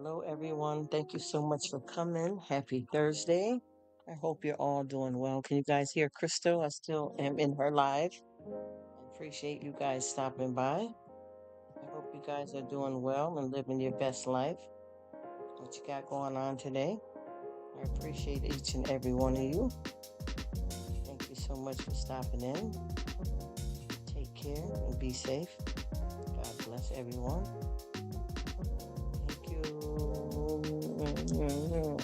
Hello, everyone. Thank you so much for coming. Happy Thursday. I hope you're all doing well. Can you guys hear Crystal? I still am in her live. I appreciate you guys stopping by. I hope you guys are doing well and living your best life. What you got going on today? I appreciate each and every one of you. Thank you so much for stopping in. Take care and be safe. God bless everyone. Thank you.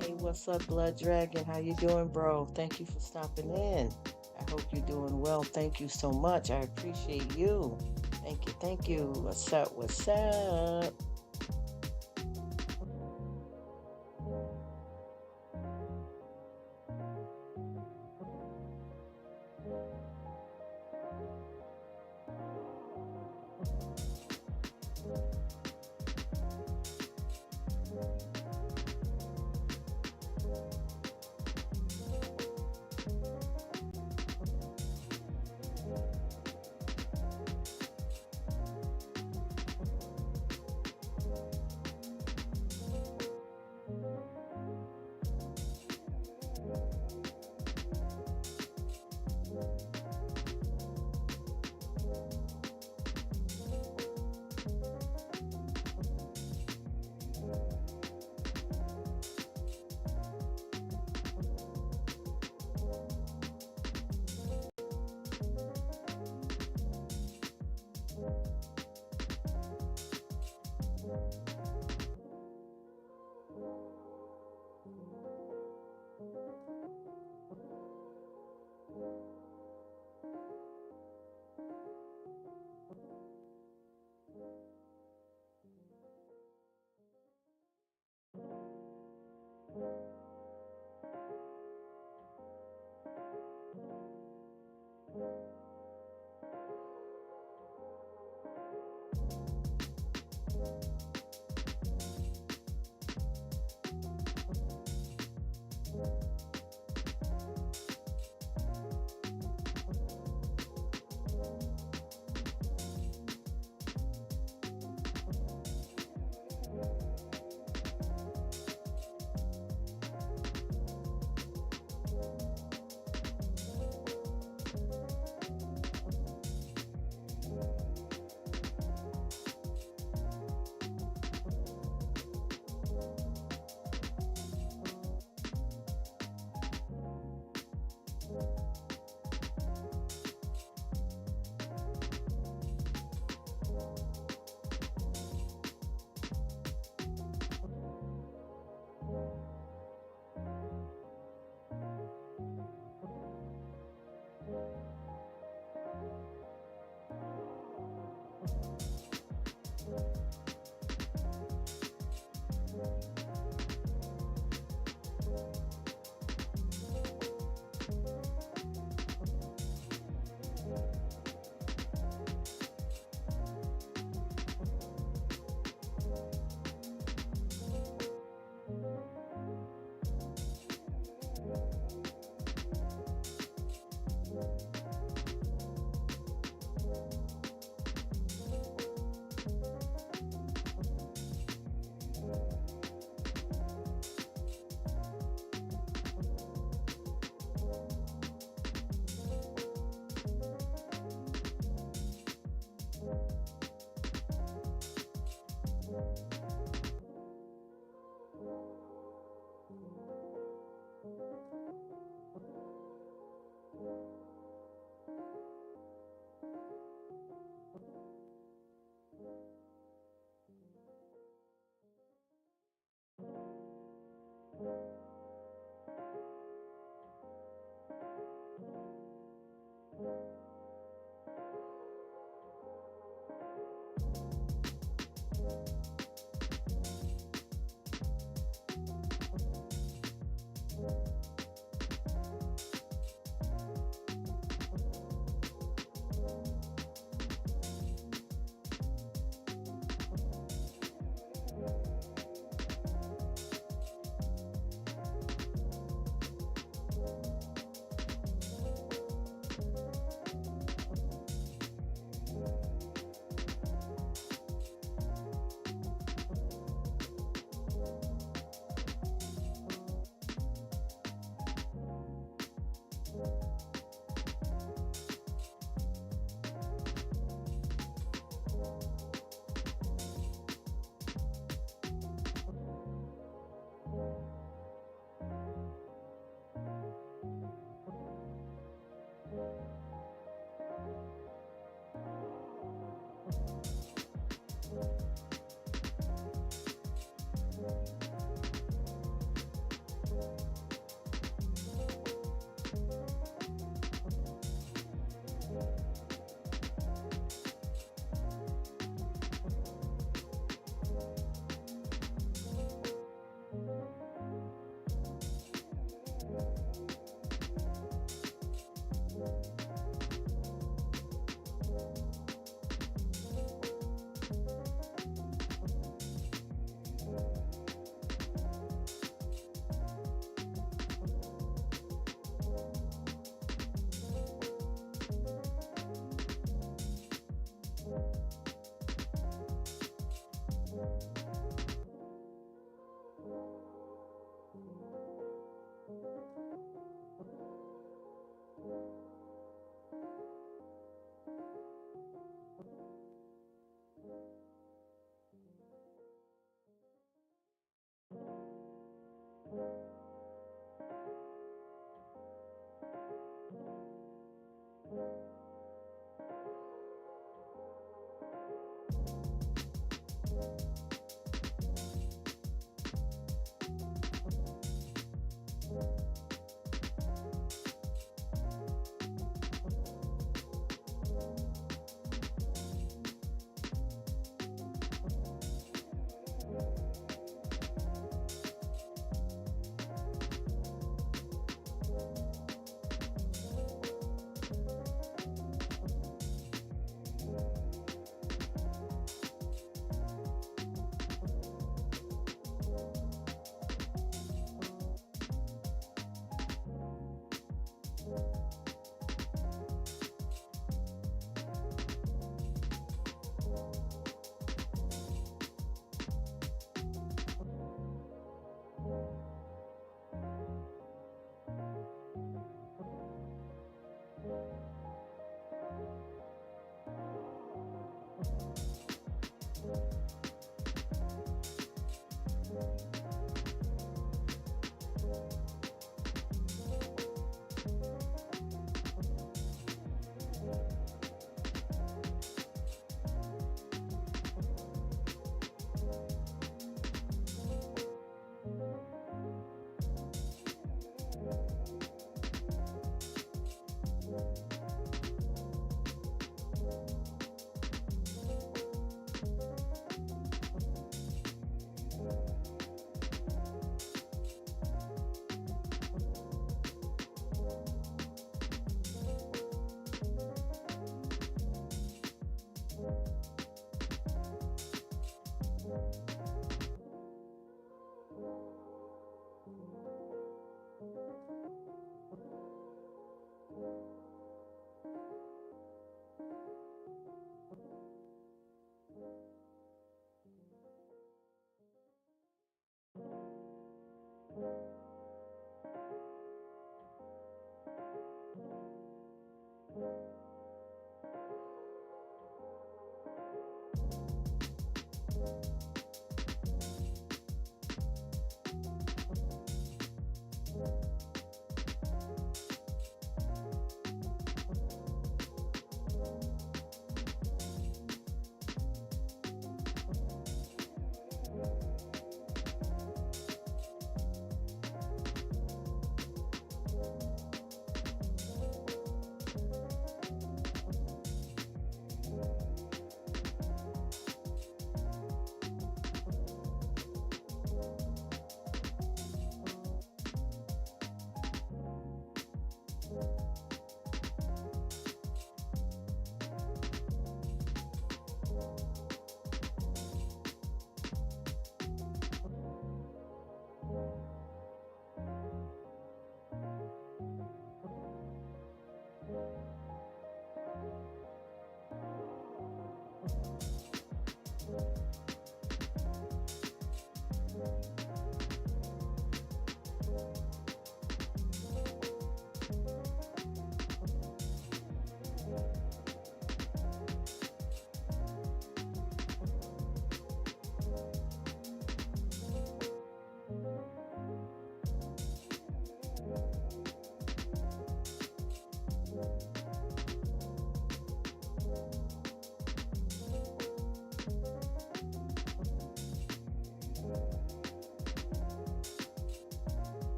Hey, what's up, Blood Dragon? How you doing, bro? Thank you for stopping in. I hope you're doing well. Thank you so much. I appreciate you. Thank you. Thank you. What's up? What's up?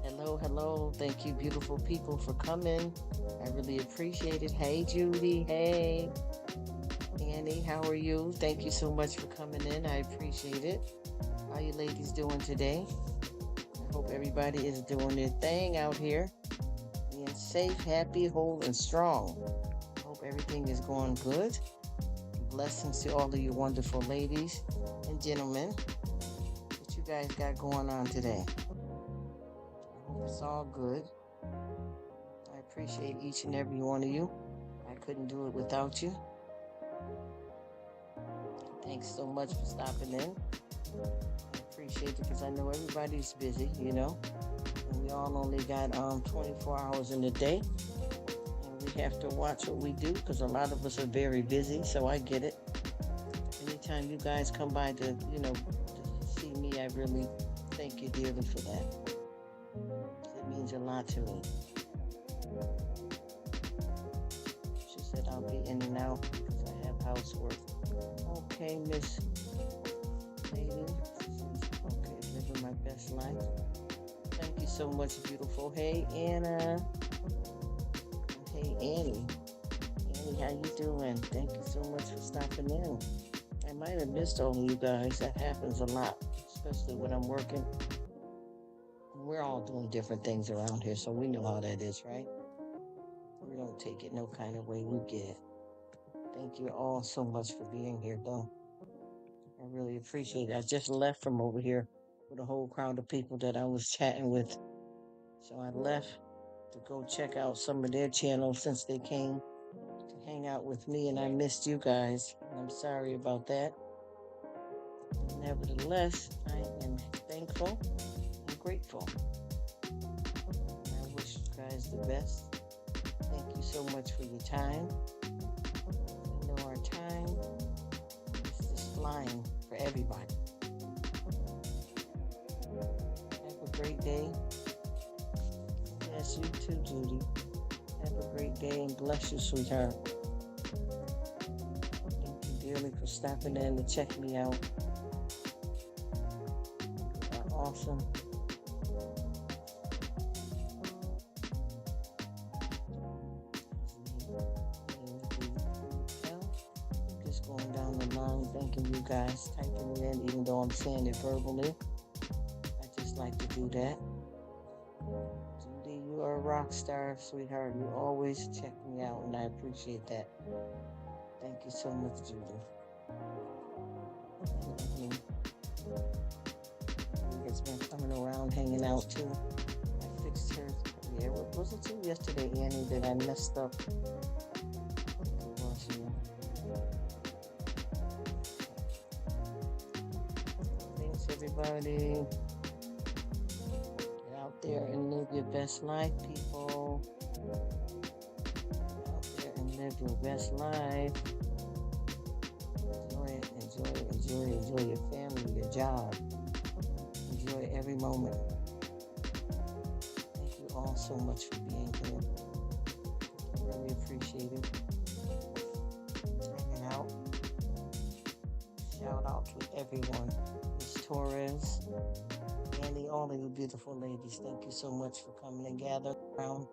Hello, hello. Thank you, beautiful people, for coming. I really appreciate it. Hey, Judy. Hey, Annie. How are you? Thank you so much for coming in. I appreciate it. How you ladies doing today? I hope everybody is doing their thing out here, being safe, happy, whole, and strong. I hope everything is going good. Blessings to all of you wonderful ladies and gentlemen. What you guys got going on today? I hope it's all good. I appreciate each and every one of you. I couldn't do it without you. Thanks so much for stopping in. I appreciate it because I know everybody's busy, you know. And we all only got 24 hours in a day. And we have to watch what we do because a lot of us are very busy, so I get it. Anytime you guys come by to see me, I really thank you dearly for that. It means a lot to me. She said I'll be in and out because I have housework. Okay, Miss Lady. Okay, living my best life. Thank you so much, beautiful. Hey, Anna. Hey, Annie. Annie, how you doing? Thank you so much for stopping in. I might have missed all of you guys. That happens a lot, especially when I'm working. We're all doing different things around here, so we know how that is, right? We don't take it no kind of way. We get it. Thank you all so much for being here, though. I really appreciate it. I just left from over here with a whole crowd of people that I was chatting with. So I left to go check out some of their channels since they came to hang out with me, and I missed you guys. And I'm sorry about that. Nevertheless, I am thankful and grateful. I wish you guys the best. Thank you so much for your time. I know our time is just flying for everybody. Have a great day. Yes, you too, Judy. Have a great day and bless you, sweetheart. Thank you dearly for stopping in to check me out. You are awesome. Just going down the line, thanking you guys, typing it in, even though I'm saying it verbally. I just like to do that. Judy, you are a rock star, sweetheart. You always check me out, and I appreciate that. Thank you so much, Judy. It's been coming around, hanging out too. I fixed her. Yeah, was it you yesterday, Annie, that I messed up? It was you. Thanks, everybody. Get out there and live your best life, people. Get out there and live your best life. Enjoy it, enjoy it, enjoy it, enjoy your family, your job. Enjoy every moment. Thank you all so much for being here. I really appreciate it. Hanging out. Shout out to everyone. Miss Torres, Annie, all of you beautiful ladies. Thank you so much for coming and gathering around.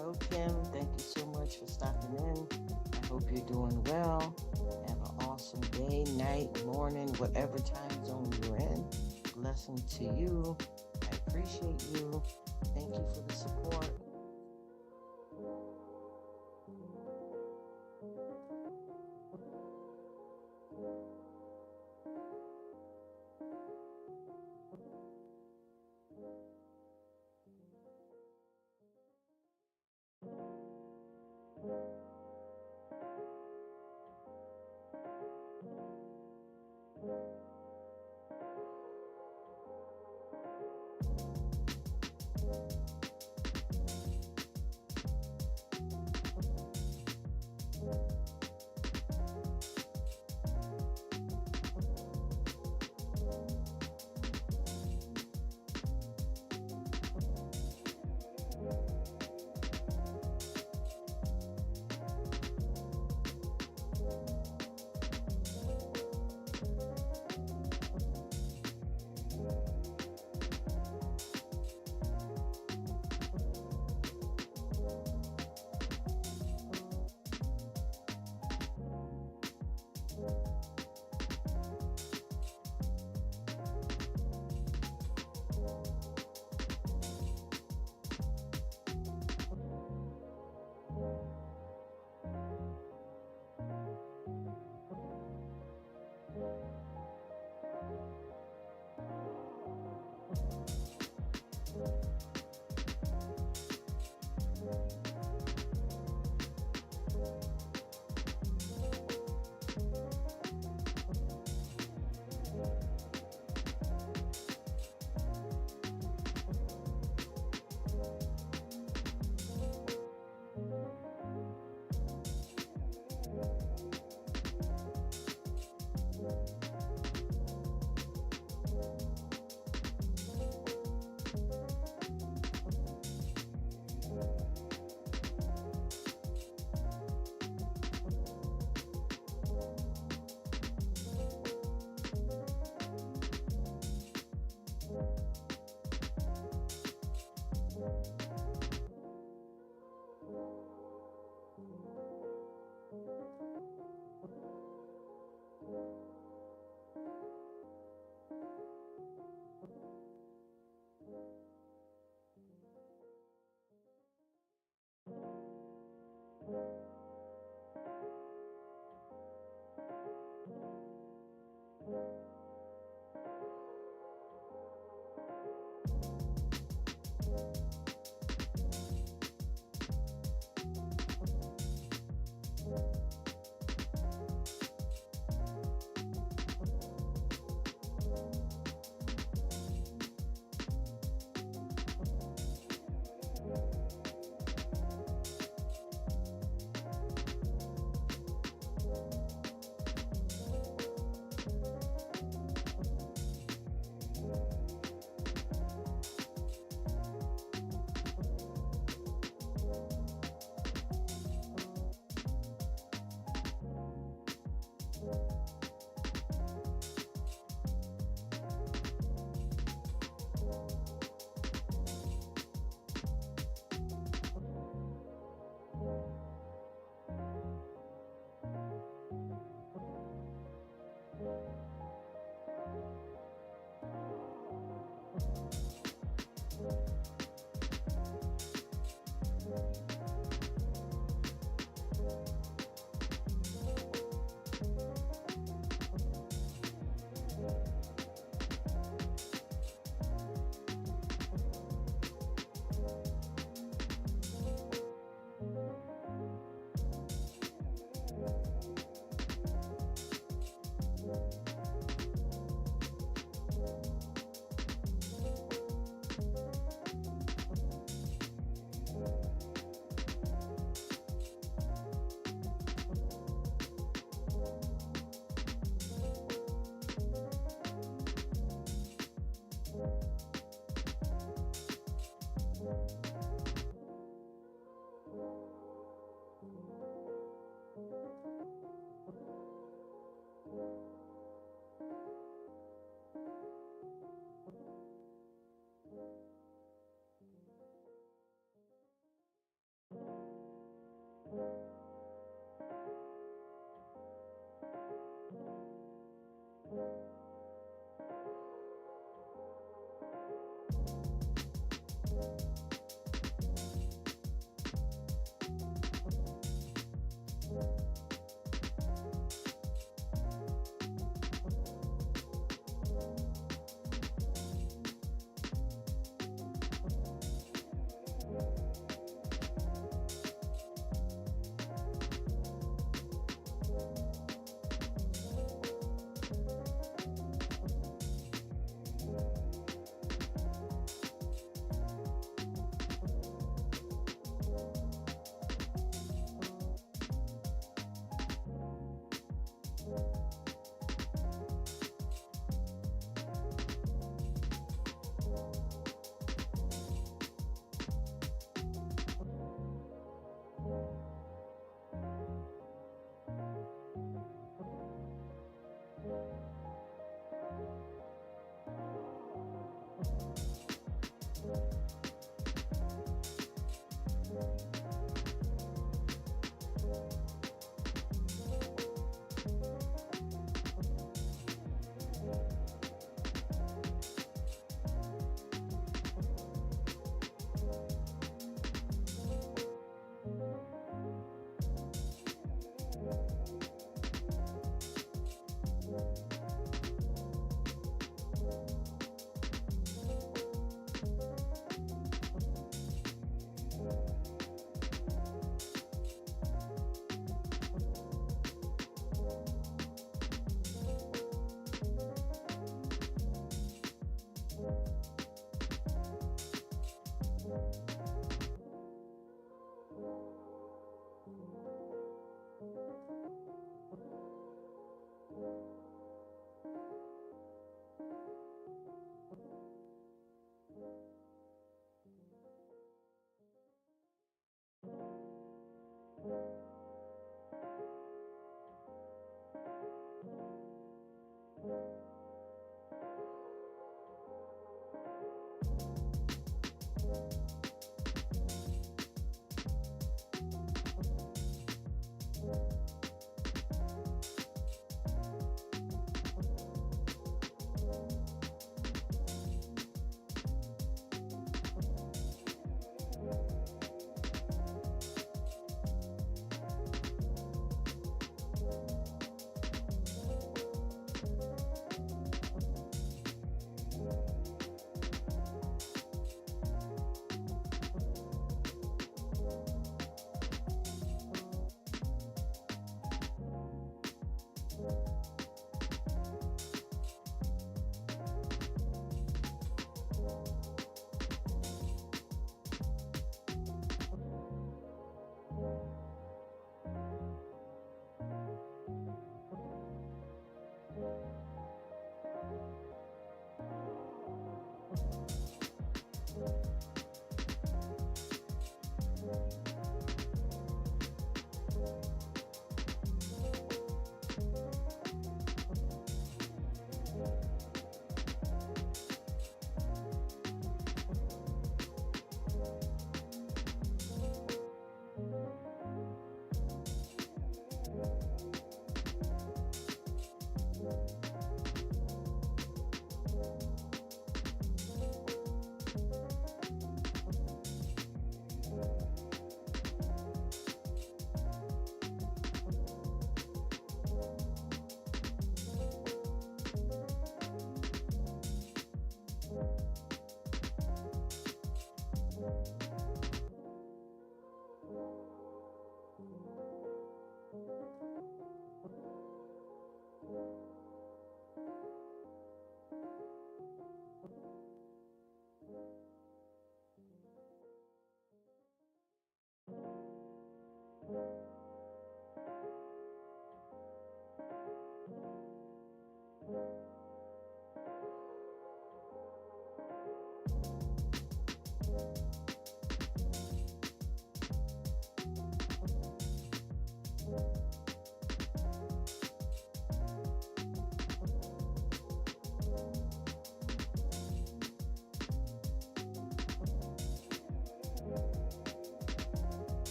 Hello, Kim. Thank you so much for stopping in. I hope you're doing well. Have an awesome day, night, morning, whatever time zone you're in. Blessing to you. I appreciate you. Thank you for the support.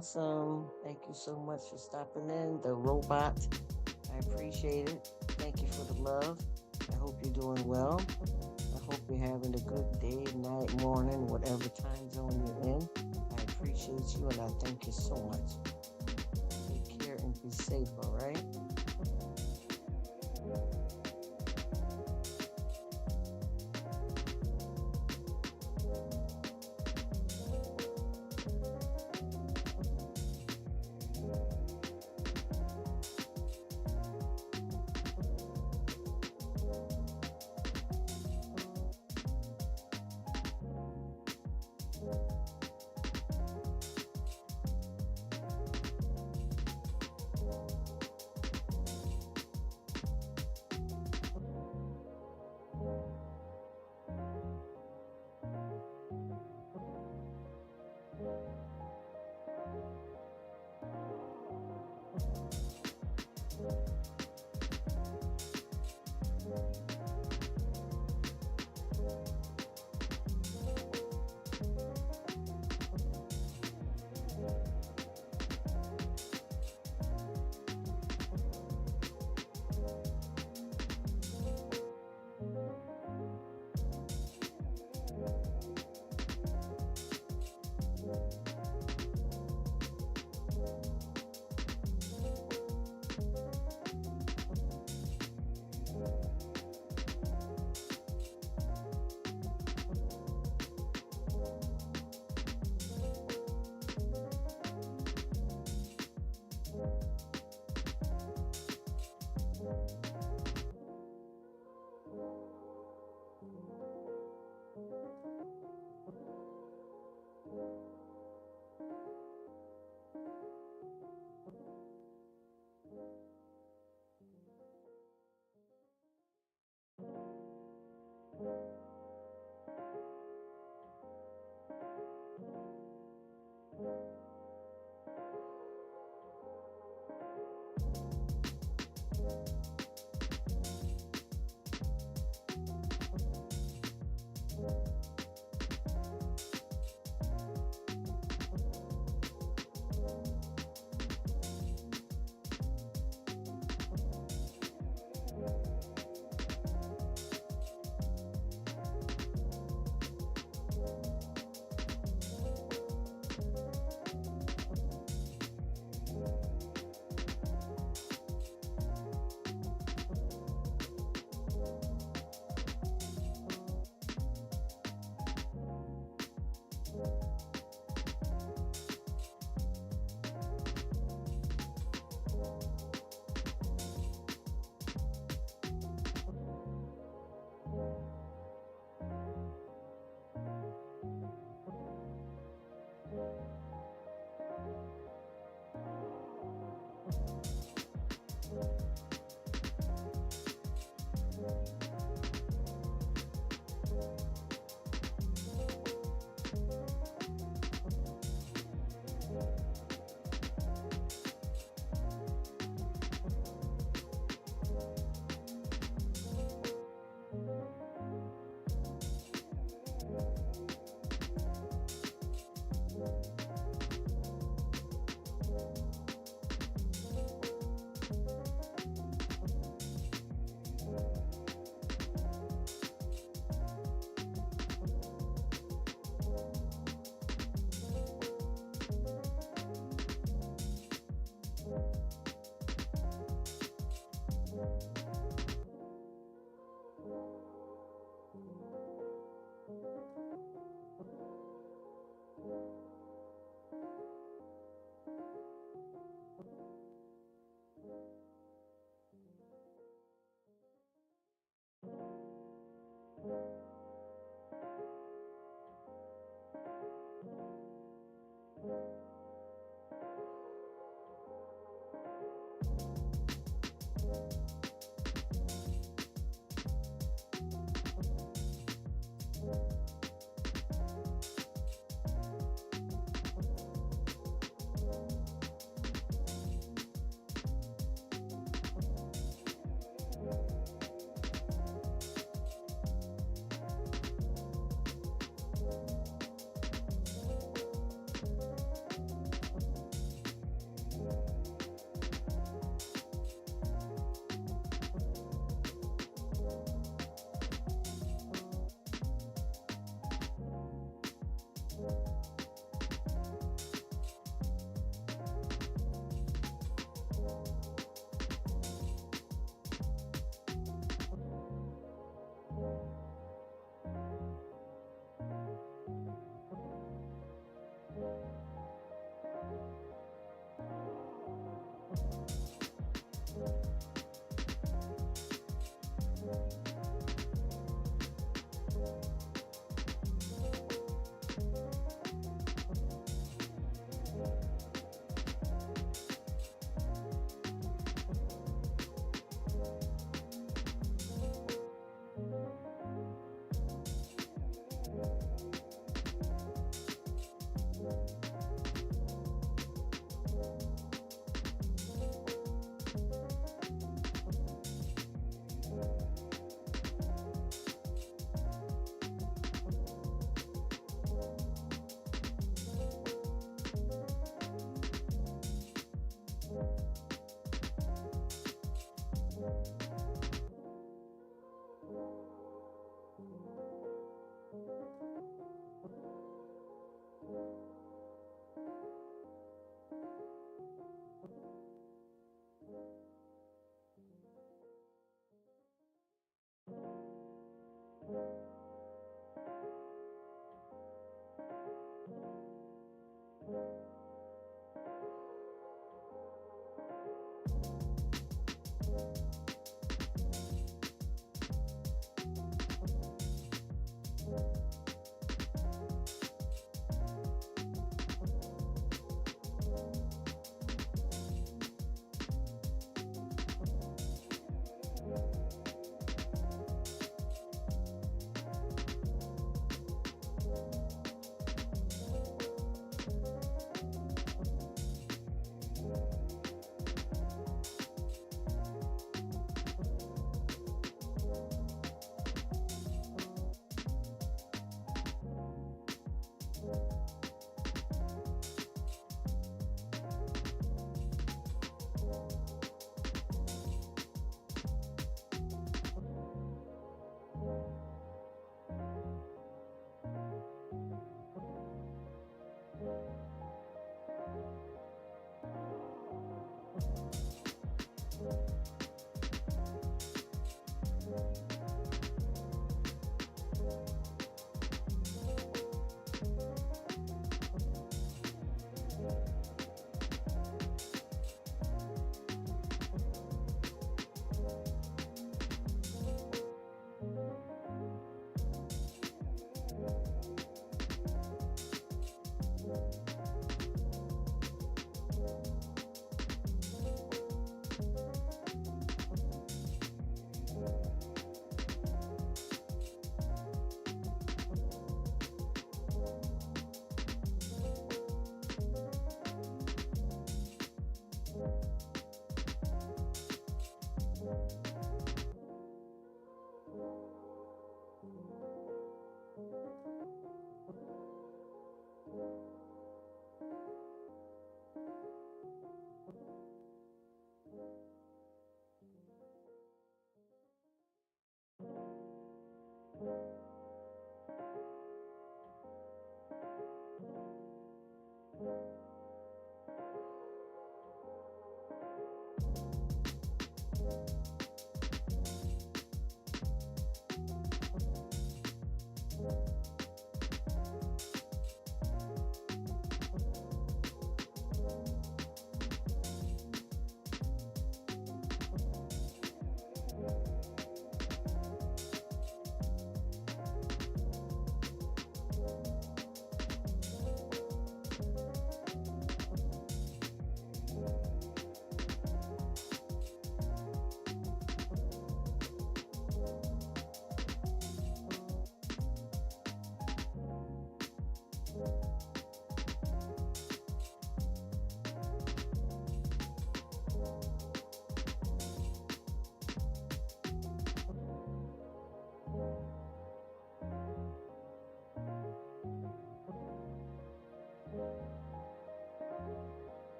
awesome. Thank you so much for stopping in. The robot, I appreciate it. Thank you for the love. I hope you're doing well. I hope you're having a good day, night, morning, whatever time zone you're in. I appreciate you and I thank you so much. Take care and be safe, all right?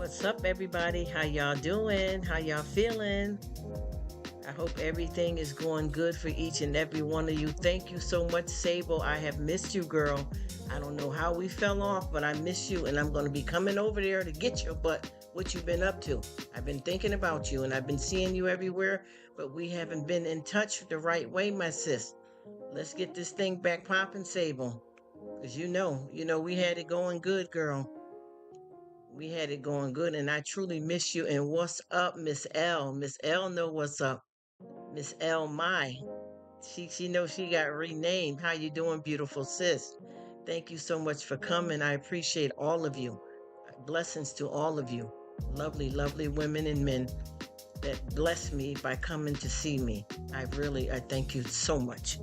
What's up, everybody? How y'all doing? How y'all feeling? I hope everything is going good for each and every one of you. Thank you so much, Sable. I have missed you, girl. I don't know how we fell off, but I miss you, and I'm going to be coming over there to get you. But what you been up to? I've been thinking about you, and I've been seeing you everywhere, but we haven't been in touch the right way, my sis. Let's get this thing back popping, Sable. Because we had it going good, girl. We had it going good, and I truly miss you. And what's up, Miss L? Miss L know what's up. Miss L my. She knows she got renamed. How you doing, beautiful sis? Thank you so much for coming. I appreciate all of you. Blessings to all of you. Lovely, lovely women and men that bless me by coming to see me. I thank you so much.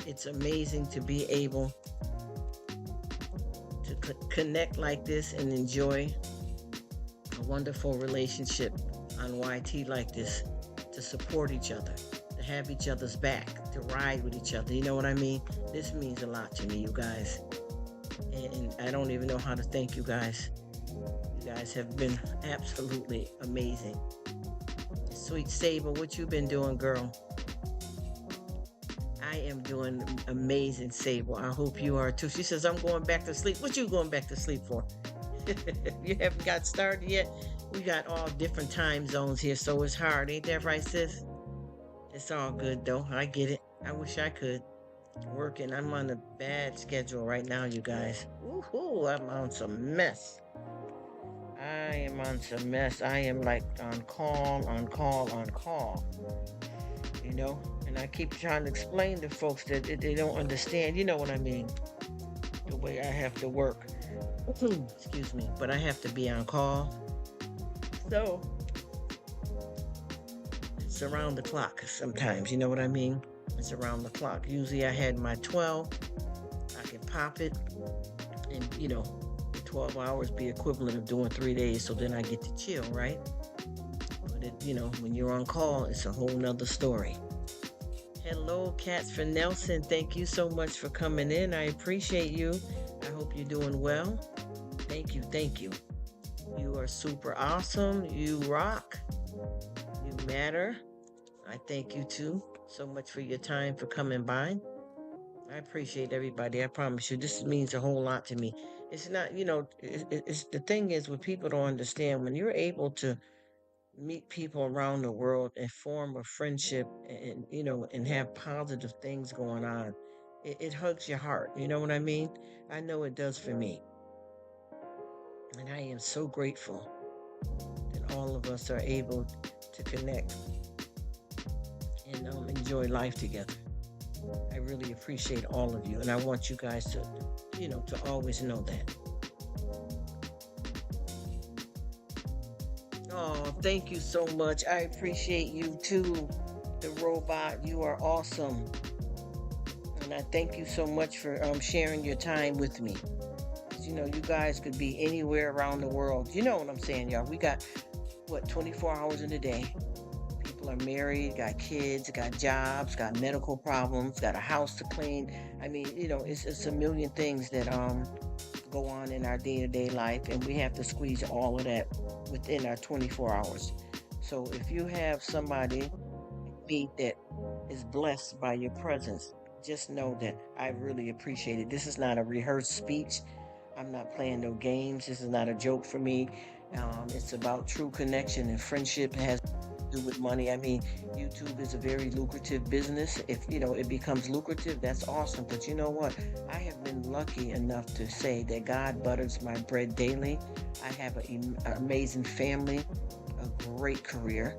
It's amazing to be able to connect like this and enjoy a wonderful relationship on YT like this, to support each other, to have each other's back, to ride with each other. You know what I mean? This means a lot to me, you guys. And I don't even know how to thank you guys. You guys have been absolutely amazing. Sweet Saber, what you been doing, girl? I am doing amazing, Sable. I hope you are too. She says, I'm going back to sleep. What you going back to sleep for? You haven't got started yet? We got all different time zones here, so it's hard. Ain't that right, sis? It's all good, though. I get it. I wish I could. Working. I'm on a bad schedule right now, you guys. Woohoo! I'm on some mess. I am on some mess. I am like on call, on call, on call. You know? And I keep trying to explain to folks that they don't understand. You know what I mean? The way I have to work. Excuse me. But I have to be on call. So it's around the clock sometimes. You know what I mean? It's around the clock. Usually I had my 12. I can pop it. And, 12 hours be equivalent of doing 3 days. So then I get to chill, right? But, when you're on call, it's a whole nother story. Hello, Cats for Nelson. Thank you so much for coming in. I appreciate you. I hope you're doing well. Thank you. Thank you. You are super awesome. You rock. You matter. I thank you too so much for your time, for coming by. I appreciate everybody. I promise you, this means a whole lot to me. It's not, it's the thing is, what people don't understand, when you're able to meet people around the world and form a friendship, and have positive things going on, it hugs your heart. You know what I mean? I know it does for me. And I am so grateful that all of us are able to connect and enjoy life together. I really appreciate all of you, and I want you guys to, to always know that. Oh, thank you so much. I appreciate you too, the robot. You are awesome. And I thank you so much for sharing your time with me. You guys could be anywhere around the world. You know what I'm saying, y'all? We got, 24 hours in a day. People are married, got kids, got jobs, got medical problems, got a house to clean. I mean, it's a million things that go on in our day-to-day life, and we have to squeeze all of that within our 24 hours. So if you have somebody that is blessed by your presence, just know that I really appreciate it. This is not a rehearsed speech. I'm not playing no games. This is not a joke for me. It's about true connection, and friendship has to do with money. I mean, YouTube is a very lucrative business. If it becomes lucrative, that's awesome. But you know what? I have been lucky enough to say that God butters my bread daily. I have an amazing family, a great career,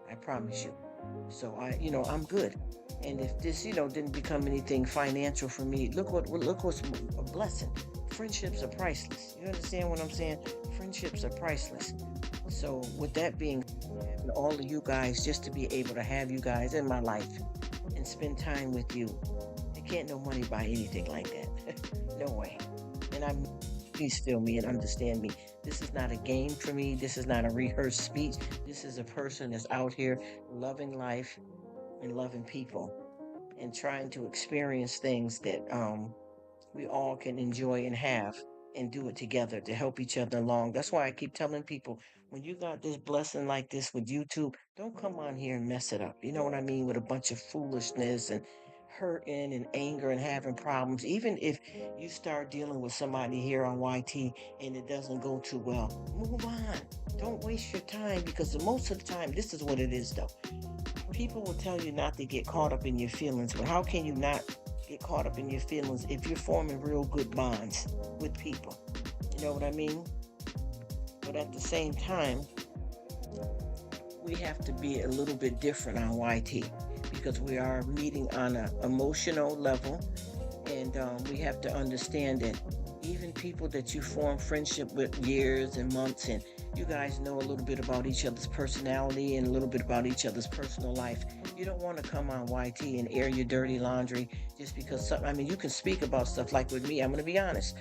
I promise you. So I'm good. And if this, didn't become anything financial for me, look what's a blessing. Friendships are priceless. You understand what I'm saying? Friendships are priceless. So with that being, and all of you guys, just to be able to have you guys in my life and spend time with you, it can't no money buy anything like that. No way. And please feel me and understand me. This is not a game for me. This is not a rehearsed speech. This is a person that's out here loving life and loving people and trying to experience things that we all can enjoy and have. and do it together to help each other along. That's why I keep telling people, when you got this blessing like this with YouTube, don't come on here and mess it up. You know what I mean? With a bunch of foolishness and hurting and anger and having problems. Even if you start dealing with somebody here on YT and it doesn't go too well, move on. Don't waste your time, because most of the time, this is what it is though. People will tell you not to get caught up in your feelings, but how can you not get caught up in your feelings if you're forming real good bonds with people? You know what I mean? But at the same time, we have to be a little bit different on YT, because we are meeting on an emotional level, and we have to understand that even people that you form friendship with years and months, and you guys know a little bit about each other's personality and a little bit about each other's personal life. You don't want to come on YT and air your dirty laundry just because something. I mean, you can speak about stuff like with me. I'm going to be honest.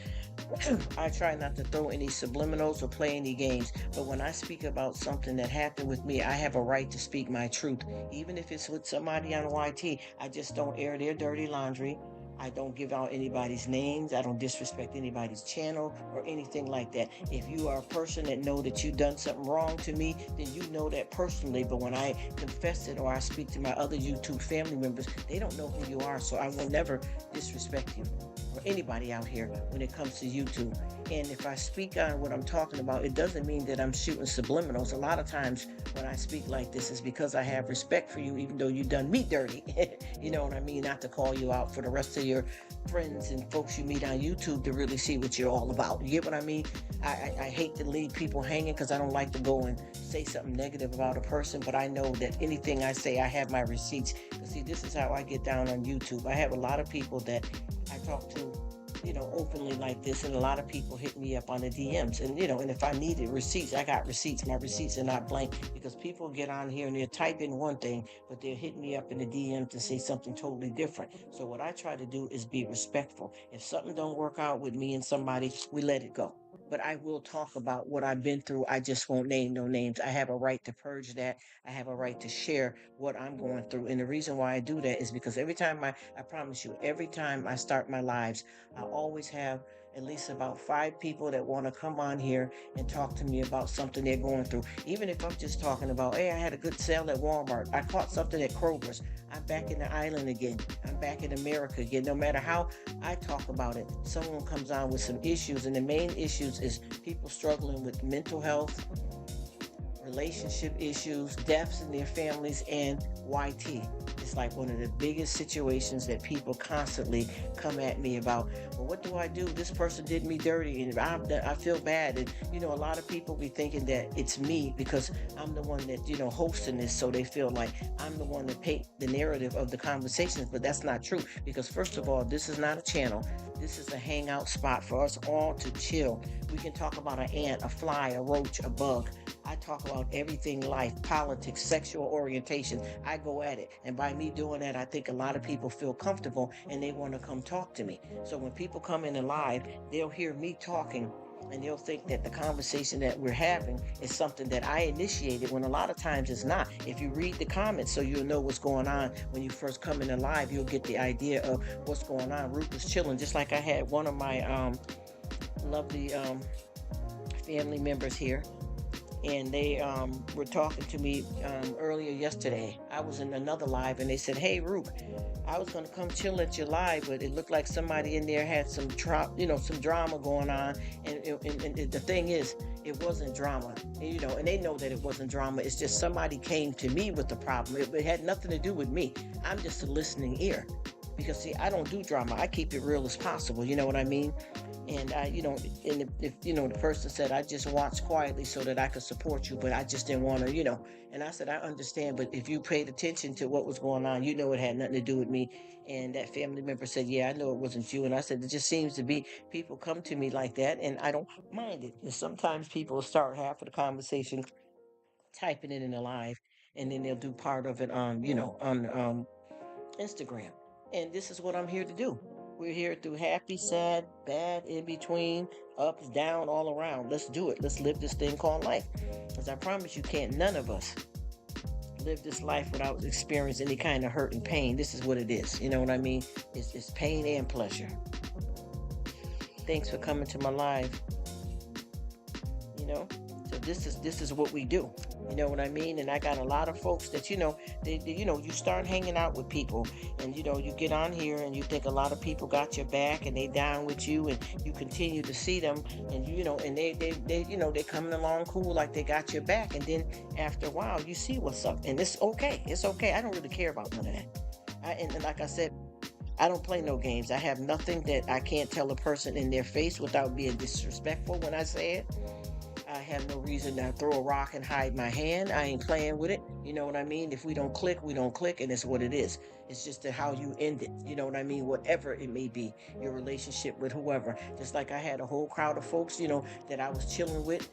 I try not to throw any subliminals or play any games, but when I speak about something that happened with me, I have a right to speak my truth. Even if it's with somebody on YT, I just don't air their dirty laundry. I don't give out anybody's names. I don't disrespect anybody's channel or anything like that. If you are a person that know that you've done something wrong to me, then you know that personally. But when I confess it or I speak to my other YouTube family members, they don't know who you are. So I will never disrespect you or anybody out here when it comes to YouTube. And if I speak on what I'm talking about, it doesn't mean that I'm shooting subliminals. A lot of times when I speak like this is because I have respect for you, even though you done me dirty. You know what I mean? Not to call you out for the rest of your friends and folks you meet on YouTube to really see what you're all about. You get what I mean? I hate to leave people hanging, because I don't like to go and say something negative about a person, but I know that anything I say, I have my receipts. See, this is how I get down on YouTube. I have a lot of people that I talk to, openly like this, and a lot of people hit me up on the DMs, and and if I needed receipts, I got receipts. My receipts are not blank, because people get on here and they're typing one thing, but they're hitting me up in the DM to say something totally different. So what I try to do is be respectful. If something don't work out with me and somebody, we let it go. But I will talk about what I've been through. I just won't name no names. I have a right to purge that. I have a right to share what I'm going through. And the reason why I do that is because every time I promise you, every time I start my lives, I always have at least about 5 people that want to come on here and talk to me about something they're going through. Even if I'm just talking about, hey, I had a good sale at Walmart. I caught something at Kroger's. I'm back in the island again. I'm back in America again. No matter how I talk about it, someone comes on with some issues. And the main issues is people struggling with mental health, relationship issues, deaths in their families, and YT. It's like one of the biggest situations that people constantly come at me about. Well, what do I do? This person did me dirty, and I feel bad. And a lot of people be thinking that it's me because I'm the one that hosting this, so they feel like I'm the one that paint the narrative of the conversations. But that's not true, because first of all, this is not a channel. This is a hangout spot for us all to chill. We can talk about an ant, a fly, a roach, a bug. I talk about everything: life, politics, sexual orientation. I go at it. And by me doing that, I think a lot of people feel comfortable and they want to come talk to me. So when people come in live, they'll hear me talking and they'll think that the conversation that we're having is something that I initiated, when a lot of times it's not. If you read the comments, so you'll know what's going on when you first come in live, you'll get the idea of what's going on. Rruk was chilling, just like I had one of my lovely family members here, and they were talking to me earlier yesterday. I was in another live, and they said, hey, Rruk, I was going to come chill at your live, but it looked like somebody in there had some drama going on. And the thing is, it wasn't drama, and they know that it wasn't drama. It's just somebody came to me with the problem. It had nothing to do with me. I'm just a listening ear, because see, I don't do drama. I keep it real as possible. You know what I mean? And if the person said, I just watched quietly so that I could support you, but I just didn't want to, and I said, I understand, but if you paid attention to what was going on, it had nothing to do with me. And that family member said, yeah, I know it wasn't you. And I said, it just seems to be people come to me like that, and I don't mind it. And sometimes people start half of the conversation typing it in a live, and then they'll do part of it on Instagram. And this is what I'm here to do. We're here through happy, sad, bad, in between, ups, down, all around. Let's do it. Let's live this thing called life. Because I promise you, none of us live this life without experiencing any kind of hurt and pain. This is what it is. You know what I mean? It's pain and pleasure. Thanks for coming to my live. You know, so this is what we do. You know what I mean? And I got a lot of folks that you start hanging out with people, and you get on here and you think a lot of people got your back and they down with you, and you continue to see them, and and they coming along cool like they got your back, and then after a while you see what's up, and it's okay. It's okay. I don't really care about none of that. And like I said, I don't play no games. I have nothing that I can't tell a person in their face without being disrespectful when I say it. I have no reason to throw a rock and hide my hand. I ain't playing with it. You know what I mean? If we don't click, we don't click, and it's what it is. It's just how you end it. You know what I mean? Whatever it may be, your relationship with whoever. Just like I had a whole crowd of folks, that I was chilling with,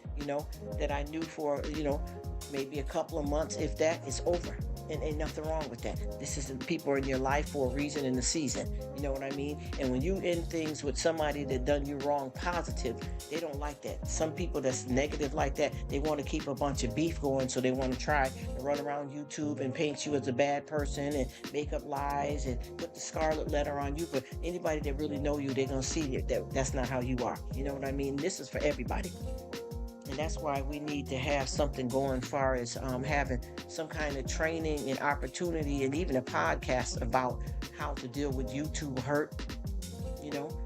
that I knew for, maybe a couple of months. If that, it's over. And ain't nothing wrong with that. This is people are in your life for a reason and a season. You know what I mean? And when you end things with somebody that done you wrong positive, they don't like that. Some people that's negative like that, they want to keep a bunch of beef going, so they want to try to run around YouTube and paint you as a bad person and make up lies and put the scarlet letter on you. But anybody that really know you, they're gonna see that's not how you are. You know what I mean? This is for everybody. And that's why we need to have something going far as having some kind of training and opportunity, and even a podcast about how to deal with YouTube hurt.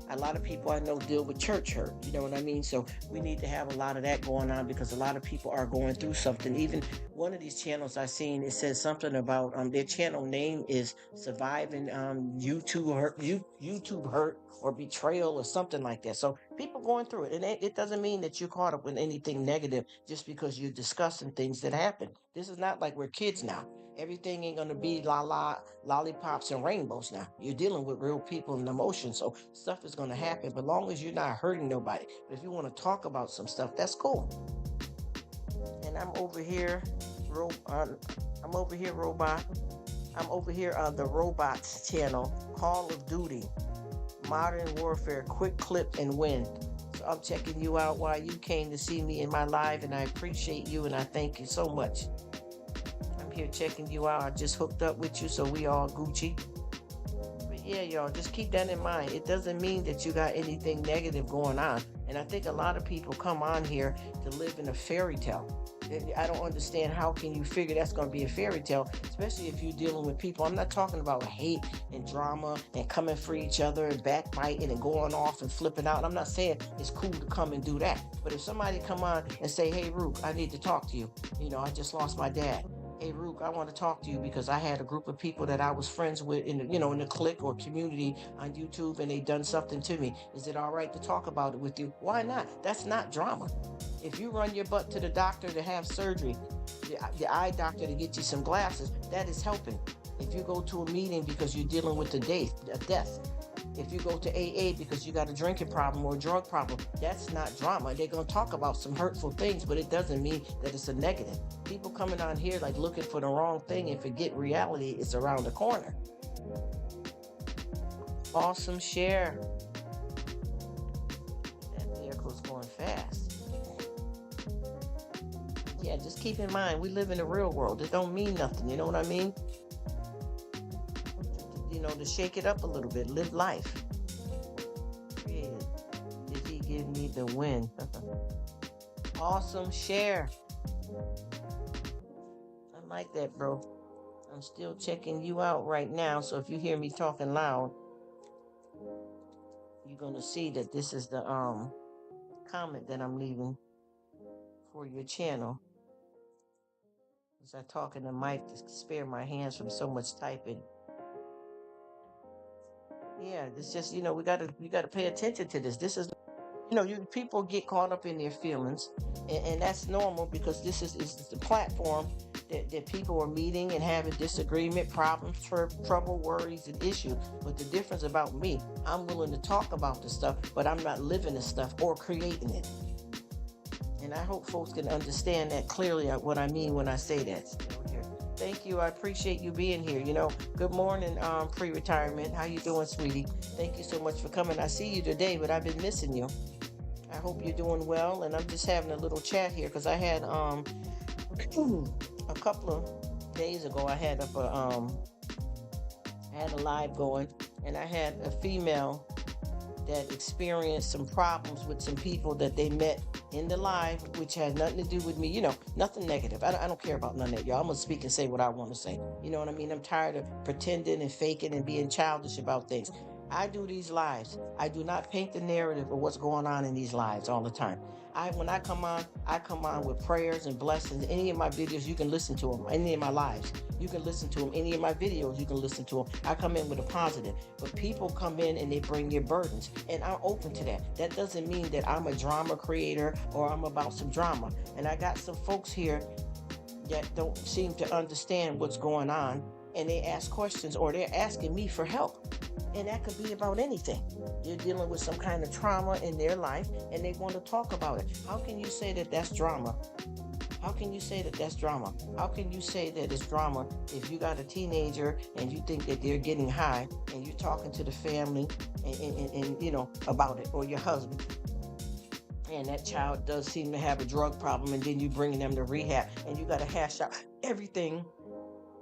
A lot of people I know deal with church hurt. You know what I mean? So we need to have a lot of that going on, because a lot of people are going through something. Even one of these channels I seen, it says something about their channel name is Surviving YouTube Hurt or Betrayal or something like that. So people going through it. And it doesn't mean that you're caught up with anything negative just because you're discussing things that happen. This is not like we're kids now. Everything ain't gonna be lollipops and rainbows now. You're dealing with real people and emotions, so stuff is gonna happen. But long as you're not hurting nobody, but if you want to talk about some stuff, that's cool. And I'm over here, robot. I'm over here on the Robots channel, Call of Duty, Modern Warfare, Quick Clip and Win. So I'm checking you out while you came to see me in my live, and I appreciate you and I thank you so much. Here checking you out. I just hooked up with you, so we all Gucci. But yeah, y'all, just keep that in mind. It doesn't mean that you got anything negative going on. And I think a lot of people come on here to live in a fairy tale. I don't understand how can you figure that's going to be a fairy tale, especially if you're dealing with people. I'm not talking about hate and drama and coming for each other and backbiting and going off and flipping out. I'm not saying it's cool to come and do that. But if somebody come on and say, hey, Rruk, I need to talk to you. I just lost my dad. Hey, Rruk, I want to talk to you because I had a group of people that I was friends with in the clique or community on YouTube, and they done something to me. Is it all right to talk about it with you? Why not? That's not drama. If you run your butt to the doctor to have surgery, the eye doctor to get you some glasses, that is helping. If you go to a meeting because you're dealing with a death, if you go to AA because you got a drinking problem or a drug problem, that's not drama. They're going to talk about some hurtful things, but it doesn't mean that it's a negative. People coming on here like looking for the wrong thing and forget reality is around the corner. Awesome share. That vehicle's going fast. Yeah, just keep in mind, we live in the real world. It don't mean nothing. You know what I mean? To shake it up a little bit, live life. Yeah. Did he give me the win? Awesome share. I like that, bro. I'm still checking you out right now, so if you hear me talking loud, you're gonna see that this is the comment that I'm leaving for your channel. As I talk in the mic to spare my hands from so much typing. Yeah, it's just, we gotta pay attention to this. This is, people get caught up in their feelings, and that's normal because this is the platform that people are meeting and having disagreement, problems, trouble, worries, and issues. But the difference about me, I'm willing to talk about the stuff, but I'm not living the stuff or creating it. And I hope folks can understand that clearly, what I mean when I say that. Thank you. I appreciate you being here. Good morning, pre-retirement. How you doing, sweetie? Thank you so much for coming. I see you today, but I've been missing you. I hope you're doing well. And I'm just having a little chat here because I had a couple of days ago, I had a live going, and I had a female that experienced some problems with some people that they met in the live, which had nothing to do with me, nothing negative. I don't care about none of that, y'all. I'm going to speak and say what I want to say. You know what I mean? I'm tired of pretending and faking and being childish about things. I do these lives. I do not paint the narrative of what's going on in these lives all the time. When I come on, I come on with prayers and blessings. Any of my videos, you can listen to them. Any of my lives, you can listen to them. Any of my videos, you can listen to them. I come in with a positive. But people come in and they bring their burdens, and I'm open to that. That doesn't mean that I'm a drama creator or I'm about some drama. And I got some folks here that don't seem to understand what's going on, and they ask questions or they're asking me for help. And that could be about anything. You're dealing with some kind of trauma in their life and they want to talk about it. How can you say that that's drama? How can you say that that's drama? How can you say that it's drama if you got a teenager and you think that they're getting high and you're talking to the family and about it, or your husband, and that child does seem to have a drug problem, and then you bringing them to rehab and you got to hash out everything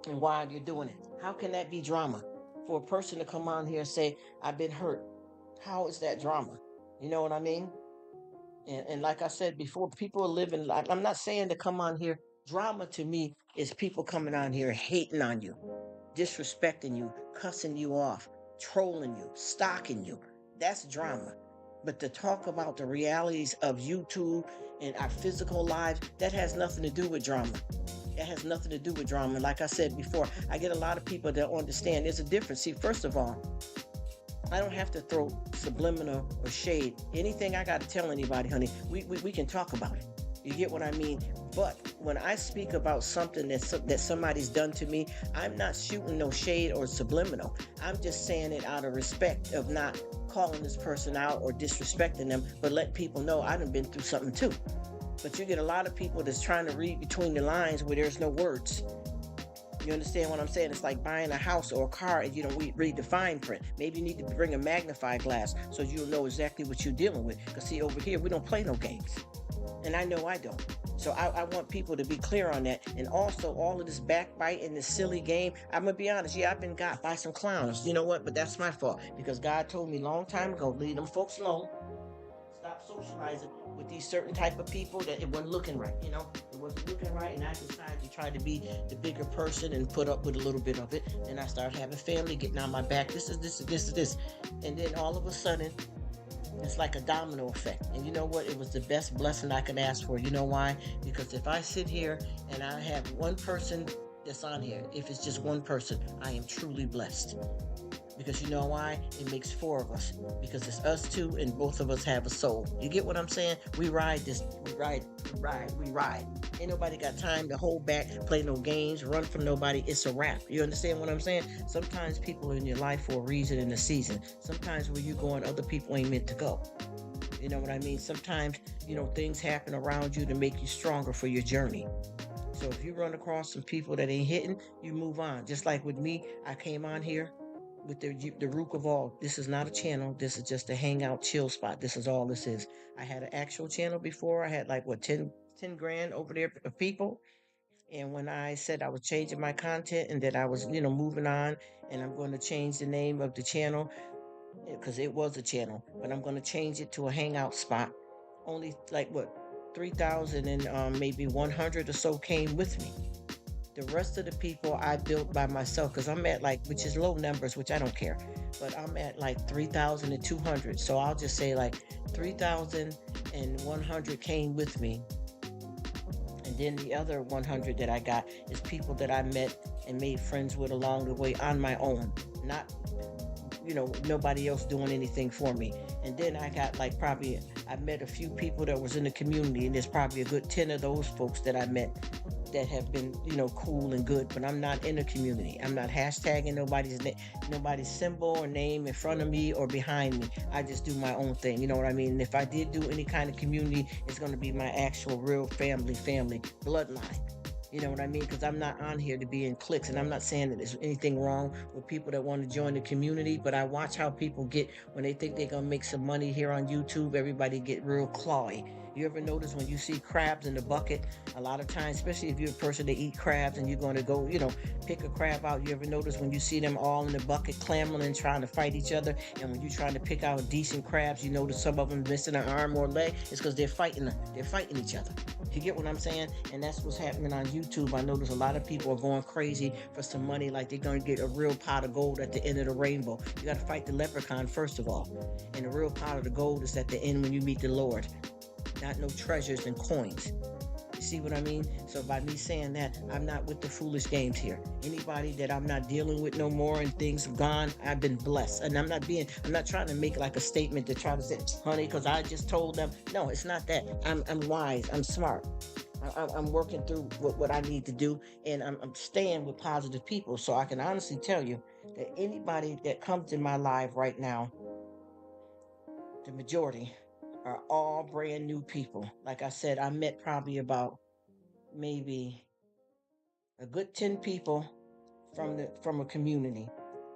and why you're doing it? How can that be drama? For a person to come on here and say, I've been hurt, how is that drama? You know what I mean? And like I said before, people are living life. I'm not saying to come on here. Drama to me is people coming on here hating on you, disrespecting you, cussing you off, trolling you, stalking you. That's drama. But to talk about the realities of YouTube and our physical lives, that has nothing to do with drama. That has nothing to do with drama. And like I said before, I get a lot of people that understand there's a difference. See, first of all, I don't have to throw subliminal or shade. Anything I got to tell anybody, honey, we can talk about it. You get what I mean? But when I speak about something that somebody's done to me, I'm not shooting no shade or subliminal. I'm just saying it out of respect of not calling this person out or disrespecting them, but letting people know I done been through something too. But you get a lot of people that's trying to read between the lines where there's no words. You understand what I'm saying? It's like buying a house or a car and you don't read the fine print. Maybe you need to bring a magnifying glass so you'll know exactly what you're dealing with. Because see, over here, we don't play no games. And I know I don't. So I want people to be clear on that. And also, all of this backbiting, this silly game, I'm going to be honest. Yeah, I've been got by some clowns. You know what? But that's my fault. Because God told me a long time ago, leave them folks alone. Stop socializing with these certain type of people that it wasn't looking right. It wasn't looking right, and I decided to try to be the bigger person and put up with a little bit of it. Then I started having family getting on my back. This is, and then all of a sudden, it's like a domino effect. And you know what? It was the best blessing I could ask for. You know why? Because if I sit here and I have one person that's on here, if it's just one person, I am truly blessed. Because you know why? It makes four of us. Because it's us two and both of us have a soul. You get what I'm saying? We ride. Ain't nobody got time to hold back, play no games, run from nobody. It's a wrap. You understand what I'm saying? Sometimes people are in your life for a reason and a season. Sometimes where you're going, other people ain't meant to go. You know what I mean? Sometimes, things happen around you to make you stronger for your journey. So if you run across some people that ain't hitting, you move on. Just like with me, I came on here with the Rruk of all. This is not a channel. This is just a hangout chill spot. This is all this is. I had an actual channel before. I had like 10 grand over there of people. And when I said I was changing my content and that I was, moving on, and I'm going to change the name of the channel because it was a channel, but I'm going to change it to a hangout spot. Only 3,000 and maybe 100 or so came with me. The rest of the people I built by myself, because I'm at which is low numbers, which I don't care, but I'm at 3,200. So I'll just say 3,100 came with me. And then the other 100 that I got is people that I met and made friends with along the way on my own. Not, nobody else doing anything for me. And then I got I met a few people that was in the community, and there's probably a good 10 of those folks that I met that have been, cool and good, but I'm not in the community. I'm not hashtagging nobody's symbol or name in front of me or behind me. I just do my own thing. You know what I mean? And if I did do any kind of community, it's going to be my actual real family bloodline. You know what I mean? Because I'm not on here to be in cliques, and I'm not saying that there's anything wrong with people that want to join the community, but I watch how people get when they think they're going to make some money here on YouTube. Everybody get real clawy. You ever notice when you see crabs in the bucket, a lot of times, especially if you're a person that eat crabs and you're going to go, pick a crab out, you ever notice when you see them all in the bucket clamoring and trying to fight each other? And when you're trying to pick out decent crabs, you notice some of them missing an arm or leg. It's because they're fighting each other. You get what I'm saying? And that's what's happening on YouTube. I notice a lot of people are going crazy for some money, like they're going to get a real pot of gold at the end of the rainbow. You got to fight the leprechaun first of all. And the real pot of the gold is at the end when you meet the Lord, not no treasures and coins. You see what I mean? So by me saying that, I'm not with the foolish games here. Anybody that I'm not dealing with no more and things have gone, I've been blessed. And I'm not trying to make like a statement to try to say, honey, because I just told them. No, it's not that. I'm wise. I'm smart. I'm working through what I need to do, and I'm staying with positive people. So I can honestly tell you that anybody that comes in my life right now, the majority are all brand new people. Like I said, I met probably about maybe a good 10 people from a community,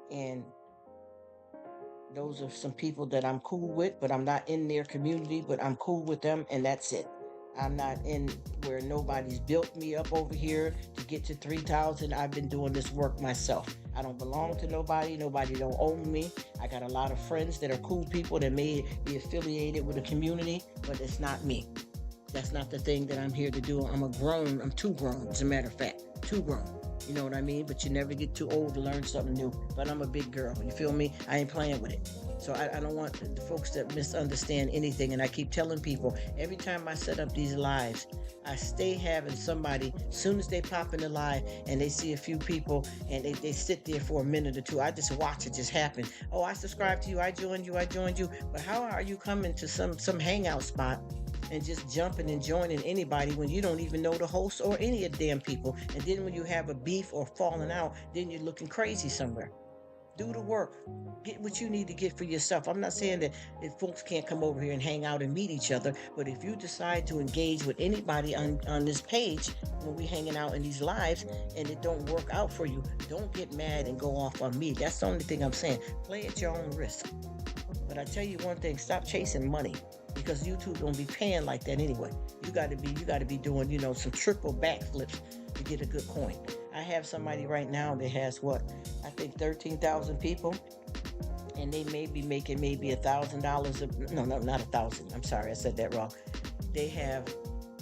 and those are some people that I'm cool with, but I'm not in their community, but I'm cool with them, and that's it. I'm not in where nobody's built me up over here to get to 3,000. I've been doing this work myself. I don't belong to nobody. Nobody don't own me. I got a lot of friends that are cool people that may be affiliated with a community, but it's not me. That's not the thing that I'm here to do. I'm too grown, as a matter of fact, too grown. You know what I mean? But you never get too old to learn something new. But I'm a big girl. You feel me? I ain't playing with it. So I don't want the folks that misunderstand anything. And I keep telling people, every time I set up these lives, I stay having somebody, as soon as they pop in the live and they see a few people and they sit there for a minute or two, I just watch it just happen. Oh, I subscribed to you. I joined you. But how are you coming to some hangout spot and just jumping and joining anybody when you don't even know the host or any of the damn people? And then when you have a beef or falling out, then you're looking crazy somewhere. Do the work. Get what you need to get for yourself. I'm not saying that if folks can't come over here and hang out and meet each other, but if you decide to engage with anybody on this page when we hanging out in these lives and it don't work out for you, don't get mad and go off on me. That's the only thing I'm saying. Play at your own risk. But I tell you one thing, stop chasing money, because YouTube don't be paying like that anyway. You got to be doing, some triple backflips to get a good coin. I have somebody right now that has I think 13,000 people, and they may be making maybe $1,000. No, not 1,000. I'm sorry, I said that wrong. They have,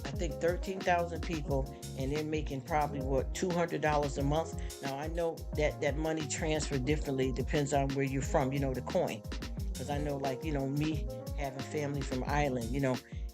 I think, 13,000 people, and they're making probably $200 a month. Now I know that money transfer differently, depends on where you're from. The coin, because I know, like, me having family from Ireland,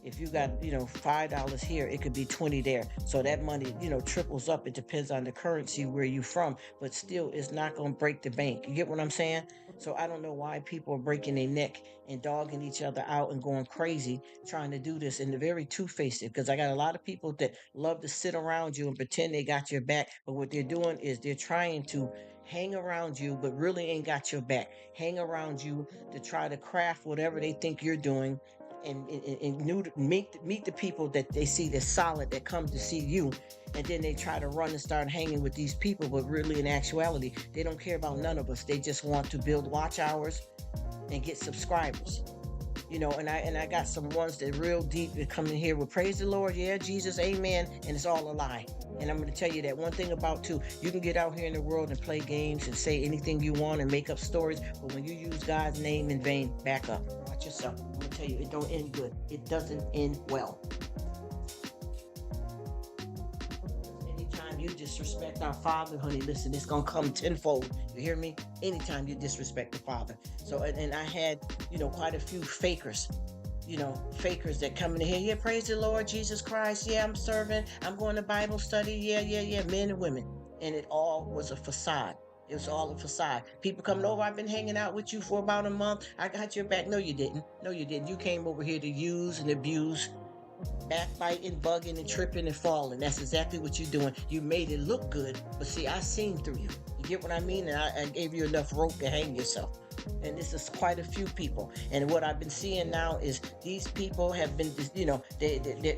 if you got, $5 here, it could be 20 there. So that money, triples up. It depends on the currency where you from, but still it's not going to break the bank. You get what I'm saying? So I don't know why people are breaking their neck and dogging each other out and going crazy trying to do this. And they're very two-faced, because I got a lot of people that love to sit around you and pretend they got your back. But what they're doing is they're trying to hang around you, but really ain't got your back. Hang around you to try to craft whatever they think you're doing, and meet the people that they see that's solid, that come to see you, and then they try to run and start hanging with these people, but really in actuality they don't care about none of us. They just want to build watch hours and get subscribers. And I got some ones that real deep that come in here with praise the Lord, yeah, Jesus, amen, and it's all a lie. And I'm going to tell you that one thing about too, you can get out here in the world and play games and say anything you want and make up stories, but when you use God's name in vain, back up. Watch yourself. I'm going to tell you, it don't end good. It doesn't end well. Anytime you disrespect our Father, honey, listen, it's going to come tenfold. You hear me? Anytime you disrespect the Father. So, and I had, quite a few fakers that come in here. Yeah, praise the Lord Jesus Christ. Yeah, I'm serving. I'm going to Bible study. Yeah. Men and women. And it all was a facade. It was all a facade. People coming over. I've been hanging out with you for about a month. I got your back. No, you didn't. You came over here to use and abuse, backbiting, bugging, and tripping and falling. That's exactly what you're doing. You made it look good, but see, I seen through you. You get what I mean? And I gave you enough rope to hang yourself. And this is quite a few people. And what I've been seeing now is these people have been,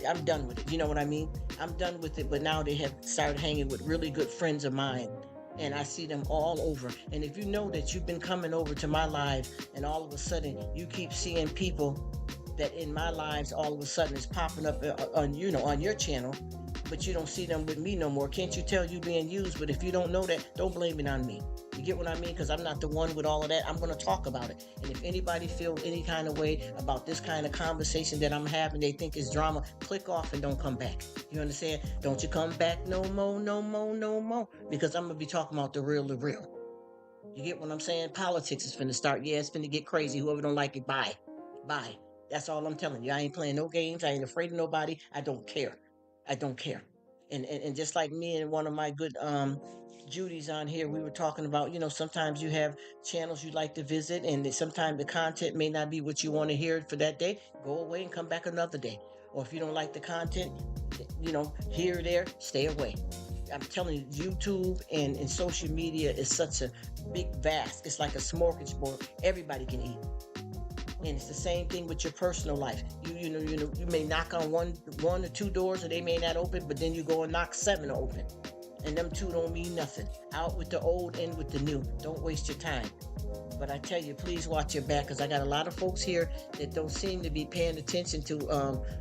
I'm done with it. You know what I mean? I'm done with it. But now they have started hanging with really good friends of mine. And I see them all over. And if you know that you've been coming over to my live and all of a sudden you keep seeing people that in my lives all of a sudden is popping up on on your channel, but you don't see them with me no more. Can't you tell you being used? But if you don't know that, don't blame it on me. You get what I mean? Because I'm not the one with all of that. I'm going to talk about it. And if anybody feels any kind of way about this kind of conversation that I'm having, they think it's drama, click off and don't come back. You understand? Don't you come back no more, no more, no more. Because I'm going to be talking about the real, the real. You get what I'm saying? Politics is finna start. Yeah, it's finna get crazy. Whoever don't like it, bye. Bye. That's all I'm telling you. I ain't playing no games. I ain't afraid of nobody. I don't care. I don't care. And just like me and one of my good Judy's on here, we were talking about, sometimes you have channels you like to visit, and sometimes the content may not be what you want to hear for that day. Go away and come back another day. Or if you don't like the content, here or there, stay away. I'm telling you, YouTube and social media is such a big vast. It's like a smorgasbord. Everybody can eat. And it's the same thing with your personal life. You may knock on one or two doors, and they may not open, but then you go and knock seven open, and them two don't mean nothing. Out with the old, in with the new. Don't waste your time. But I tell you, please watch your back, because I got a lot of folks here that don't seem to be paying attention to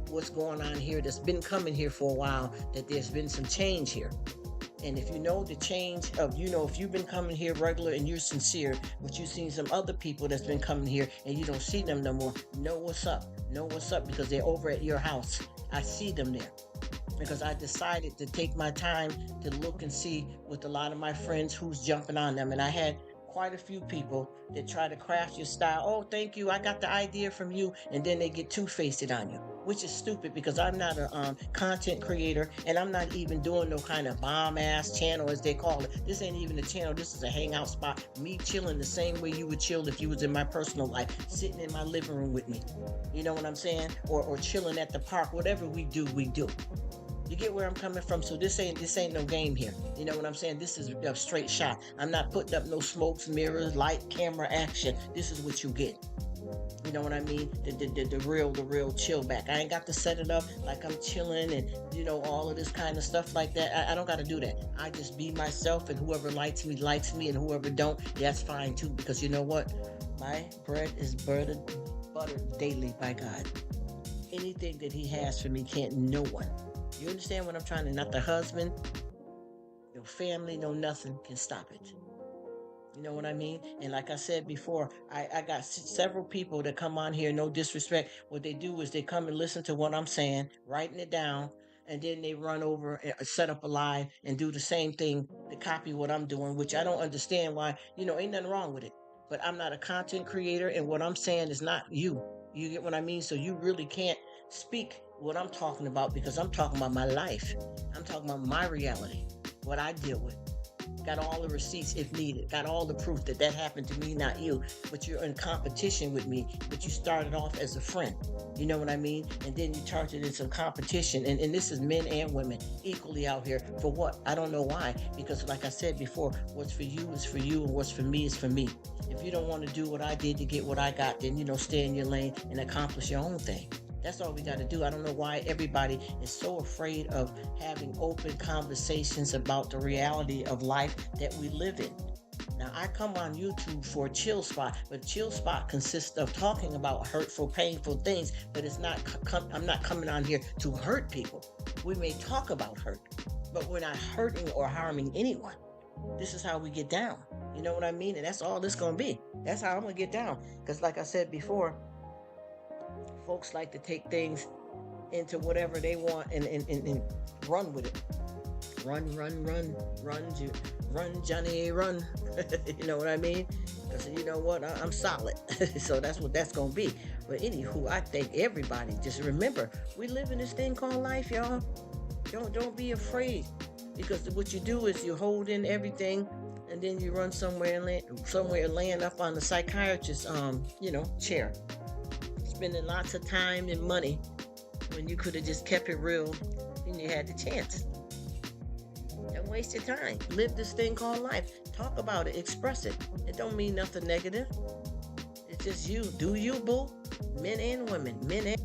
what's going on here. That's been coming here for a while. That there's been some change here. And if you know the change of, if you've been coming here regular and you're sincere, but you've seen some other people that's been coming here and you don't see them no more, know what's up. Know what's up, because they're over at your house. I see them there. Because I decided to take my time to look and see with a lot of my friends who's jumping on them. And I had quite a few people that try to craft your style. Oh, thank you. I got the idea from you. And then they get two-faced on you, which is stupid, because I'm not a content creator, and I'm not even doing no kind of bomb-ass channel, as they call it. This ain't even a channel. This is a hangout spot. Me chilling the same way you would chill if you was in my personal life, sitting in my living room with me. You know what I'm saying? Or chilling at the park. Whatever we do, we do. You get where I'm coming from? So this ain't no game here. You know what I'm saying? This is a straight shot. I'm not putting up no smokes, mirrors, light, camera, action. This is what you get. You know what I mean? The real chill back. I ain't got to set it up like I'm chilling and, all of this kind of stuff like that. I don't got to do that. I just be myself, and whoever likes me, and whoever don't, that's fine too. Because you know what? My bread is buttered daily by God. Anything that he has for me, can't no one. You understand what I'm trying to? Not the husband, no family, no nothing can stop it. You know what I mean? And like I said before, I got several people that come on here, no disrespect. What they do is they come and listen to what I'm saying, writing it down, and then they run over and set up a live and do the same thing to copy what I'm doing, which I don't understand why, ain't nothing wrong with it. But I'm not a content creator, and what I'm saying is not you. You get what I mean? So you really can't speak what I'm talking about, because I'm talking about my life. I'm talking about my reality, what I deal with. Got all the receipts if needed. Got all the proof that happened to me, not you. But you're in competition with me. But you started off as a friend. You know what I mean? And then you turned it into competition. And this is men and women equally out here. For what? I don't know why. Because like I said before, what's for you is for you, and what's for me is for me. If you don't want to do what I did to get what I got, then, stay in your lane and accomplish your own thing. That's all we got to do. I don't know why everybody is so afraid of having open conversations about the reality of life that we live in. Now, I come on YouTube for a chill spot, but chill spot consists of talking about hurtful, painful things, but it's not. I'm not coming on here to hurt people. We may talk about hurt, but we're not hurting or harming anyone. This is how we get down. You know what I mean? And that's all this going to be. That's how I'm going to get down. Because like I said before, folks like to take things into whatever they want and run with it. Run, Johnny, run. You know what I mean? Because you know what? I'm solid. So that's what that's going to be. But anywho, I think everybody just remember, we live in this thing called life, y'all. Don't be afraid. Because what you do is you hold in everything, and then you run somewhere laying up on the psychiatrist's chair, spending lots of time and money when you could have just kept it real and you had the chance. Don't waste your time. Live this thing called life. Talk about it. Express it. It don't mean nothing negative. It's just you. Do you, boo? Men and women. Men and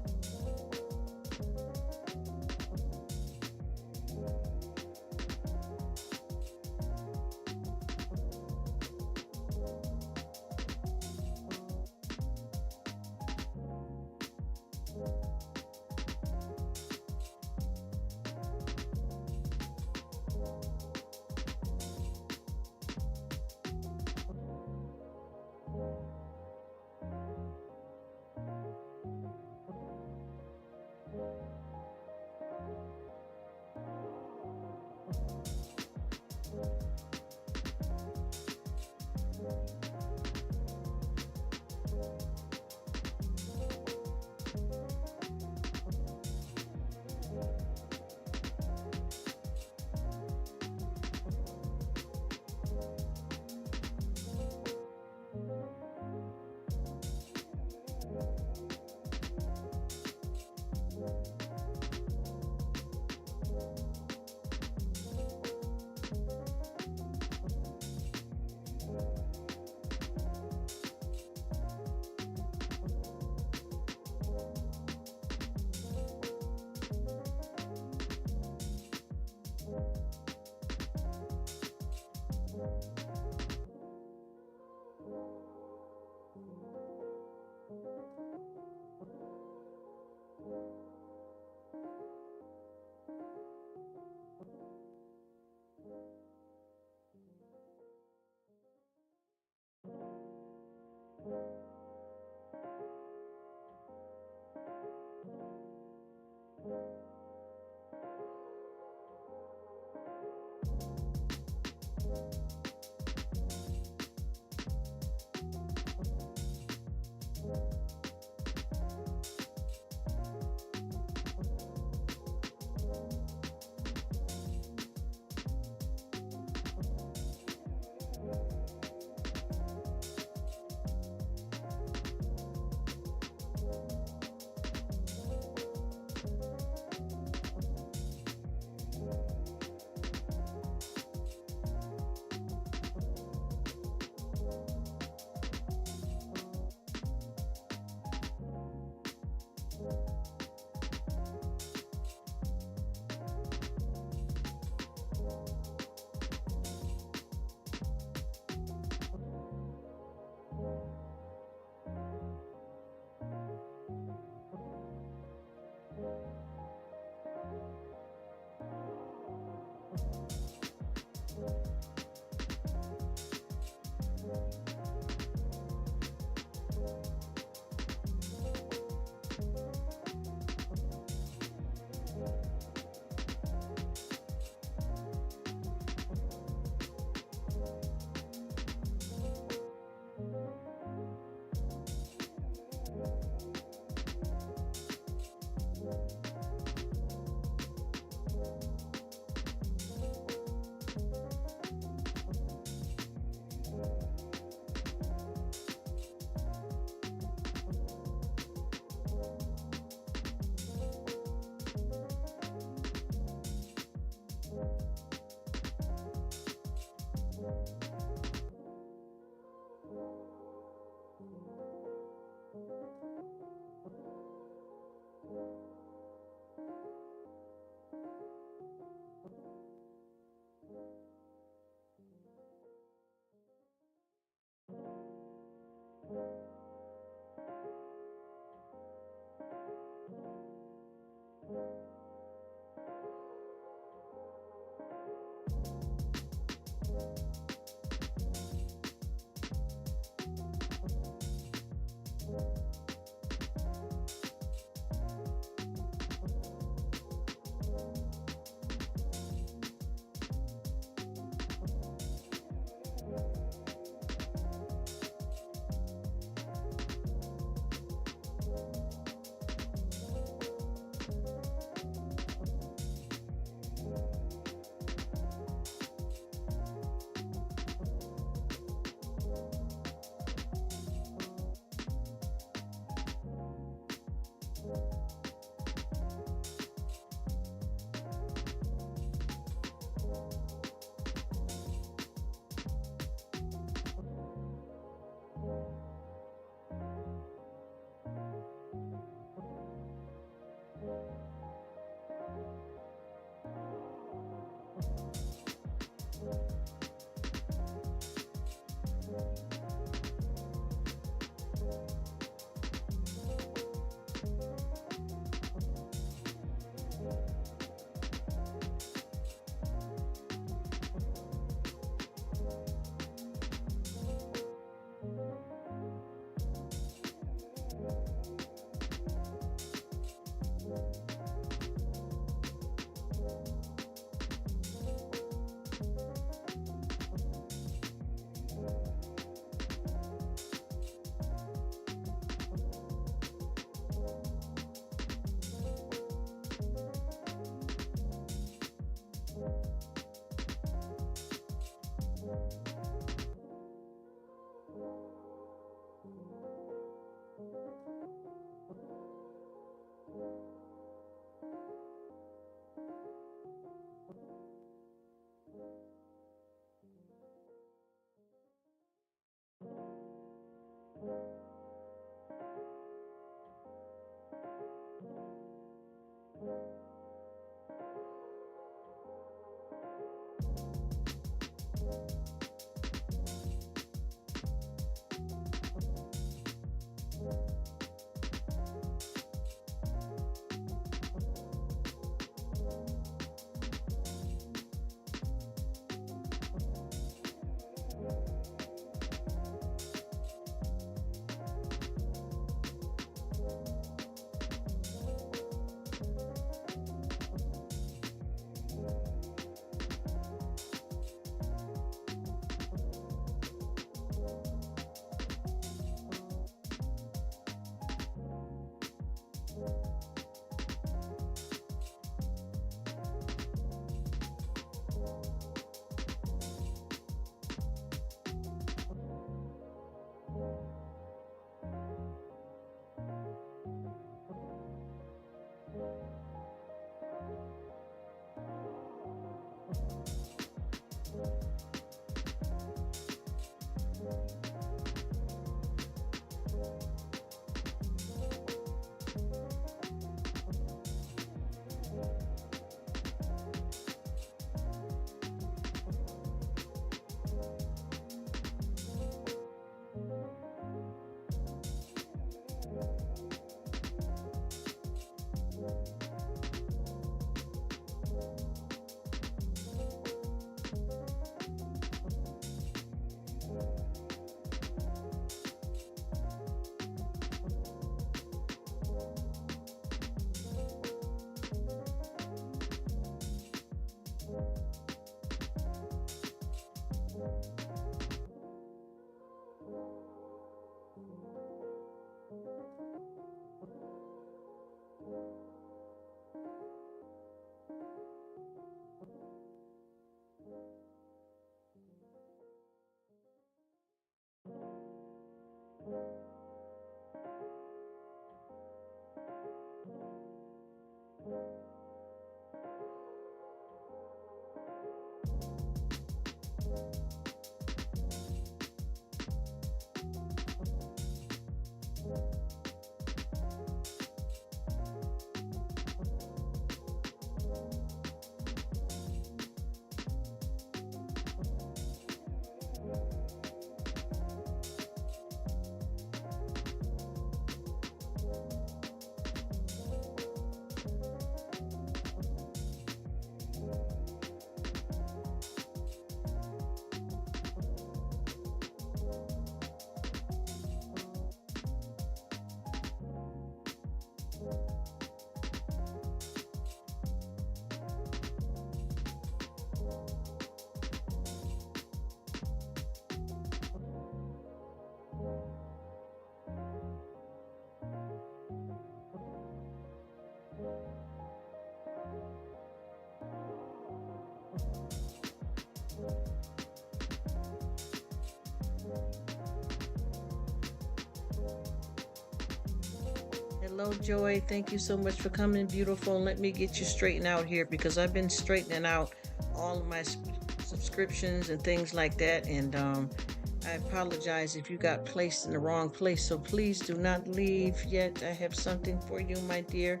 Hello, Joy. Thank you so much for coming, beautiful. Let me get you straightened out here because I've been straightening out all of my subscriptions and things like that. And I apologize if you got placed in the wrong place. So please do not leave yet. I have something for you, my dear.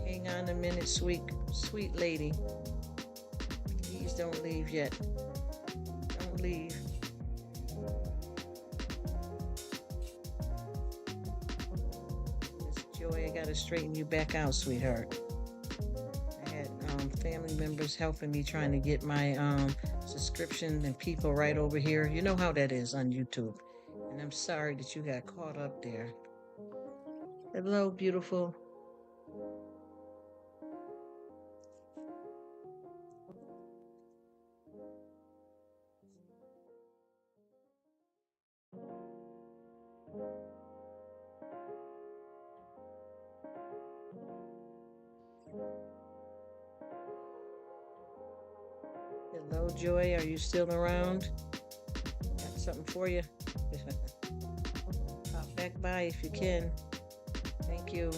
Hang on a minute, sweet lady. Please don't leave yet. Don't leave. Miss Joy, I gotta straighten you back out, sweetheart. I had family members helping me trying to get my subscription and people right over here. You know how that is on YouTube. And I'm sorry that you got caught up there. Hello, beautiful. Hello, Joy. Are you still around? Got something for you. Pop back by if you can. Thank you.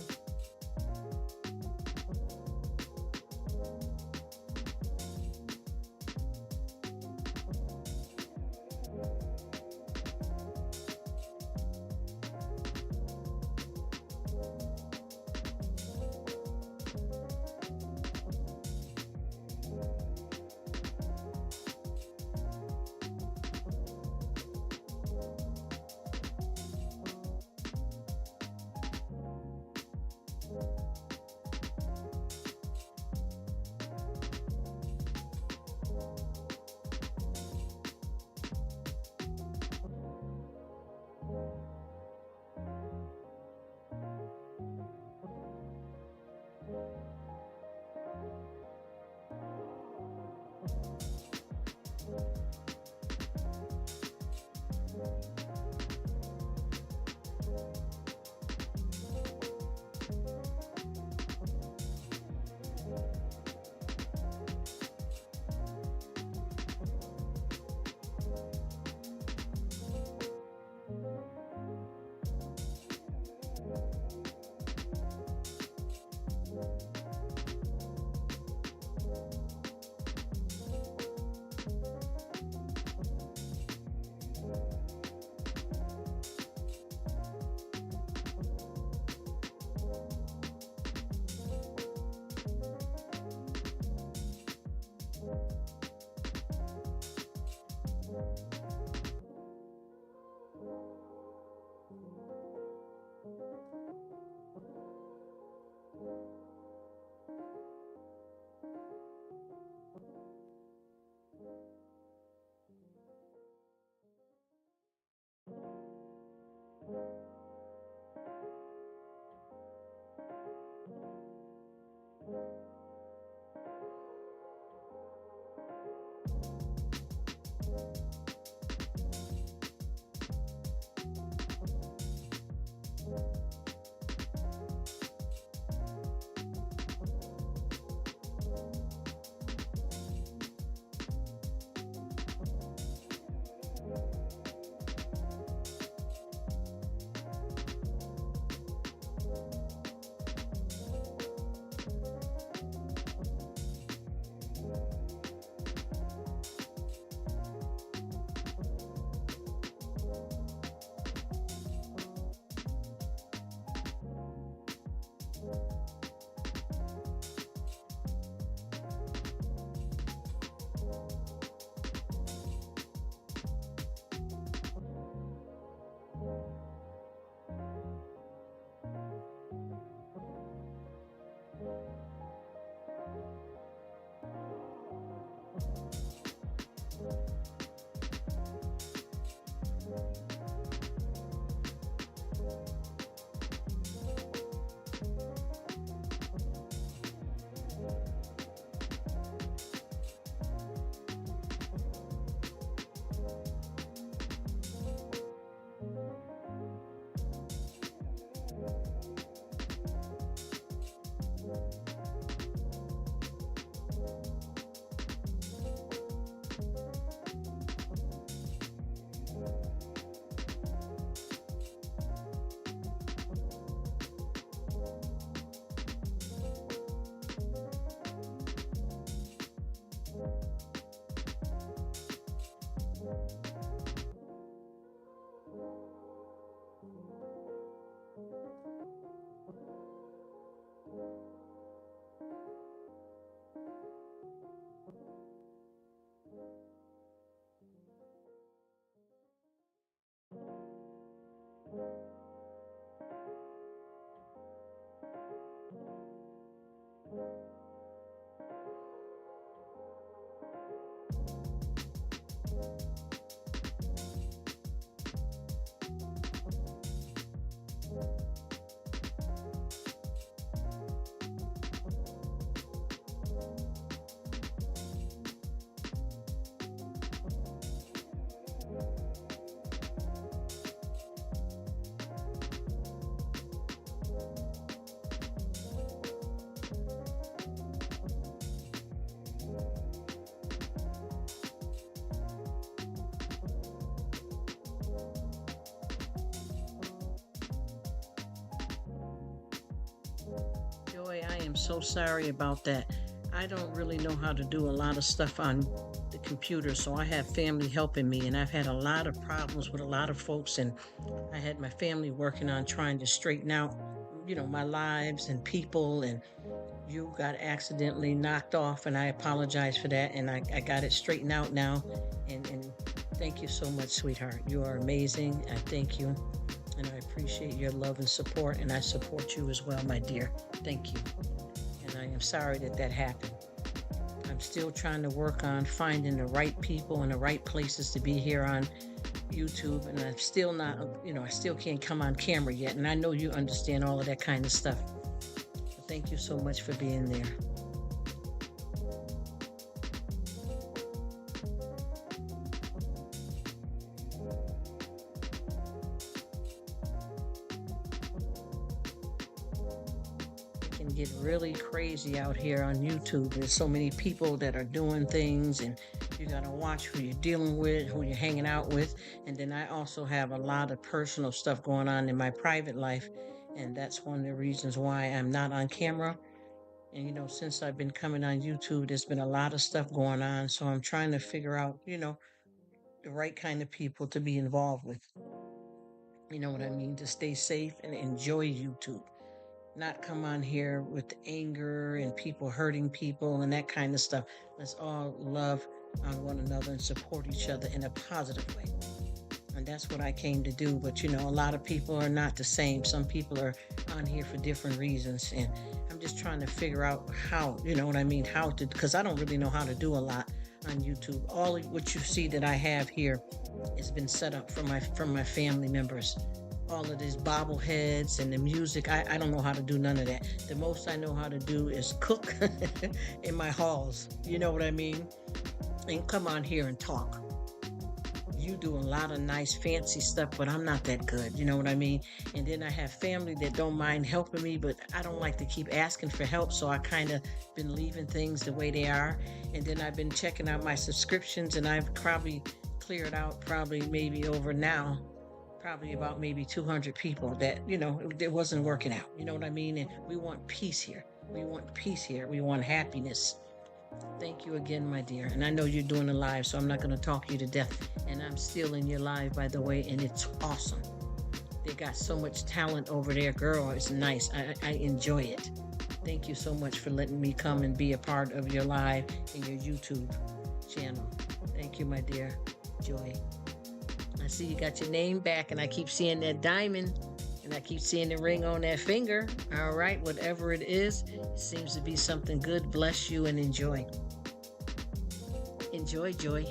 am so sorry about that. I don't really know how to do a lot of stuff on the computer, so I have family helping me, and I've had a lot of problems with a lot of folks, and I had my family working on trying to straighten out, my lives and people, and you got accidentally knocked off, and I apologize for that, and I got it straightened out now, and thank you so much, sweetheart. You are amazing. I thank you, and I appreciate your love and support, and I support you as well, my dear. Thank you. And I am sorry that that happened. I'm still trying to work on finding the right people and the right places to be here on YouTube, and I'm still not, I still can't come on camera yet. And I know you understand all of that kind of stuff. So thank you so much for being there. It can get really crazy out here on YouTube. There's so many people that are doing things, and you got to watch who you're dealing with, who you're hanging out with. And then I also have a lot of personal stuff going on in my private life. And that's one of the reasons why I'm not on camera. And, since I've been coming on YouTube, there's been a lot of stuff going on. So I'm trying to figure out, the right kind of people to be involved with. You know what I mean? To stay safe and enjoy YouTube. Not come on here with anger and people hurting people and that kind of stuff. Let's all love on one another and support each other in a positive way. And that's what I came to do. But a lot of people are not the same. Some people are on here for different reasons. And I'm just trying to figure out how, what I mean, how to, because I don't really know how to do a lot on YouTube. All of what you see that I have here has been set up from my family members. All of these bobbleheads and the music, I don't know how to do none of that. The most I know how to do is cook in my halls. You know what I mean? And come on here and talk. You do a lot of nice fancy stuff, but I'm not that good. You know what I mean? And then I have family that don't mind helping me, but I don't like to keep asking for help. So I kind of been leaving things the way they are. And then I've been checking out my subscriptions, and I've probably cleared out probably maybe over now, probably about maybe 200 people that, it wasn't working out. You know what I mean? And we want peace here. We want peace here. We want happiness. Thank you again, my dear. And I know you're doing a live, so I'm not going to talk you to death. And I'm still in your live, by the way, and it's awesome. They got so much talent over there, girl. It's nice. I enjoy it. Thank you so much for letting me come and be a part of your live and your YouTube channel. Thank you, my dear. Joy. I see you got your name back, and I keep seeing that diamond, and I keep seeing the ring on that finger. All right, whatever it is, it seems to be something good. Bless you and enjoy. Enjoy, Joy.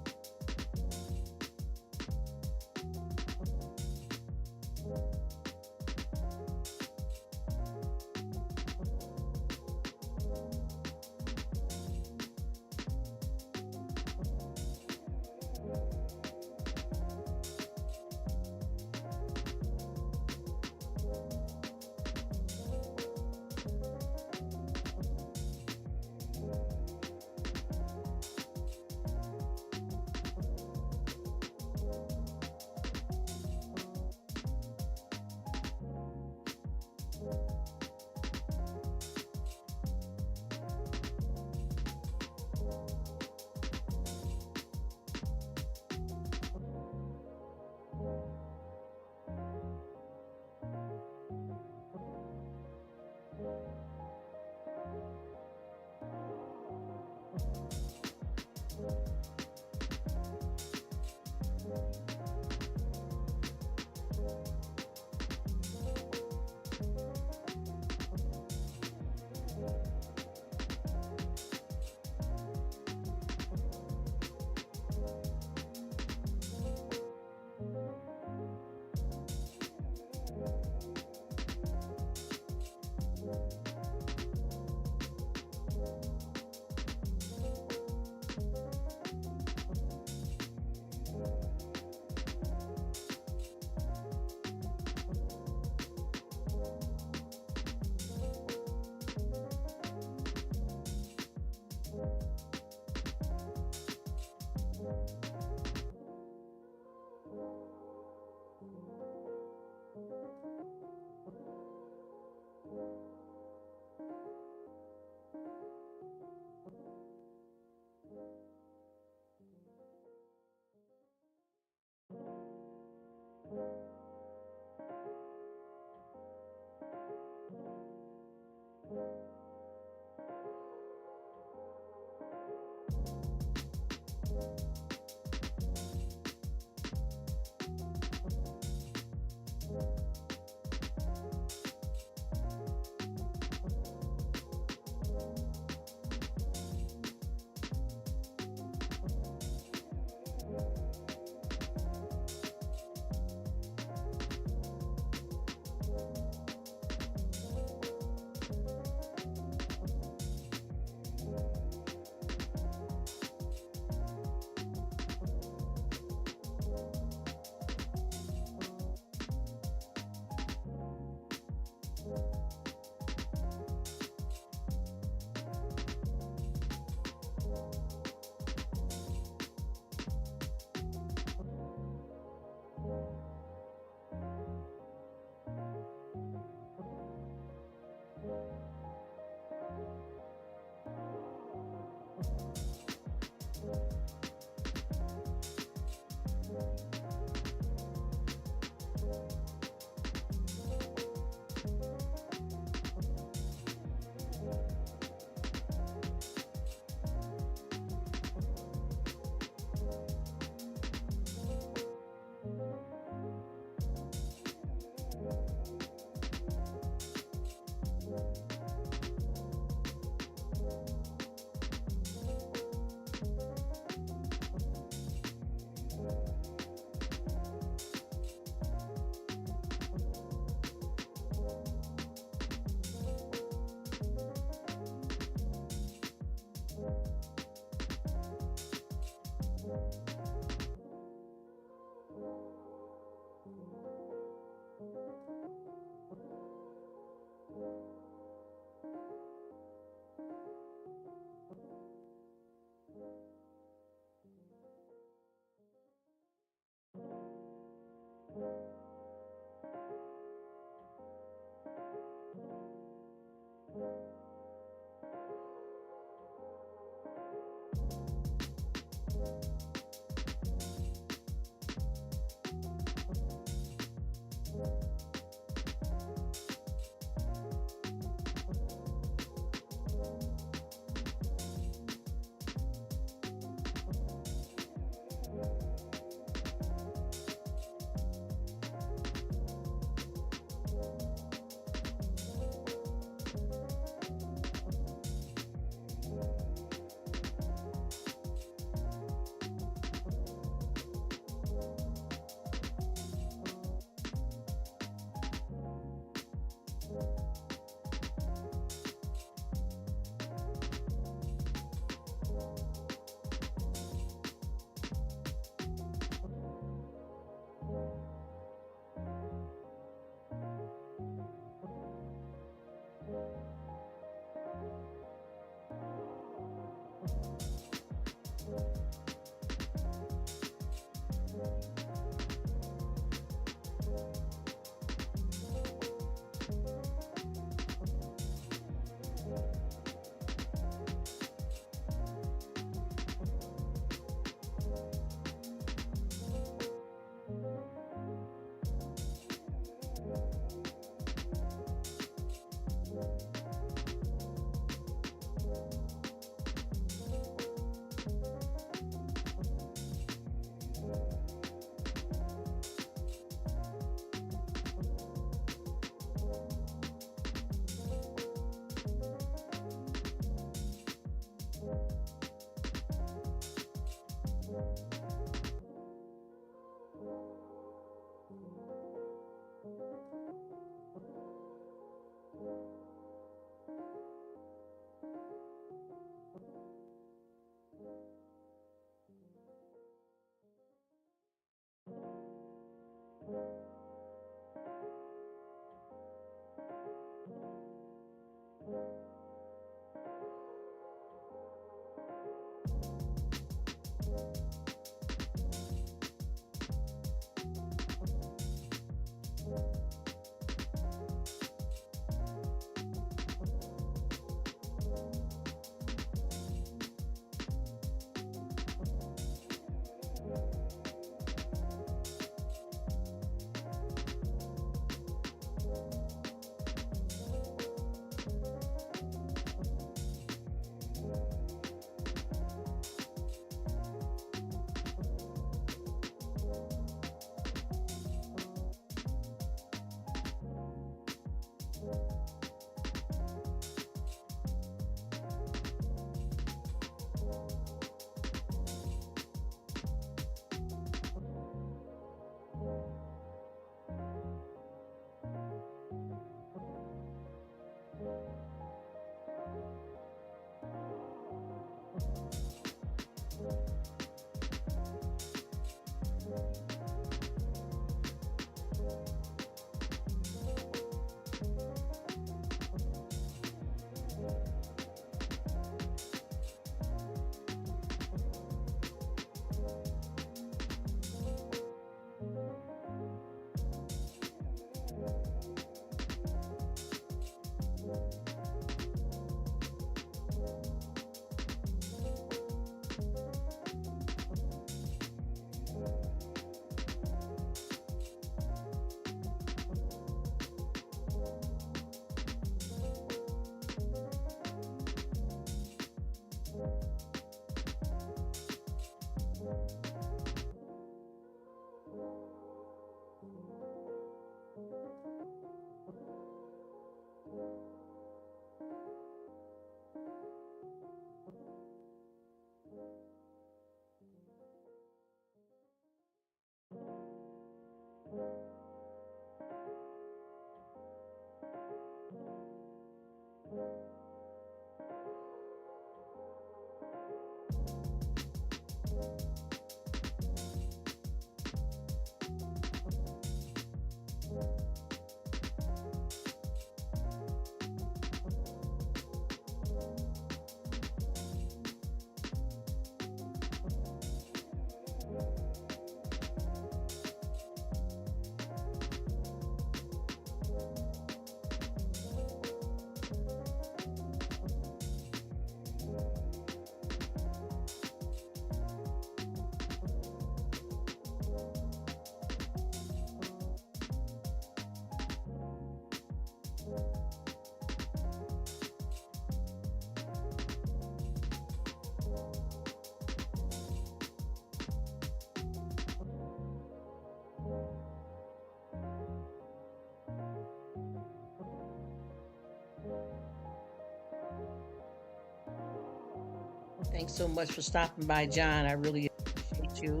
Thanks so much for stopping by, John. I really appreciate you.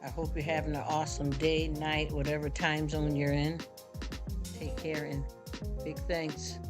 I hope you're having an awesome day, night, whatever time zone you're in. Take care and big thanks.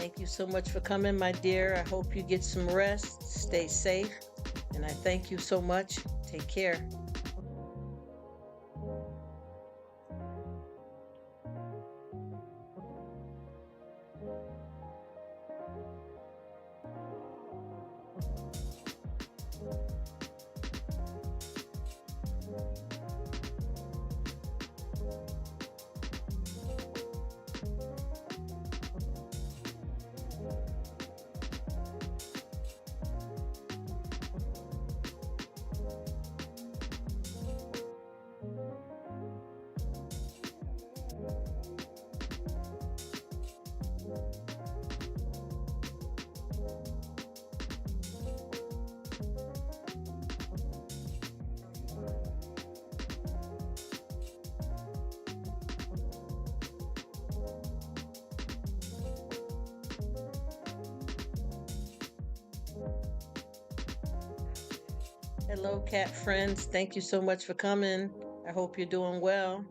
Thank you so much for coming, my dear. I hope you get some rest. Stay safe. And I thank you so much. Take care. Hello, cat friends. Thank you so much for coming. I hope you're doing well.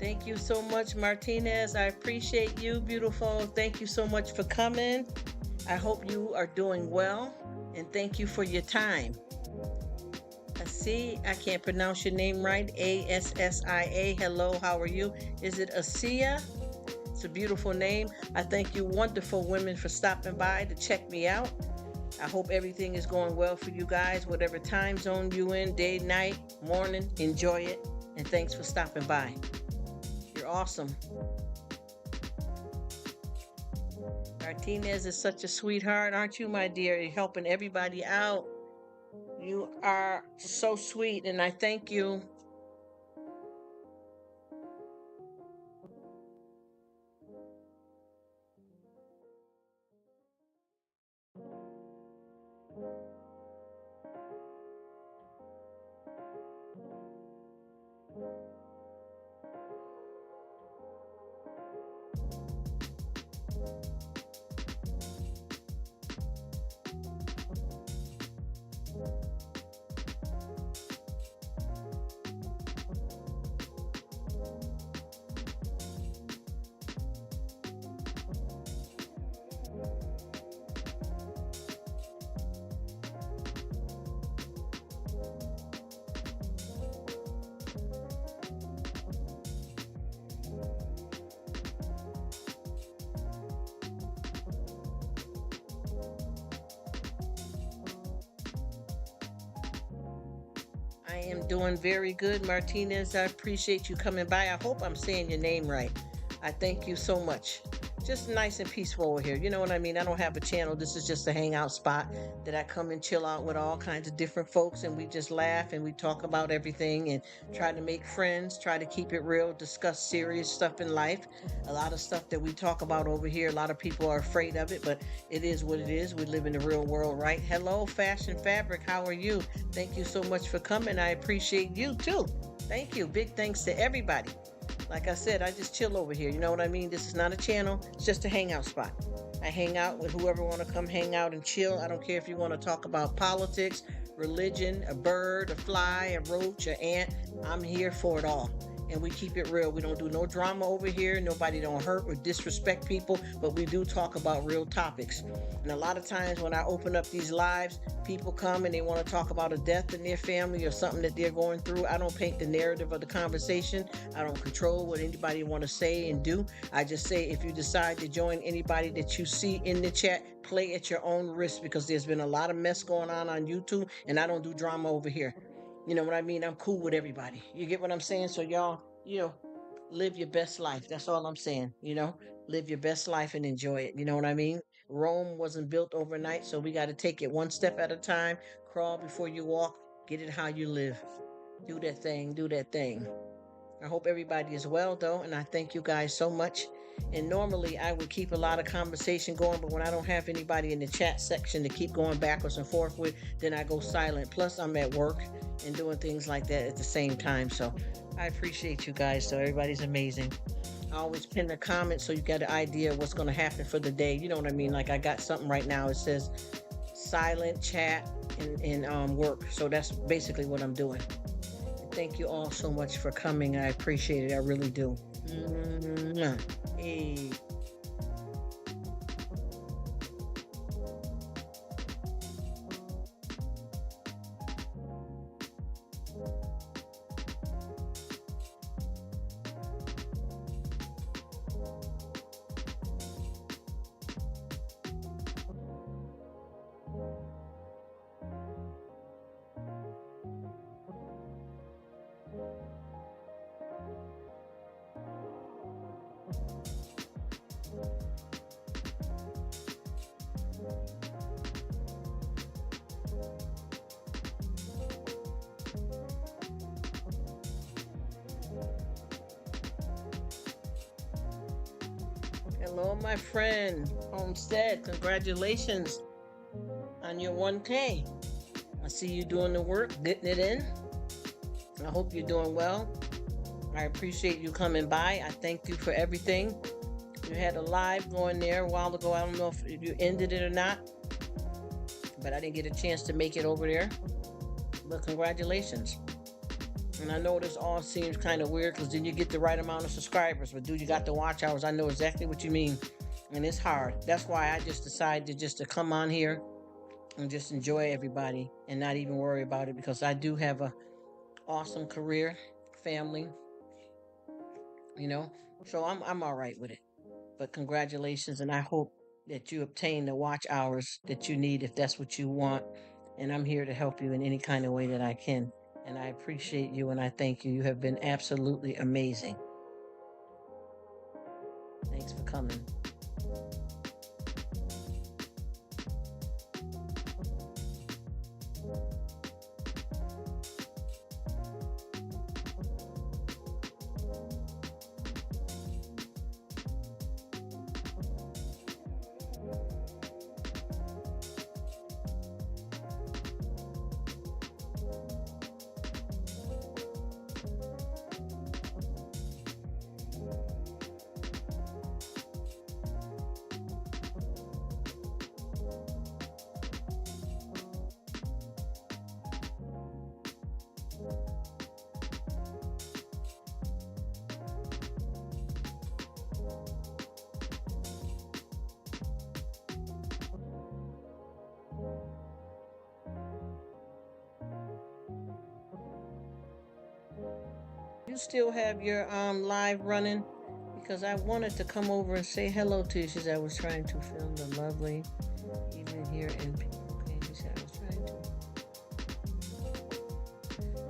Thank you so much, Martinez. I appreciate you, beautiful. Thank you so much for coming. I hope you are doing well, and thank you for your time. I see, I can't pronounce your name right. Assia. Hello, how are you? Is it Asia? It's a beautiful name. I thank you, wonderful women, for stopping by to check me out. I hope everything is going well for you guys, whatever time zone you in, day, night, morning. Enjoy it. And thanks for stopping by. You're awesome. Martinez is such a sweetheart, aren't you, my dear? You're helping everybody out. You are so sweet, and I thank you. I am doing very good, Martinez. I appreciate you coming by. I hope I'm saying your name right. I thank you so much. Just nice and peaceful over here. You know what I mean? I don't have a channel. This is just a hangout spot that I come and chill out with all kinds of different folks, and we just laugh and we talk about everything and try to make friends, try to keep it real, discuss serious stuff in life. A lot of stuff that we talk about over here, a lot of people are afraid of it, but it is what it is. We live in the real world, right? Hello, Fashion Fabric. How are you? Thank you so much for coming. I appreciate you too. Thank you. Big thanks to everybody. Like I said, I just chill over here. You know what I mean? This is not a channel. It's just a hangout spot. I hang out with whoever want to come hang out and chill. I don't care if you want to talk about politics, religion, a bird, a fly, a roach, an ant. I'm here for it all. And we keep it real. We don't do no drama over here. Nobody don't hurt or disrespect people, but we do talk about real topics. And a lot of times when I open up these lives, people come and they want to talk about a death in their family or something that they're going through. I don't paint the narrative of the conversation. I don't control what anybody want to say and do. I just say if you decide to join anybody that you see in the chat, play at your own risk, because there's been a lot of mess going on YouTube, and I don't do drama over here. You know what I mean? I'm cool with everybody. You get what I'm saying? So y'all, live your best life. That's all I'm saying. Live your best life and enjoy it. You know what I mean? Rome wasn't built overnight, so we got to take it one step at a time. Crawl before you walk. Get it how you live. Do that thing. Do that thing. I hope everybody is well, though, and I thank you guys so much. And normally I would keep a lot of conversation going, but when I don't have anybody in the chat section to keep going backwards and forth with, then I go silent. Plus, I'm at work and doing things like that at the same time. So I appreciate you guys. So everybody's amazing. I always pin a comment so you got an idea of what's going to happen for the day. You know what I mean? Like I got something right now. It says silent chat and work. So that's basically what I'm doing. Thank you all so much for coming. I appreciate it. I really do. Hey. Hello, my friend. Homestead, congratulations on your 1K. I see you doing the work, getting it in. I hope you're doing well. I appreciate you coming by. I thank you for everything. You had a live going there a while ago. I don't know if you ended it or not, but I didn't get a chance to make it over there. But congratulations. And I know this all seems kind of weird because then you get the right amount of subscribers, but dude, you got the watch hours. I know exactly what you mean, and it's hard. That's why I just decided to come on here and just enjoy everybody and not even worry about it because I do have a awesome career, family, you know. So I'm all right with it. But congratulations, and I hope that you obtain the watch hours that you need if that's what you want. And I'm here to help you in any kind of way that I can. And I appreciate you and I thank you. You have been absolutely amazing. Thanks for coming. You still have your live running? Because I wanted to come over and say hello to you. She said I was trying to film the lovely evening here in people. Okay, she said I was trying to.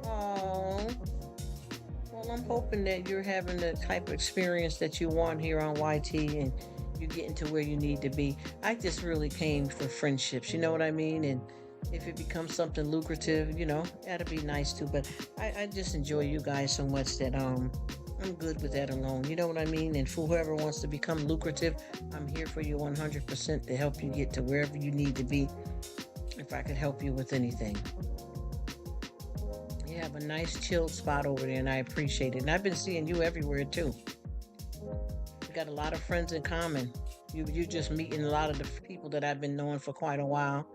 Oh, well, I'm hoping that you're having the type of experience that you want here on YT and you're getting to where you need to be. I just really came for friendships, you know what I mean? And if it becomes something lucrative, that'd be nice too. But I just enjoy you guys so much that I'm good with that alone. You know what I mean? And for whoever wants to become lucrative, I'm here for you 100% to help you get to wherever you need to be. If I could help you with anything. You have a nice chilled spot over there, and I appreciate it. And I've been seeing you everywhere too. We got a lot of friends in common. You just meeting a lot of the people that I've been knowing for quite a while,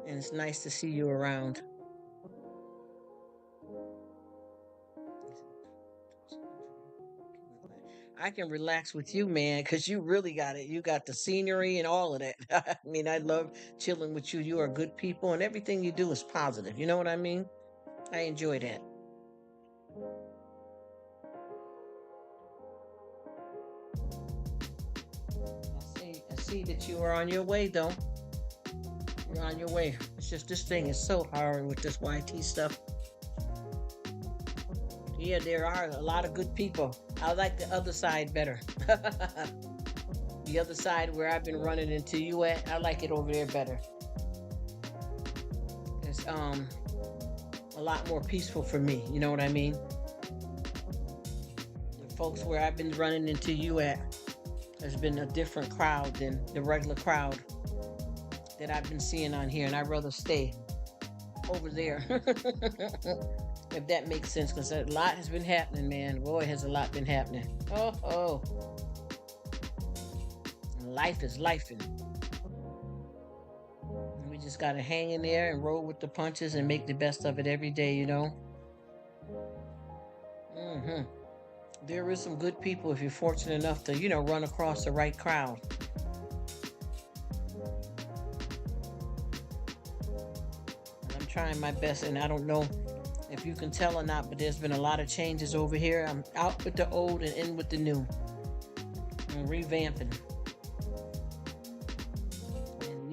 and it's nice to see you around. I can relax with you, man, because you really got it. You got the scenery and all of that. I mean, I love chilling with you. You are good people, and everything you do is positive. You know what I mean? I enjoy that. I see that you are on your way, though. You're on your way. It's just this thing is so hard with this YT stuff. Yeah, there are a lot of good people. I like the other side better. The other side where I've been running into you at, I like it over there better. It's a lot more peaceful for me. You know what I mean? The folks where I've been running into you at has been a different crowd than the regular crowd that I've been seeing on here, and I'd rather stay over there. If that makes sense, because a lot has been happening, man. Boy, has a lot been happening. Oh. Life is life. We just got to hang in there and roll with the punches and make the best of it every day. hmm There is some good people if you're fortunate enough to, run across the right crowd. And I'm trying my best, and I don't know if you can tell or not, but there's been a lot of changes over here. I'm out with the old and in with the new. I'm revamping.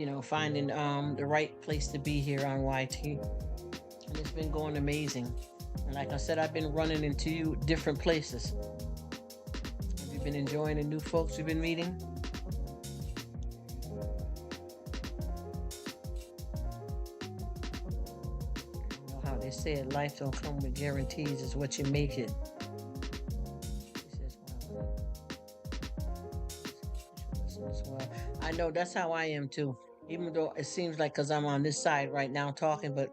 And, finding the right place to be here on YT. And it's been going amazing. And like I said, I've been running into you different places. Have you been enjoying the new folks you've been meeting? You know how they said life don't come with guarantees, it's what you make it. Well, I know that's how I am too. Even though it seems like because I'm on this side right now talking, but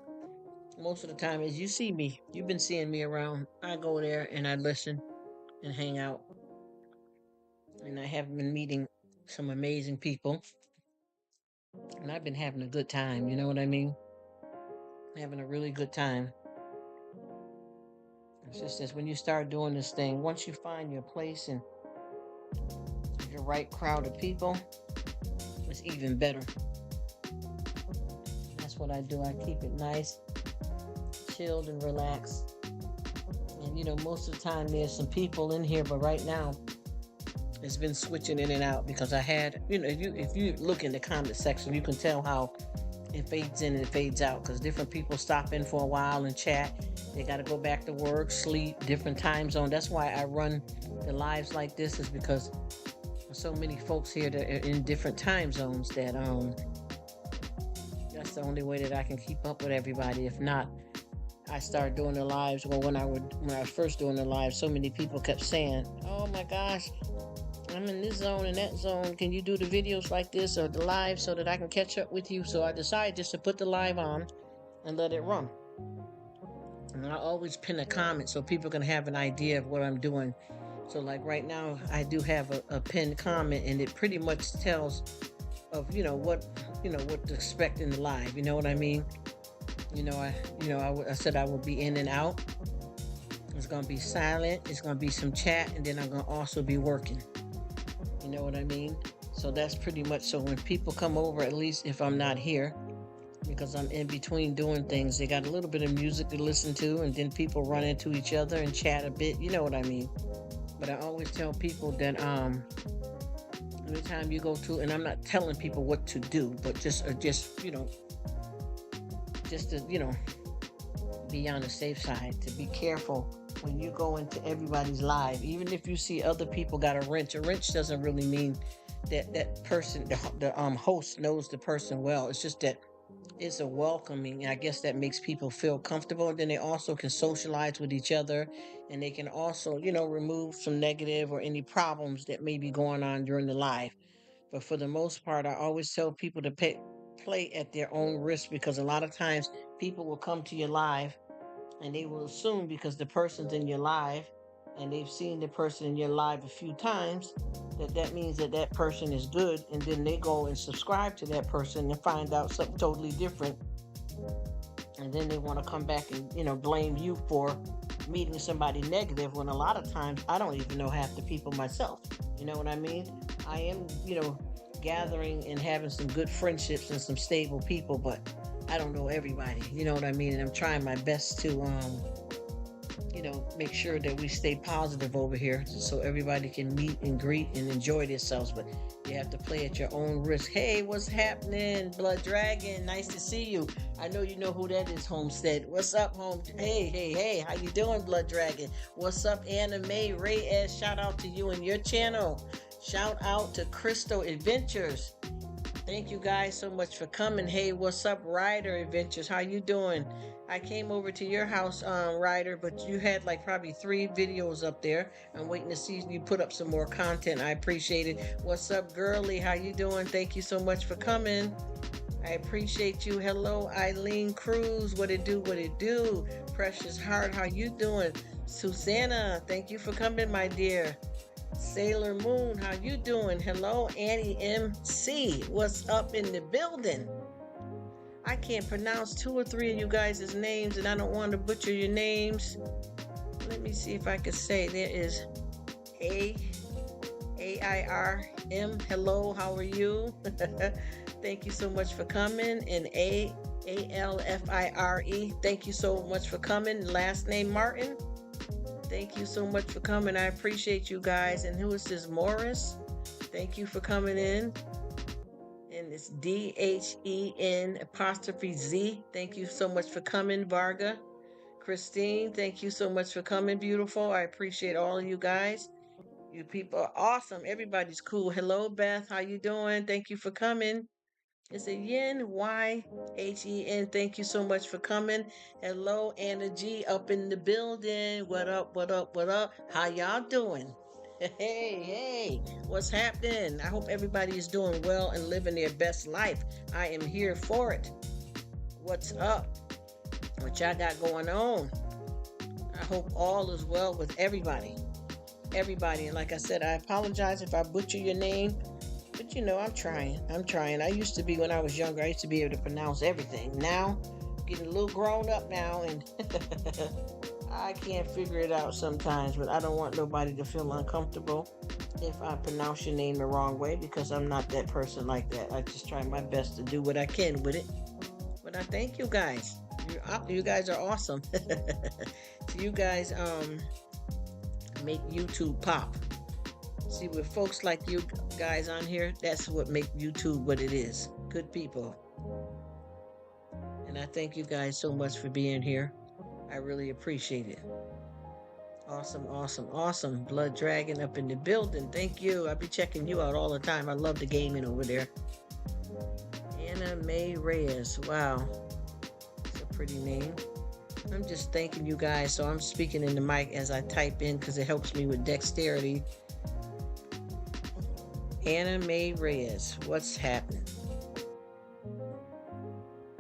most of the time as you see me, you've been seeing me around. I go there and I listen and hang out. And I have been meeting some amazing people. And I've been having a good time, you know what I mean? Having a really good time. It's just this, when you start doing this thing, once you find your place and your right crowd of people, it's even better. That's what I do. I keep it nice, chilled, and relaxed. And most of the time there's some people in here, but right now it's been switching in and out because I had, if you look in the comment section, you can tell how it fades in and it fades out because different people stop in for a while and chat. They got to go back to work, sleep, different time zone. That's why I run the lives like this, is because there's so many folks here that are in different time zones that that's the only way that I can keep up with everybody. If not, I started doing the lives. Well, when I was first doing the lives, so many people kept saying, "Oh my gosh, I'm in this zone and that zone. Can you do the videos like this or the live so that I can catch up with you?" So I decided just to put the live on and let it run. And I always pin a comment so people can have an idea of what I'm doing. So like right now, I do have a pinned comment, and it pretty much tells of what to expect in the live. You know what I mean? I said I would be in and out. It's gonna be silent. It's gonna be some chat, and then I'm gonna also be working. You know what I mean? So that's pretty much, so when people come over, at least if I'm not here, because I'm in between doing things, they got a little bit of music to listen to, and then people run into each other and chat a bit. You know what I mean? But I always tell people that anytime you go to, and I'm not telling people what to do, but just to be on the safe side, to be careful when you go into everybody's live. Even if you see other people got a wrench doesn't really mean that person, the host knows the person well. It's just that it's a welcoming, and I guess that makes people feel comfortable. And then they also can socialize with each other, and they can also remove some negative or any problems that may be going on during the live. But for the most part, I always tell people to play at their own risk, because a lot of times people will come to your live and they will assume, because the person's in your live and they've seen the person in your live a few times, that means that person is good, and then they go and subscribe to that person and find out something totally different, and then they want to come back and blame you for meeting somebody negative, when a lot of times I don't even know half the people myself. You know what I mean? I am gathering and having some good friendships and some stable people, but I don't know everybody. You know what I mean? And I'm trying my best to make sure that we stay positive over here, so everybody can meet and greet and enjoy themselves. But you have to play at your own risk. Hey, what's happening, Blood Dragon? Nice to see you. I know you know who that is, Homestead. What's up, home? Hey, how you doing, Blood Dragon? What's up, Anime Reyes? Shout out to you and your channel. Shout out to Crystal Adventures. Thank you guys so much for coming. Hey, what's up, Ryder Adventures? How you doing? I came over to your house, Ryder, but you had like probably 3 videos up there. I'm waiting to see you put up some more content. I appreciate it. What's up, Girly? How you doing? Thank you so much for coming. I appreciate you. Hello, Eileen Cruz. What it do? Precious Heart, how you doing? Susanna, thank you for coming, my dear. Sailor Moon, how you doing? Hello, Annie MC. What's up in the building? I can't pronounce 2 or 3 of you guys' names, and I don't want to butcher your names. Let me see if I can say. There is AIRM. Hello, how are you? Thank you so much for coming. And ALFIRE. Thank you so much for coming. Last name Martin. Thank you so much for coming. I appreciate you guys. And who is this? Morris. Thank you for coming in. And it's DHEN''Z. Thank you so much for coming, Varga. Christine, thank you so much for coming, beautiful. I appreciate all of you guys. You people are awesome. Everybody's cool. Hello, Beth. How you doing? Thank you for coming. It's a Yen, YHEN. Thank you so much for coming. Hello, Anna G up in the building. What up? How y'all doing? Hey, what's happening? I hope everybody is doing well and living their best life. I am here for it. What's up? What y'all got going on? I hope all is well with everybody. And like I said, I apologize if I butcher your name. But I'm trying. I used to be, when I was younger, I used to be able to pronounce everything. Now, getting a little grown up now, and I can't figure it out sometimes, but I don't want nobody to feel uncomfortable if I pronounce your name the wrong way because I'm not that person like that. I just try my best to do what I can with it. But I thank you guys. You guys are awesome. So you guys make YouTube pop. See, with folks like you guys on here, that's what make YouTube what it is. Good people. And I thank you guys so much for being here. I really appreciate it. Awesome, awesome, awesome. Blood Dragon up in the building. Thank you. I'll be checking you out all the time. I love the gaming over there. Anna Mae Reyes. Wow. That's a pretty name. I'm just thanking you guys. So I'm speaking in the mic as I type in because it helps me with dexterity. Anna Mae Reyes. What's happening?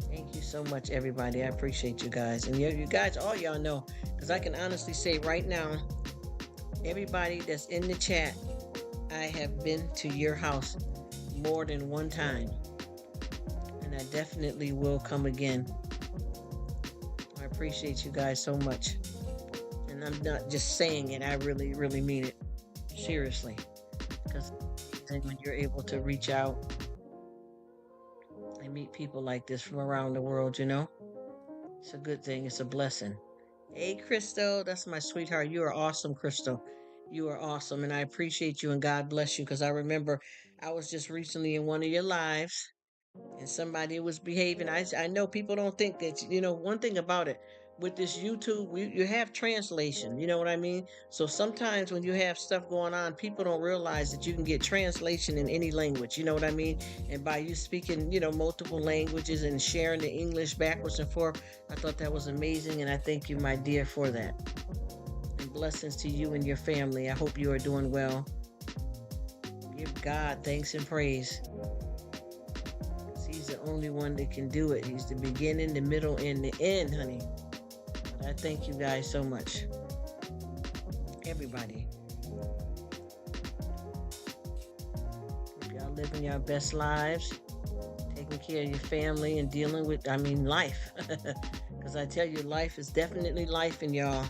Thank you so much, everybody. I appreciate you guys. And you guys, all y'all know, because I can honestly say right now, everybody that's in the chat, I have been to your house more than one time. And I definitely will come again. I appreciate you guys so much. And I'm not just saying it, I really, really mean it. Seriously. Because when you're able to reach out and meet people like this from around the world, you know, it's a good thing. It's a blessing. Hey, Crystal, that's my sweetheart. You are awesome, Crystal. You are awesome, and I appreciate you, and God bless you, because I remember I was just recently in one of your lives, and somebody was behaving. I know people don't think that, you know, one thing about it, with this YouTube, you have translation, you know what I mean? So sometimes when you have stuff going on, people don't realize that you can get translation in any language, you know what I mean? And by you speaking, you know, multiple languages and sharing the English backwards and forth, I thought that was amazing, and I thank you, my dear, for that. And blessings to you and your family. I hope you are doing well. Give God thanks and praise. He's the only one that can do it. He's the beginning, the middle, and the end, honey. But I thank you guys so much. Everybody. Hope y'all living your best lives, taking care of your family and dealing with, life. Because I tell you, life is definitely life, and y'all.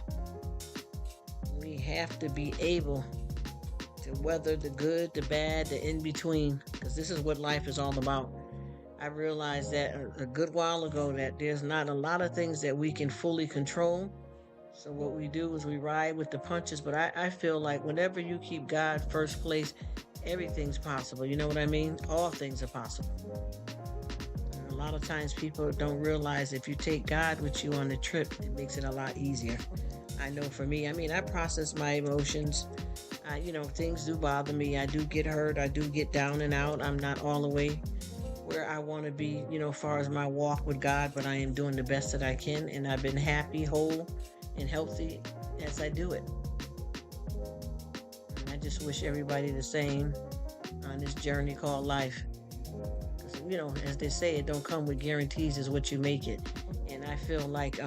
We have to be able to weather the good, the bad, the in-between. Because this is what life is all about. I realized that a good while ago that there's not a lot of things that we can fully control. So what we do is we ride with the punches. But I feel like whenever you keep God first place, everything's possible. You know what I mean? All things are possible. And a lot of times people don't realize if you take God with you on the trip, it makes it a lot easier. I know for me, I process my emotions. Things do bother me. I do get hurt. I do get down and out. I'm not all the way where I want to be, as far as my walk with God, but I am doing the best that I can, and I've been happy, whole, and healthy as I do it. And I just wish everybody the same on this journey called life. Because, as they say, it don't come with guarantees, is what you make it. And I feel like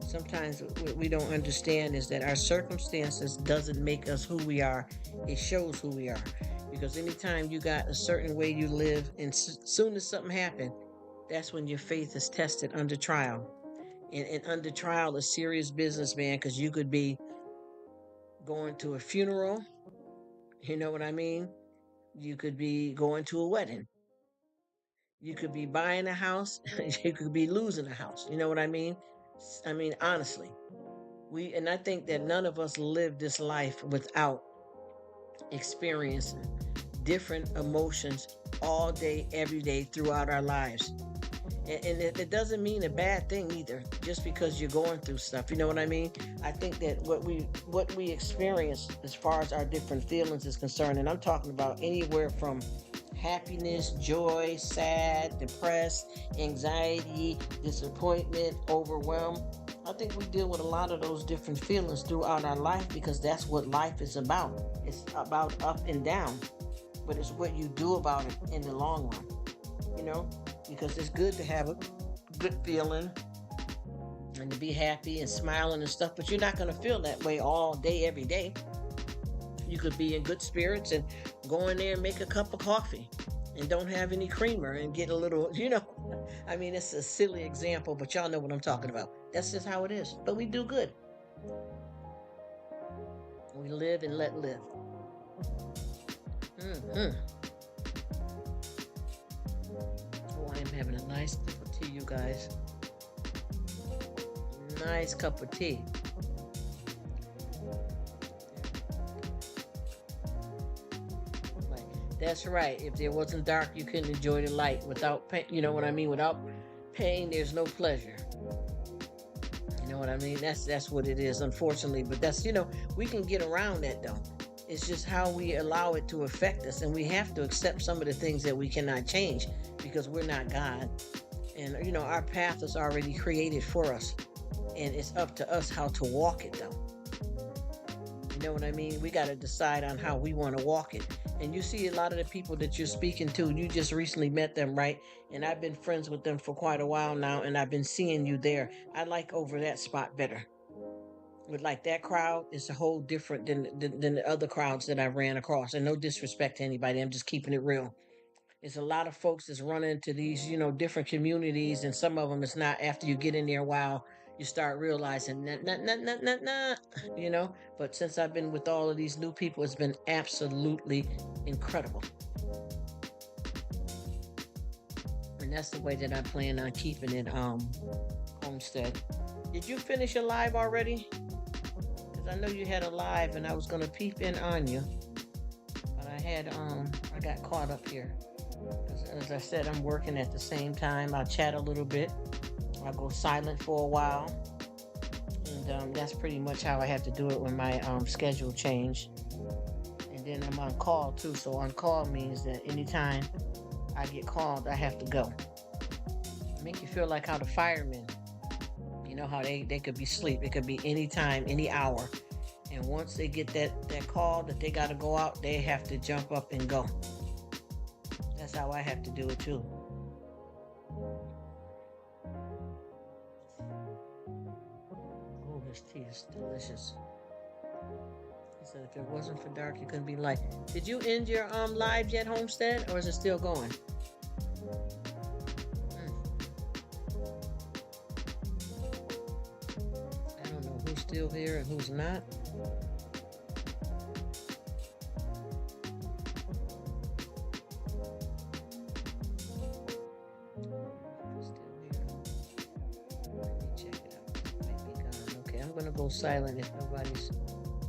sometimes what we don't understand is that our circumstances doesn't make us who we are. It shows who we are. Because anytime you got a certain way you live, and soon as something happened, that's when your faith is tested under trial. And under trial is serious business, man, because you could be going to a funeral, you know what I mean? You could be going to a wedding. You could be buying a house. You could be losing a house. You know what I mean? Honestly. And I think that none of us live this life without experiencing different emotions all day, every day throughout our lives. And it doesn't mean a bad thing either, just because you're going through stuff. You know what I mean? I think that what we experience as far as our different feelings is concerned, and I'm talking about anywhere from happiness, joy, sad, depressed, anxiety, disappointment, overwhelm. I think we deal with a lot of those different feelings throughout our life because that's what life is about. It's about up and down, but it's what you do about it in the long run, because it's good to have a good feeling and to be happy and smiling and stuff, but you're not going to feel that way all day, every day. You could be in good spirits and go in there and make a cup of coffee and don't have any creamer and get a little, it's a silly example, but y'all know what I'm talking about. That's just how it is. But we do good. We live and let live. Mm-hmm. Oh, I am having a nice cup of tea, you guys. Nice cup of tea. Like, that's right. If there wasn't dark, you couldn't enjoy the light. Without pain, you know what I mean? Without pain, there's no pleasure. You know what I mean? That's what it is, unfortunately. But that's, we can get around that though. It's just how we allow it to affect us, and we have to accept some of the things that we cannot change because we're not God. And our path is already created for us, and it's up to us how to walk it though. You know what I mean? We got to decide on how we want to walk it. And you see a lot of the people that you're speaking to, you just recently met them, right? And I've been friends with them for quite a while now, and I've been seeing you there. I like over that spot better. With like that crowd, it's a whole different than the other crowds that I ran across. And no disrespect to anybody, I'm just keeping it real. It's a lot of folks that's running into these, different communities, and some of them it's not. After you get in there a while, you start realizing, nah, nah, nah, nah, nah, nah, But since I've been with all of these new people, it's been absolutely incredible. And that's the way that I plan on keeping it, Homestead. Did you finish your live already? Because I know you had a live, and I was gonna peep in on you, but I got caught up here. As I said, I'm working at the same time. I'll chat a little bit. I'll go silent for a while. And that's pretty much how I have to do it when my schedule changed. And then I'm on call too. So on call means that anytime I get called, I have to go. Make you feel like how the firemen, how they could be asleep. It could be any time, any hour. And once they get that call that they got to go out, they have to jump up and go. That's how I have to do it too. Oh, this tea is delicious. He said if it wasn't for dark, it couldn't be light. Did you end your live yet, Homestead, or is it still going? I don't know who's still here and who's not. Go silent if nobody's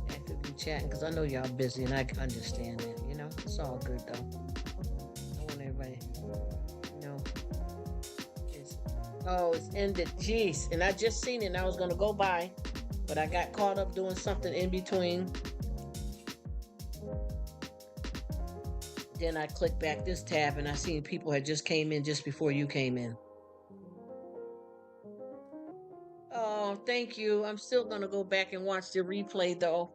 actively chatting, because I know y'all busy and I understand that. It's all good though. I want everybody, it's ended. Jeez, and I just seen it and I was gonna go by, but I got caught up doing something in between. Then I clicked back this tab and I seen people had just came in just before you came in. Oh, thank you. I'm still going to go back and watch the replay, though.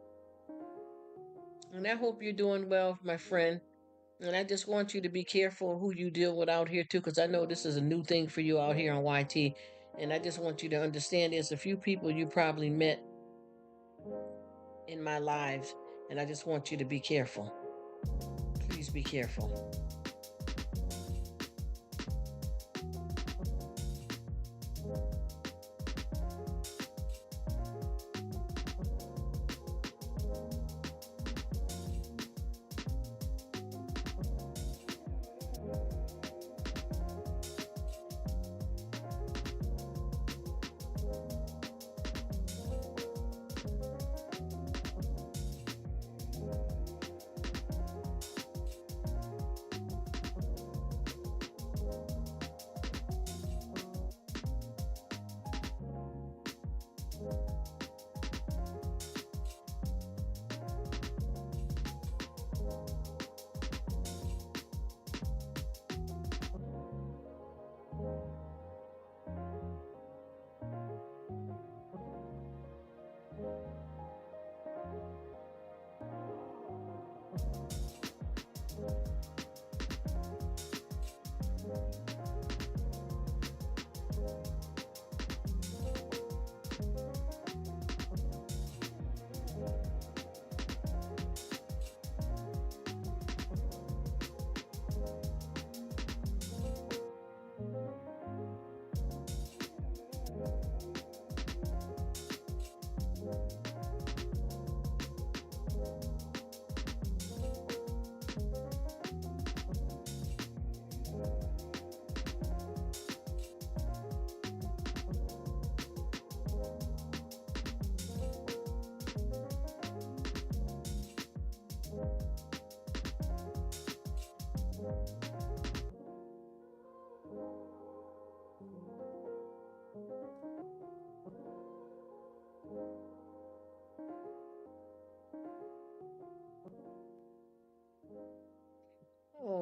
And I hope you're doing well, my friend. And I just want you to be careful who you deal with out here, too, because I know this is a new thing for you out here on YT. And I just want you to understand there's a few people you probably met in my lives. And I just want you to be careful. Please be careful.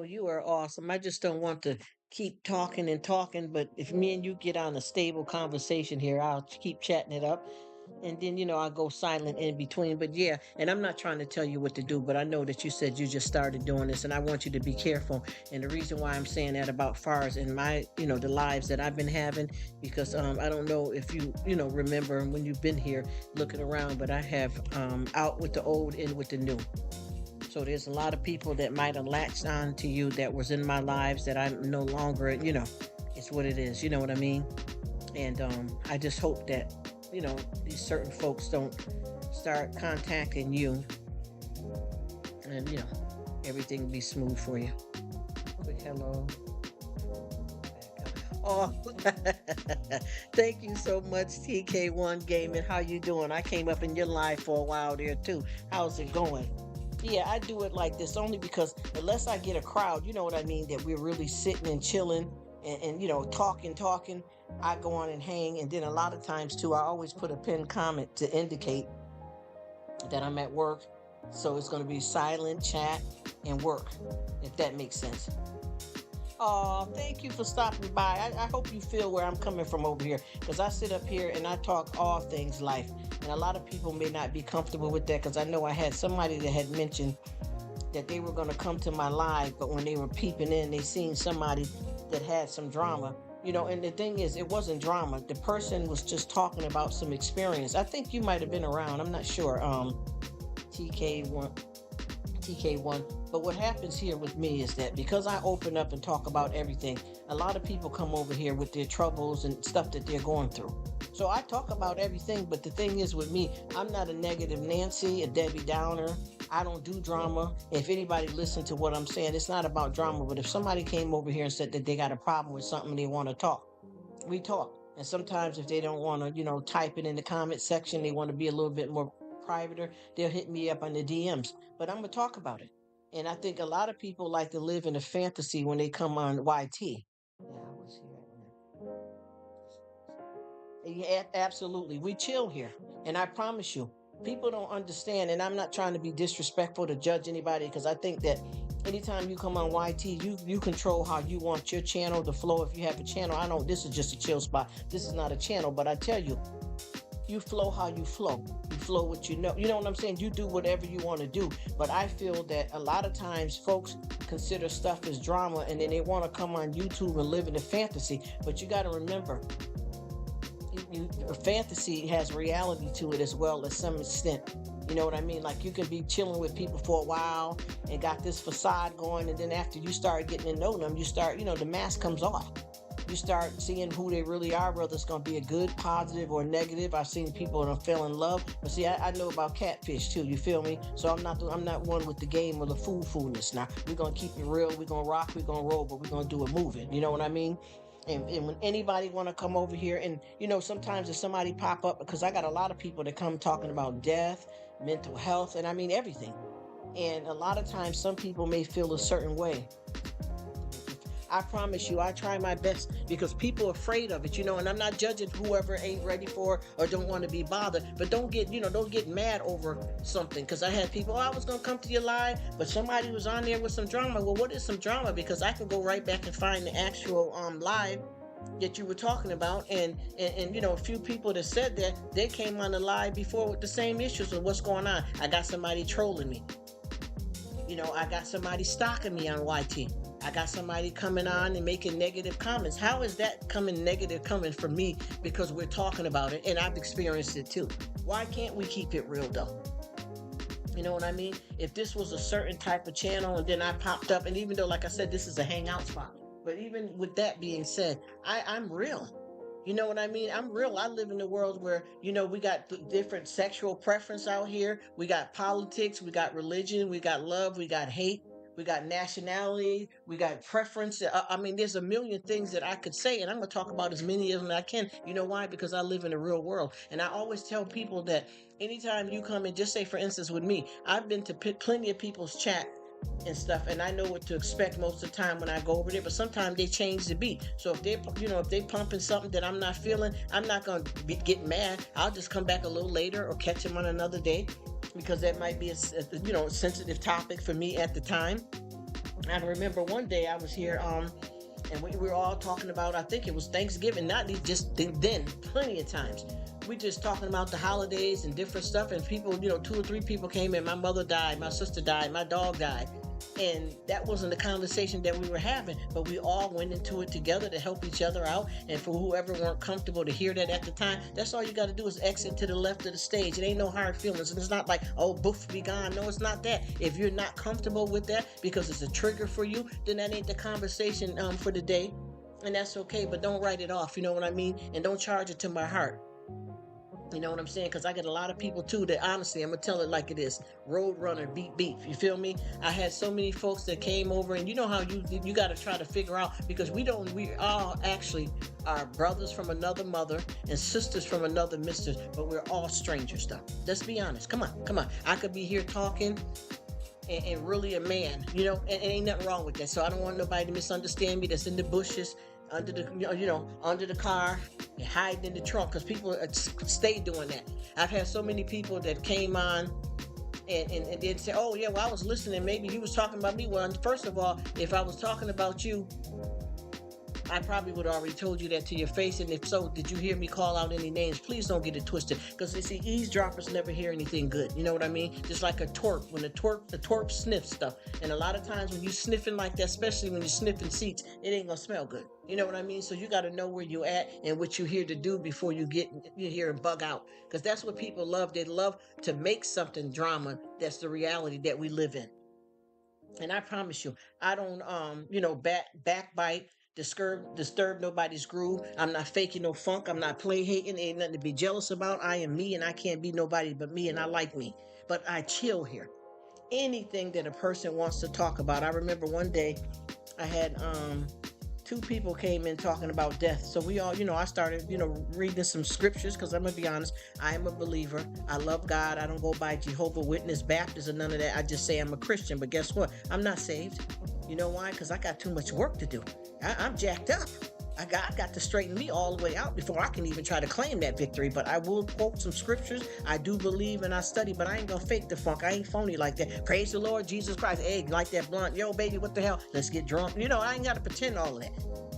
Oh, you are awesome. I just don't want to keep talking and talking, but if me and you get on a stable conversation here, I'll keep chatting it up. And then, I'll go silent in between. But yeah, and I'm not trying to tell you what to do, but I know that you said you just started doing this, and I want you to be careful. And the reason why I'm saying that about fars in my, the lives that I've been having, because I don't know if you, remember when you've been here looking around, but I have out with the old, in with the new. So there's a lot of people that might have latched on to you that was in my lives that I'm no longer, it's what it is. You know what I mean? And I just hope that, these certain folks don't start contacting you and, everything be smooth for you. Quick hello. Oh, thank you so much, TK1 Gaming. How you doing? I came up in your live for a while there too. How's it going? Yeah, I do it like this only because unless I get a crowd, you know what I mean, that we're really sitting and chilling and talking, I go on and hang. And then a lot of times too, I always put a pinned comment to indicate that I'm at work. So it's going to be silent, chat, and work, if that makes sense. Oh, thank you for stopping by. I hope you feel where I'm coming from over here because I sit up here and I talk all things life. And a lot of people may not be comfortable with that because I know I had somebody that had mentioned that they were going to come to my live, but when they were peeping in, they seen somebody that had some drama. And the thing is, it wasn't drama. The person was just talking about some experience. I think you might have been around. I'm not sure. TK1. But what happens here with me is that because I open up and talk about everything, a lot of people come over here with their troubles and stuff that they're going through. So I talk about everything, but the thing is with me, I'm not a negative Nancy, a Debbie Downer. I don't do drama. If anybody listened to what I'm saying, it's not about drama, but if somebody came over here and said that they got a problem with something, they want to talk, we talk. And sometimes if they don't want to, type it in the comment section, they want to be a little bit more private, they'll hit me up on the DMs, but I'm going to talk about it. And I think a lot of people like to live in a fantasy when they come on YT. Yeah, I was here. Yeah, absolutely. We chill here. And I promise you, people don't understand. And I'm not trying to be disrespectful to judge anybody because I think that anytime you come on YT, you control how you want your channel to flow. If you have a channel, this is just a chill spot. This is not a channel, but I tell you, you flow how you flow. You flow what you know. You know what I'm saying? You do whatever you want to do. But I feel that a lot of times folks consider stuff as drama and then they want to come on YouTube and live in a fantasy. But you got to remember, fantasy has reality to it as well as some extent. You know what I mean? Like you can be chilling with people for a while and got this facade going. And then after you start getting to know them, you start, the mask comes off. You start seeing who they really are, whether it's going to be a good, positive, or negative. I've seen people that fell in love, but see, I know about catfish too. You feel me? So I'm not one with the game or the foolness. Now we're gonna keep it real. We're gonna rock. We're gonna roll, but we're gonna do it moving. You know what I mean? And when anybody want to come over here, and sometimes if somebody pop up, because I got a lot of people that come talking about death, mental health, and I mean everything. And a lot of times, some people may feel a certain way. I promise you, I try my best because people are afraid of it, and I'm not judging whoever ain't ready for it or don't want to be bothered, but don't get mad over something. Because I had people, I was going to come to your live, but somebody was on there with some drama. Well, what is some drama? Because I can go right back and find the actual live that you were talking about. And a few people that said that, they came on the live before with the same issues of what's going on. I got somebody trolling me. I got somebody stalking me on YT. I got somebody coming on and making negative comments. How is that coming from me? Because we're talking about it and I've experienced it too. Why can't we keep it real though? You know what I mean? If this was a certain type of channel and then I popped up, and even though, like I said, this is a hangout spot, but even with that being said, I'm real. You know what I mean? I'm real. I live in a world where, we got different sexual preference out here. We got politics, we got religion, we got love, we got hate. We got nationality, we got preference. I mean, there's a million things that I could say, and I'm going to talk about as many of them as I can. You know why? Because I live in the real world. And I always tell people that anytime you come and just say, for instance, with me, I've been to plenty of people's chat and stuff, and I know what to expect most of the time when I go over there, but sometimes they change the beat. So if they pumping something that I'm not feeling, I'm not going to get mad. I'll just come back a little later or catch them on another day, because that might be a sensitive topic for me at the time. I remember one day I was here, and we were all talking about, I think it was Thanksgiving, not just then, plenty of times. We just talking about the holidays and different stuff, and people, 2 or 3 people came in. My mother died, my sister died, my dog died. And that wasn't the conversation that we were having, but we all went into it together to help each other out. And for whoever weren't comfortable to hear that at the time, that's all you got to do is exit to the left of the stage. It ain't no hard feelings. And it's not like, oh, boof, be gone. No, it's not that. If you're not comfortable with that because it's a trigger for you, then that ain't the conversation for the day. And that's okay, but don't write it off. You know what I mean? And don't charge it to my heart. You know what I'm saying? Because I get a lot of people too that honestly, I'm gonna tell it like it is. Road runner, beat beef. You feel me? I had so many folks that came over, and you know how you got to try to figure out, because we all actually are brothers from another mother and sisters from another mister, but we're all strangers though. Let's be honest. Come on, come on. I could be here talking and really a man, and ain't nothing wrong with that. So I don't want nobody to misunderstand me that's in the bushes, under the under the car, and hiding in the trunk, because people stay doing that. I've had so many people that came on and they'd say, oh yeah, well, I was listening, maybe you was talking about me. Well, first of all, if I was talking about you, I probably would have already told you that to your face. And if so, did you hear me call out any names? Please don't get it twisted. Because you see, eavesdroppers never hear anything good. You know what I mean? Just like a twerp. When the twerp sniffs stuff. And a lot of times when you sniffing like that, especially when you're sniffing seats, it ain't gonna smell good. You know what I mean? So you got to know where you at and what you're here to do before you here and bug out. Because that's what people love. They love to make something drama. That's the reality that we live in. And I promise you, I don't backbite, disturb nobody's groove. I'm not faking no funk. I'm not play hating. Ain't nothing to be jealous about. I am me, and I can't be nobody but me, and I like me. But I chill here. Anything that a person wants to talk about. I remember one day I had 2 people came in talking about death. So we all, I started, reading some scriptures, because I'm going to be honest, I am a believer. I love God. I don't go by Jehovah Witness, Baptist, or none of that. I just say I'm a Christian. But guess what? I'm not saved. You know why? Because I got too much work to do. I'm jacked up. I got to straighten me all the way out before I can even try to claim that victory. But I will quote some scriptures. I do believe and I study, but I ain't gonna fake the funk. I ain't phony like that. Praise the Lord Jesus Christ. Hey, like that blunt. Yo, baby, what the hell? Let's get drunk. I ain't got to pretend all of that.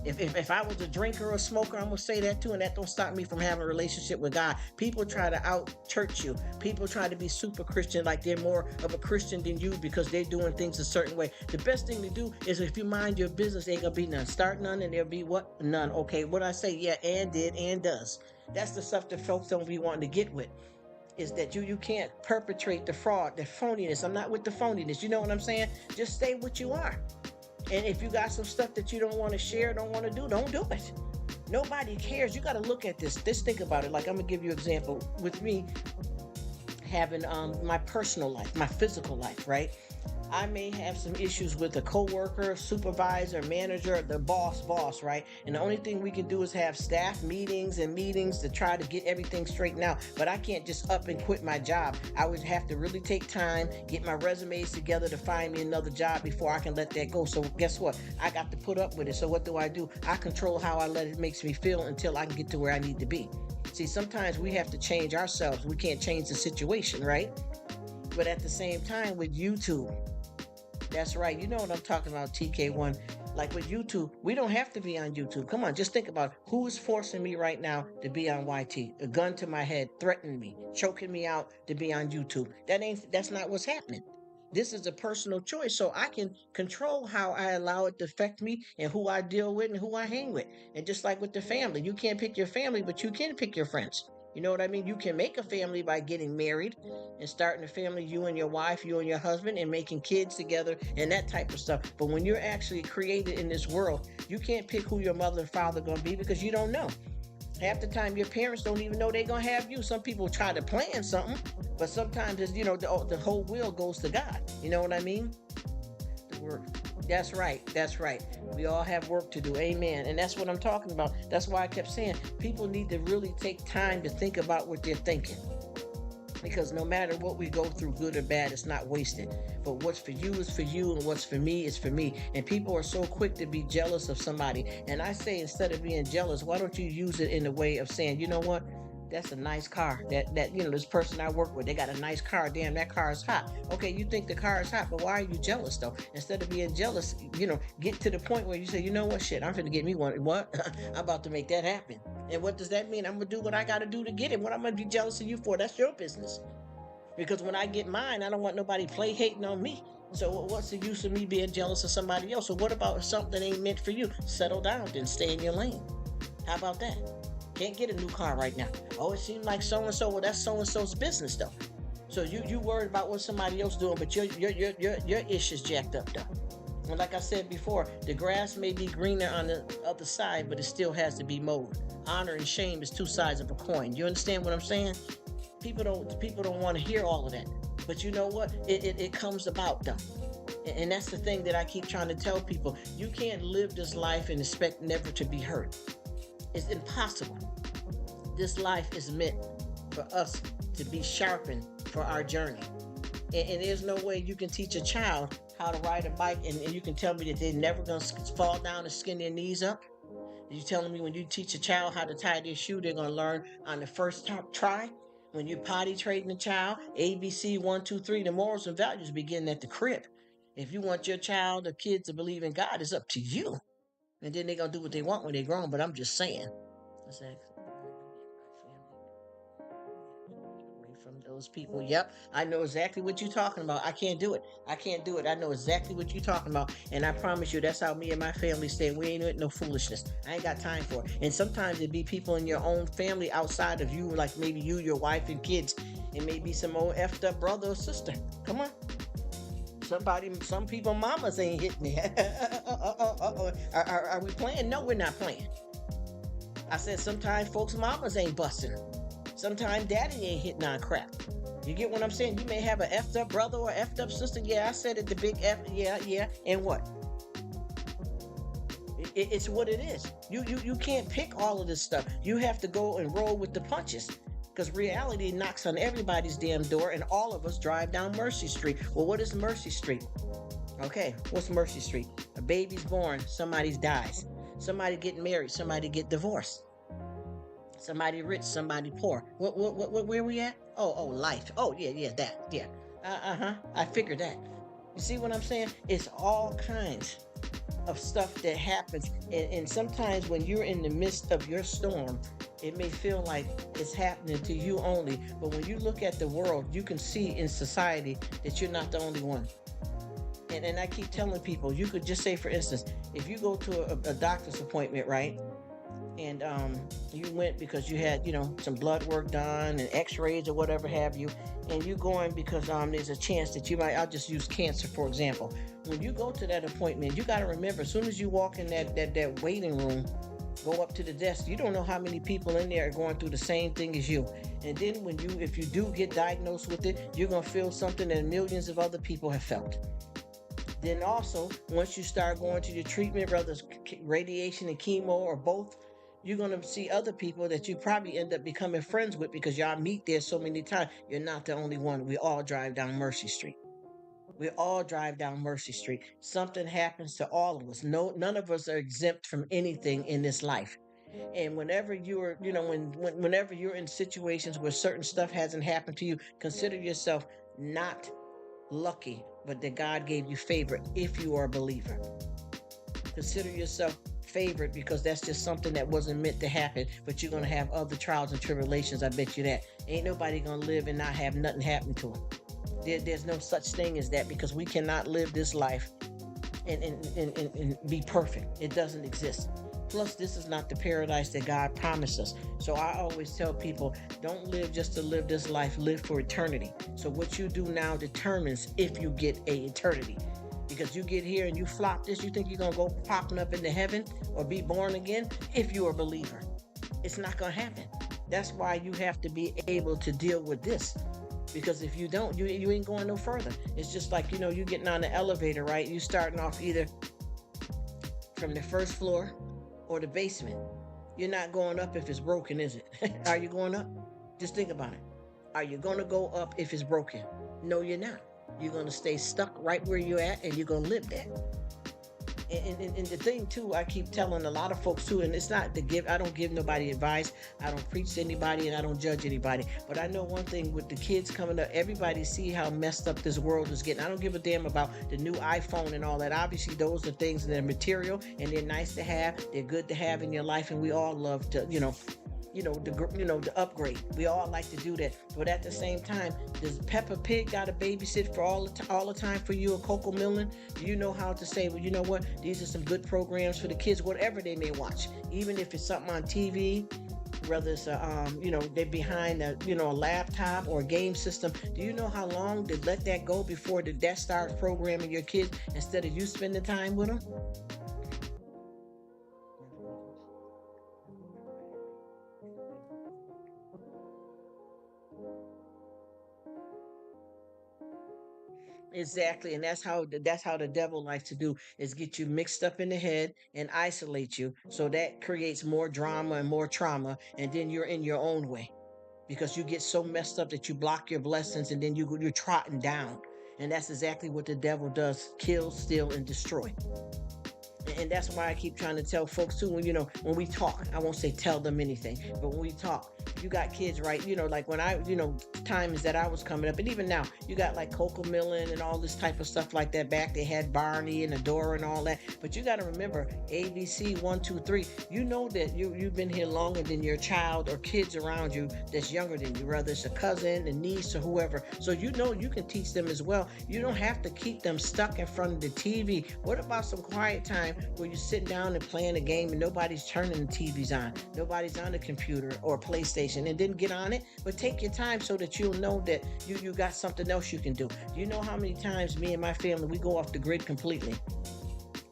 If I was a drinker or a smoker, I'm gonna say that too, and that don't stop me from having a relationship with God. People try to out church you. People try to be super Christian, like they're more of a Christian than you because they're doing things a certain way. The best thing to do is, if you mind your business, ain't gonna be none. Start none, and there'll be what? None. Okay, what I say? Yeah, and did and does. That's the stuff that folks don't be wanting to get with. Is that you can't perpetrate the fraud, the phoniness. I'm not with the phoniness. You know what I'm saying? Just stay what you are. And if you got some stuff that you don't want to share, don't want to do, don't do it. Nobody cares. You got to look at this. Just think about it. Like, I'm going to give you an example. With me having my personal life, my physical life, right? I may have some issues with a coworker, supervisor, manager, the boss, right? And the only thing we can do is have staff meetings to try to get everything straightened out. But I can't just up and quit my job. I would have to really take time, get my resumes together to find me another job before I can let that go. So guess what? I got to put up with it. So what do? I control how I let it makes me feel until I can get to where I need to be. See, sometimes we have to change ourselves. We can't change the situation, right? But at the same time, with YouTube, that's right. You know what I'm talking about, TK1. Like with YouTube, we don't have to be on YouTube. Come on, just think about who is forcing me right now to be on YT. A gun to my head, threatening me, choking me out to be on YouTube. That's not what's happening. This is a personal choice, so I can control how I allow it to affect me and who I deal with and who I hang with. And just like with the family, you can't pick your family, but you can pick your friends. You know what I mean? You can make a family by getting married and starting a family, you and your wife, you and your husband, and making kids together and that type of stuff. But when you're actually created in this world, you can't pick who your mother and father are going to be because you don't know. Half the time, your parents don't even know they're going to have you. Some people try to plan something, but sometimes it's, the whole will goes to God. You know what I mean? The work. That's right. We all have work to do. Amen. And that's what I'm talking about. That's why I kept saying people need to really take time to think about what they're thinking. Because no matter what we go through, good or bad, it's not wasted. But what's for you is for you, and what's for me is for me. And people are so quick to be jealous of somebody. And I say, instead of being jealous, why don't you use it in a way of saying, you know what? That's a nice car. This person I work with, they got a nice car. Damn, that car is hot. Okay, you think the car is hot, but why are you jealous though? Instead of being jealous, get to the point where you say, you know what, shit, I'm finna get me one. What? I'm about to make that happen. And what does that mean? I'm gonna do what I gotta do to get it. What I'm gonna be jealous of you for? That's your business. Because when I get mine, I don't want nobody play hating on me. So what's the use of me being jealous of somebody else? So what about if something ain't meant for you? Settle down, then stay in your lane. How about that? Can't get a new car right now. Oh, it seems like so and so. Well, that's so and so's business though. So you worried about what somebody else doing, but your ish is jacked up though. And like I said before, the grass may be greener on the other side, but it still has to be mowed. Honor and shame is two sides of a coin. You understand what I'm saying? People don't want to hear all of that. But you know what? It comes about though. And that's the thing that I keep trying to tell people. You can't live this life and expect never to be hurt. It's impossible. This life is meant for us to be sharpened for our journey. And there's no way you can teach a child how to ride a bike and you can tell me that they're never going to fall down and skin their knees up. You telling me when you teach a child how to tie their shoe, they're going to learn on the first try? When you potty training a child, ABC 1, 2, 3, the morals and values begin at the crib. If you want your child or kid to believe in God, it's up to you. And then they're going to do what they want when they're grown, but I'm just saying. That's actually away from those people. Yep, I know exactly what you're talking about. I can't do it. I can't do it. I know exactly what you're talking about. And I promise you, that's how me and my family stay. We ain't with no foolishness. I ain't got time for it. And sometimes it be people in your own family outside of you, like maybe you, your wife, and kids. It may be some old effed up brother or sister. Come on. Some people mamas ain't hitting it. Are we playing? No, we're not playing. I said sometimes folks mamas ain't busting. Sometimes daddy ain't hitting on crap. You get what I'm saying? You may have an effed up brother or effed up sister. Yeah, I said it, the big F. Yeah. And what? It's what it is. You can't pick all of this stuff. You have to go and roll with the punches. Because reality knocks on everybody's damn door, and all of us drive down Mercy Street. Well, what is Mercy Street? Okay, what's Mercy Street? A baby's born, somebody dies. Somebody get married, somebody get divorced. Somebody rich, somebody poor. Where we at? Oh, life. Oh, yeah, that, yeah. I figured that. You see what I'm saying? It's all kinds of stuff that happens. And sometimes when you're in the midst of your storm, it may feel like it's happening to you only. But when you look at the world, you can see in society that you're not the only one. And I keep telling people, you could just say, for instance, if you go to a doctor's appointment, right? And you went because you had, some blood work done and x-rays or whatever have you. And you going because there's a chance that you might, I'll just use cancer, for example. When you go to that appointment, you got to remember, as soon as you walk in that waiting room, go up to the desk, you don't know how many people in there are going through the same thing as you. And then if you do get diagnosed with it, you're going to feel something that millions of other people have felt. Then also, once you start going to your treatment, whether it's radiation and chemo or both, you're going to see other people that you probably end up becoming friends with because y'all meet there so many times. You're not the only one. We all drive down Mercy Street. We all drive down Mercy Street. Something happens to all of us. None of us are exempt from anything in this life. And whenever you're, whenever you're in situations where certain stuff hasn't happened to you, consider yourself not lucky, but that God gave you favor if you are a believer. Consider yourself favored because that's just something that wasn't meant to happen, but you're going to have other trials and tribulations. I bet you that. Ain't nobody going to live and not have nothing happen to them. There's no such thing as that because we cannot live this life and be perfect. It doesn't exist. Plus, this is not the paradise that God promised us. So I always tell people, don't live just to live this life, live for eternity. So what you do now determines if you get a eternity. Because you get here and you flop this, you think you're going to go popping up into heaven or be born again if you're a believer. It's not going to happen. That's why you have to be able to deal with this. Because if you don't, you ain't going no further. It's just like, you getting on the elevator, right? You starting off either from the first floor or the basement. You're not going up if it's broken, is it? Are you going up? Just think about it. Are you going to go up if it's broken? No, you're not. You're going to stay stuck right where you're at and you're going to live there. And the thing too, I keep telling a lot of folks too, and it's not to give, I don't give nobody advice, I don't preach to anybody, and I don't judge anybody. But I know one thing with the kids coming up, everybody see how messed up this world is getting. I don't give a damn about the new iPhone and all that. Obviously, those are things that are material and they're nice to have, they're good to have in your life, and we all love to, the upgrade. We all like to do that, but at the same time, does Peppa Pig got to babysit for all the time for you, or Coco Millen? Do you know how to say, well, you know what? These are some good programs for the kids, whatever they may watch, even if it's something on TV. Whether it's they're behind a laptop or a game system. Do you know how long to let that go before that starts programming your kids instead of you spending time with them? Exactly, and that's how the devil likes to do, is get you mixed up in the head and isolate you. So that creates more drama and more trauma, and then you're in your own way because you get so messed up that you block your blessings, and then you're trotting down. And that's exactly what the devil does: kill, steal, and destroy. And that's why I keep trying to tell folks too, when we talk, I won't say tell them anything, but when we talk, you got kids, right? Like when times that I was coming up, and even now, you got like Coco Millen and all this type of stuff like that. Back they had Barney and Adora and all that. But you got to remember, ABC 1, 2, 3. You know that you've been here longer than your child or kids around you that's younger than you, whether it's a cousin, a niece, or whoever. So you know you can teach them as well. You don't have to keep them stuck in front of the TV. What about some quiet time where you're sitting down and playing a game and nobody's turning the TVs on, nobody's on the computer or PlayStation, and then get on it? But take your time so that you'll know that you got something else you can do. Do you know how many times me and my family, we go off the grid completely?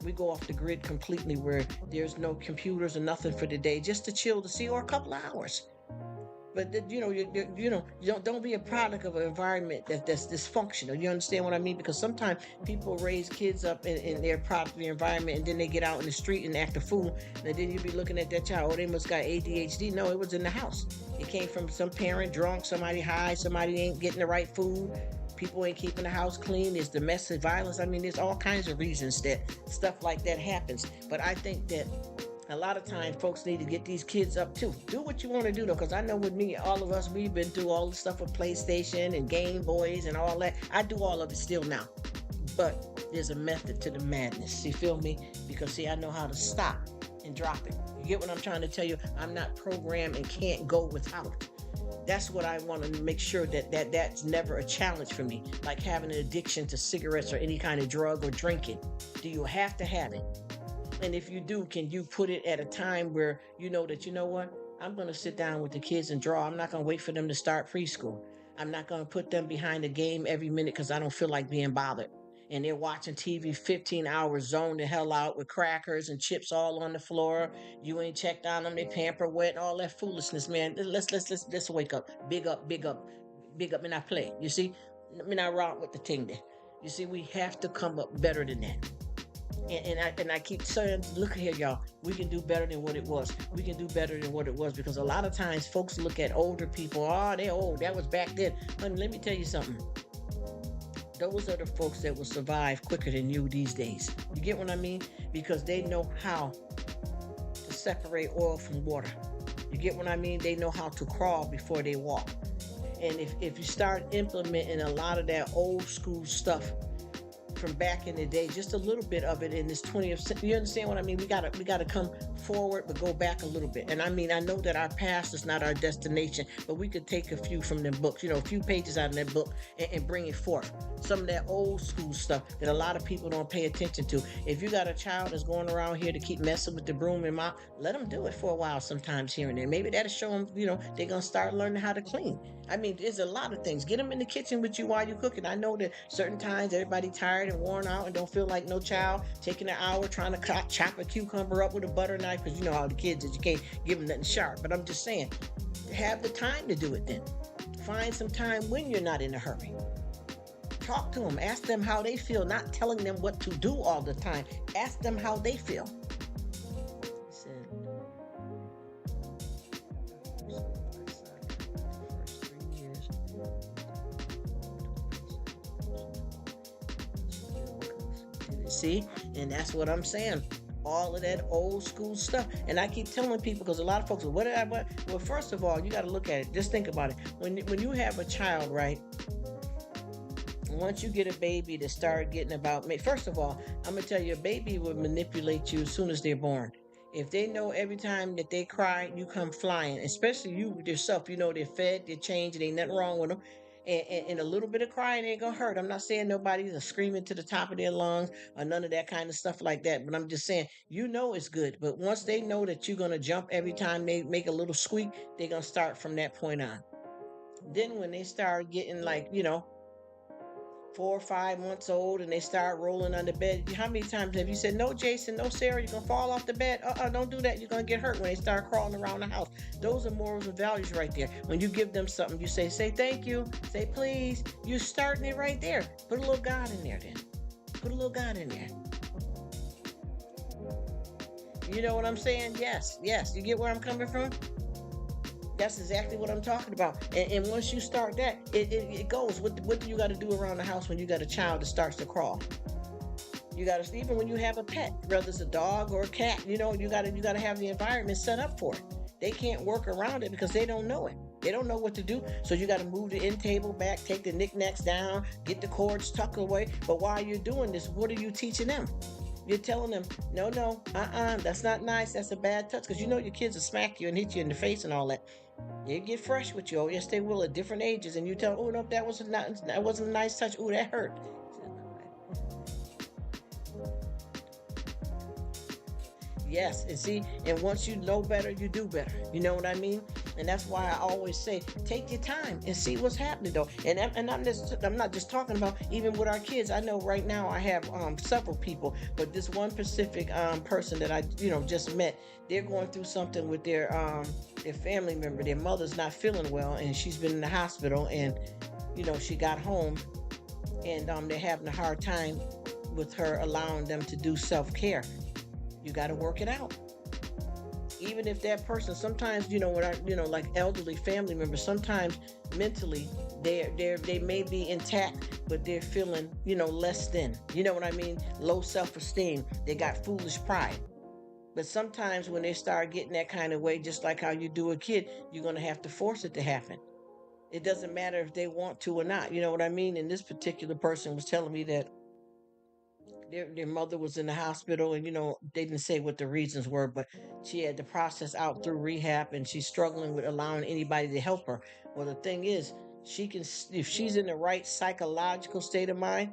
We go off the grid completely, where there's no computers or nothing for the day, just to chill, to see, or a couple of hours. But you don't be a product of an environment that's dysfunctional. You understand what I mean? Because sometimes people raise kids up in their product of the environment, and then they get out in the street and act a fool, and then you be looking at that child, oh, they must got ADHD. No, it was in the house. It came from some parent drunk, somebody high, somebody ain't getting the right food, people ain't keeping the house clean, there's domestic violence. I mean, there's all kinds of reasons that stuff like that happens. But I think that a lot of times folks need to get these kids up too. Do what you want to do though, because I know with me, all of us, we've been through all the stuff with PlayStation and Game Boys and all that. I do all of it still now. But there's a method to the madness. You feel me? Because see, I know how to stop and drop it. You get what I'm trying to tell you? I'm not programmed and can't go without. That's what I want to make sure that's never a challenge for me. Like having an addiction to cigarettes or any kind of drug or drinking. Do you have to have it? And if you do, can you put it at a time where you know that, you know what? I'm going to sit down with the kids and draw. I'm not going to wait for them to start preschool. I'm not going to put them behind the game every minute because I don't feel like being bothered. And they're watching TV 15 hours, zoned the hell out with crackers and chips all on the floor. You ain't checked on them. They pamper wet, all that foolishness, man. Let's wake up. Big up, big up, big up, and I play. You see? I mean, I rock with the thing there. You see, we have to come up better than that. And I keep saying, look here, y'all, we can do better than what it was. We can do better than what it was, because a lot of times folks look at older people, oh, they're old. That was back then. Honey, let me tell you something. Those are the folks that will survive quicker than you these days. You get what I mean? Because they know how to separate oil from water. You get what I mean? They know how to crawl before they walk. And if you start implementing a lot of that old school stuff from back in the day, just a little bit of it in this 20th century. You understand what I mean? We gotta come forward, but go back a little bit. And I mean, I know that our past is not our destination, but we could take a few from them books, a few pages out of that book, and bring it forth. Some of that old school stuff that a lot of people don't pay attention to. If you got a child that's going around here to keep messing with the broom and mop, let them do it for a while sometimes here and there. Maybe that'll show them, they're gonna start learning how to clean. I mean, there's a lot of things. Get them in the kitchen with you while you're cooking. I know that certain times everybody tired and worn out and don't feel like no child taking an hour trying to chop a cucumber up with a butter knife, because you know how the kids is, you can't give them nothing sharp. But I'm just saying, have the time to do it then. Find some time when you're not in a hurry. Talk to them. Ask them how they feel, not telling them what to do all the time. Ask them how they feel. See, and that's what I'm saying. All of that old school stuff. And I keep telling people because a lot of folks, what did I what? Well, first of all, you got to look at it. Just think about it. When you have a child, right? Once you get a baby to start getting about me, first of all, I'm gonna tell you, a baby will manipulate you as soon as they're born. If they know every time that they cry, you come flying, especially you yourself, you know they're fed, they're changed, and ain't nothing wrong with them. And a little bit of crying ain't gonna hurt. I'm not saying nobody's screaming to the top of their lungs or none of that kind of stuff like that, but I'm just saying, you know it's good. But once they know that you're gonna jump every time they make a little squeak, they're gonna start from that point on. Then when they start getting like, 4 or 5 months old and they start rolling on the bed. How many times have you said, no, Jason, no, Sarah, you're going to fall off the bed? Don't do that. You're going to get hurt when they start crawling around the house. Those are morals and values right there. When you give them something, you say thank you, say please. You're starting it right there. Put a little God in there then. Put a little God in there. You know what I'm saying? Yes, yes. You get where I'm coming from? That's exactly what I'm talking about. And once you start that, it goes. What do you got to do around the house when you got a child that starts to crawl? You got to, even when you have a pet, whether it's a dog or a cat, you got to have the environment set up for it. They can't work around it because they don't know it. They don't know what to do. So you got to move the end table back, take the knickknacks down, get the cords tucked away. But while you're doing this, what are you teaching them? You're telling them, no, that's not nice. That's a bad touch. Because you know your kids will smack you and hit you in the face and all that. They get fresh with you. Oh, yes, they will at different ages. And you tell, oh, no, that wasn't a nice touch. Oh, that hurt. Yes, and see, and once you know better, you do better. You know what I mean? And that's why I always say, take your time and see what's happening, though. And I'm not just talking about even with our kids. I know right now I have several people, but this one specific person that I just met, they're going through something with their family member. Their mother's not feeling well, and she's been in the hospital, and she got home, and they're having a hard time with her allowing them to do self-care. You got to work it out. Even if that person, sometimes, when like elderly family members, sometimes mentally they may be intact, but they're feeling, less than, you know what I mean? Low self-esteem. They got foolish pride. But sometimes when they start getting that kind of way, just like how you do a kid, you're going to have to force it to happen. It doesn't matter if they want to or not. You know what I mean? And this particular person was telling me that their mother was in the hospital, and they didn't say what the reasons were, but she had to process out through rehab, and she's struggling with allowing anybody to help her. Well, the thing is, she can, if she's in the right psychological state of mind,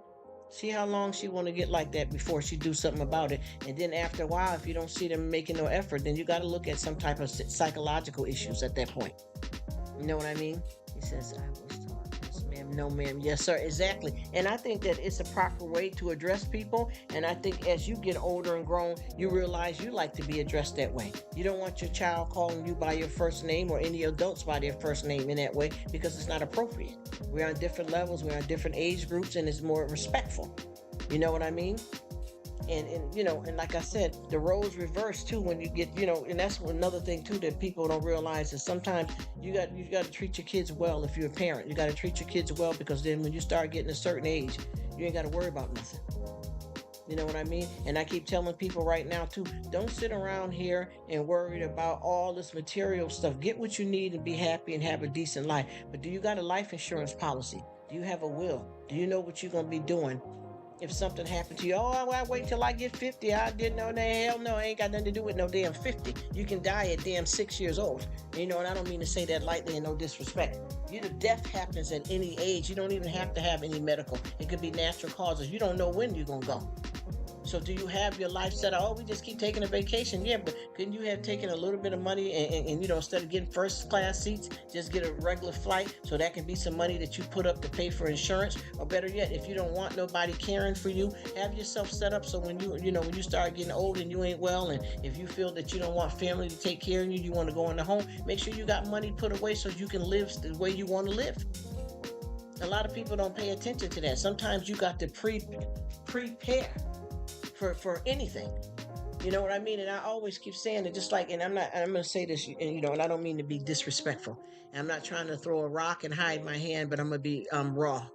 see how long she want to get like that before she do something about it. And then after a while, if you don't see them making no effort, then you got to look at some type of psychological issues at that point. You know what I mean? He says, I was taught, yes, ma'am, no, ma'am, yes, sir, exactly. And I think that it's a proper way to address people. And I think as you get older and grown, you realize you like to be addressed that way. You don't want your child calling you by your first name or any adults by their first name in that way because it's not appropriate. We're on different levels, we're on different age groups, and it's more respectful. You know what I mean? And like I said, the roles reverse too when you get, and that's another thing too that people don't realize is sometimes you got to treat your kids well. If you're a parent, you got to treat your kids well, because then when you start getting a certain age, you ain't got to worry about nothing. You know what I mean? And I keep telling people right now too, don't sit around here and worried about all this material stuff. Get what you need and be happy and have a decent life. But do you got a life insurance policy? Do you have a will? Do you know what you're going to be doing if something happened to you? Oh, I wait till I get 50. I didn't know that. Hell no, I ain't got nothing to do with no damn 50. You can die at damn 6 years old. And I don't mean to say that lightly and no disrespect. Death happens at any age. You don't even have to have any medical. It could be natural causes. You don't know when you're going to go. So do you have your life set up? Oh, we just keep taking a vacation. Yeah, but couldn't you have taken a little bit of money and instead of getting first class seats, just get a regular flight, so that can be some money that you put up to pay for insurance? Or better yet, if you don't want nobody caring for you, have yourself set up so when you start getting old and you ain't well, and if you feel that you don't want family to take care of you, you want to go in the home, make sure you got money put away so you can live the way you want to live. A lot of people don't pay attention to that. Sometimes you got to prepare for anything. You know what I mean? And I always keep saying it, just like, and I'm going to say this, and I don't mean to be disrespectful. And I'm not trying to throw a rock and hide my hand, but I'm going to be raw.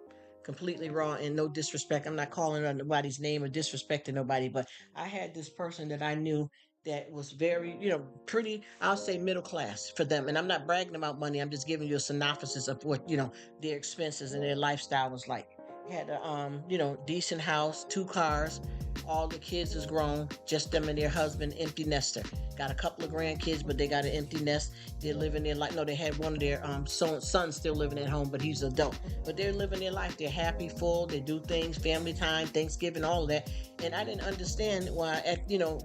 completely raw and no disrespect. I'm not calling on nobody's name or disrespecting nobody, but I had this person that I knew that was very, pretty, I'll say middle class for them. And I'm not bragging about money. I'm just giving you a synopsis of what, their expenses and their lifestyle was like. Had a, decent house, 2 cars. All the kids is grown, just them and their husband, empty nester. Got a couple of grandkids, but they got an empty nest. They're living their life. No, they had one of their sons still living at home, but he's an adult. But they're living their life. They're happy, full. They do things, family time, Thanksgiving, all of that. And I didn't understand why,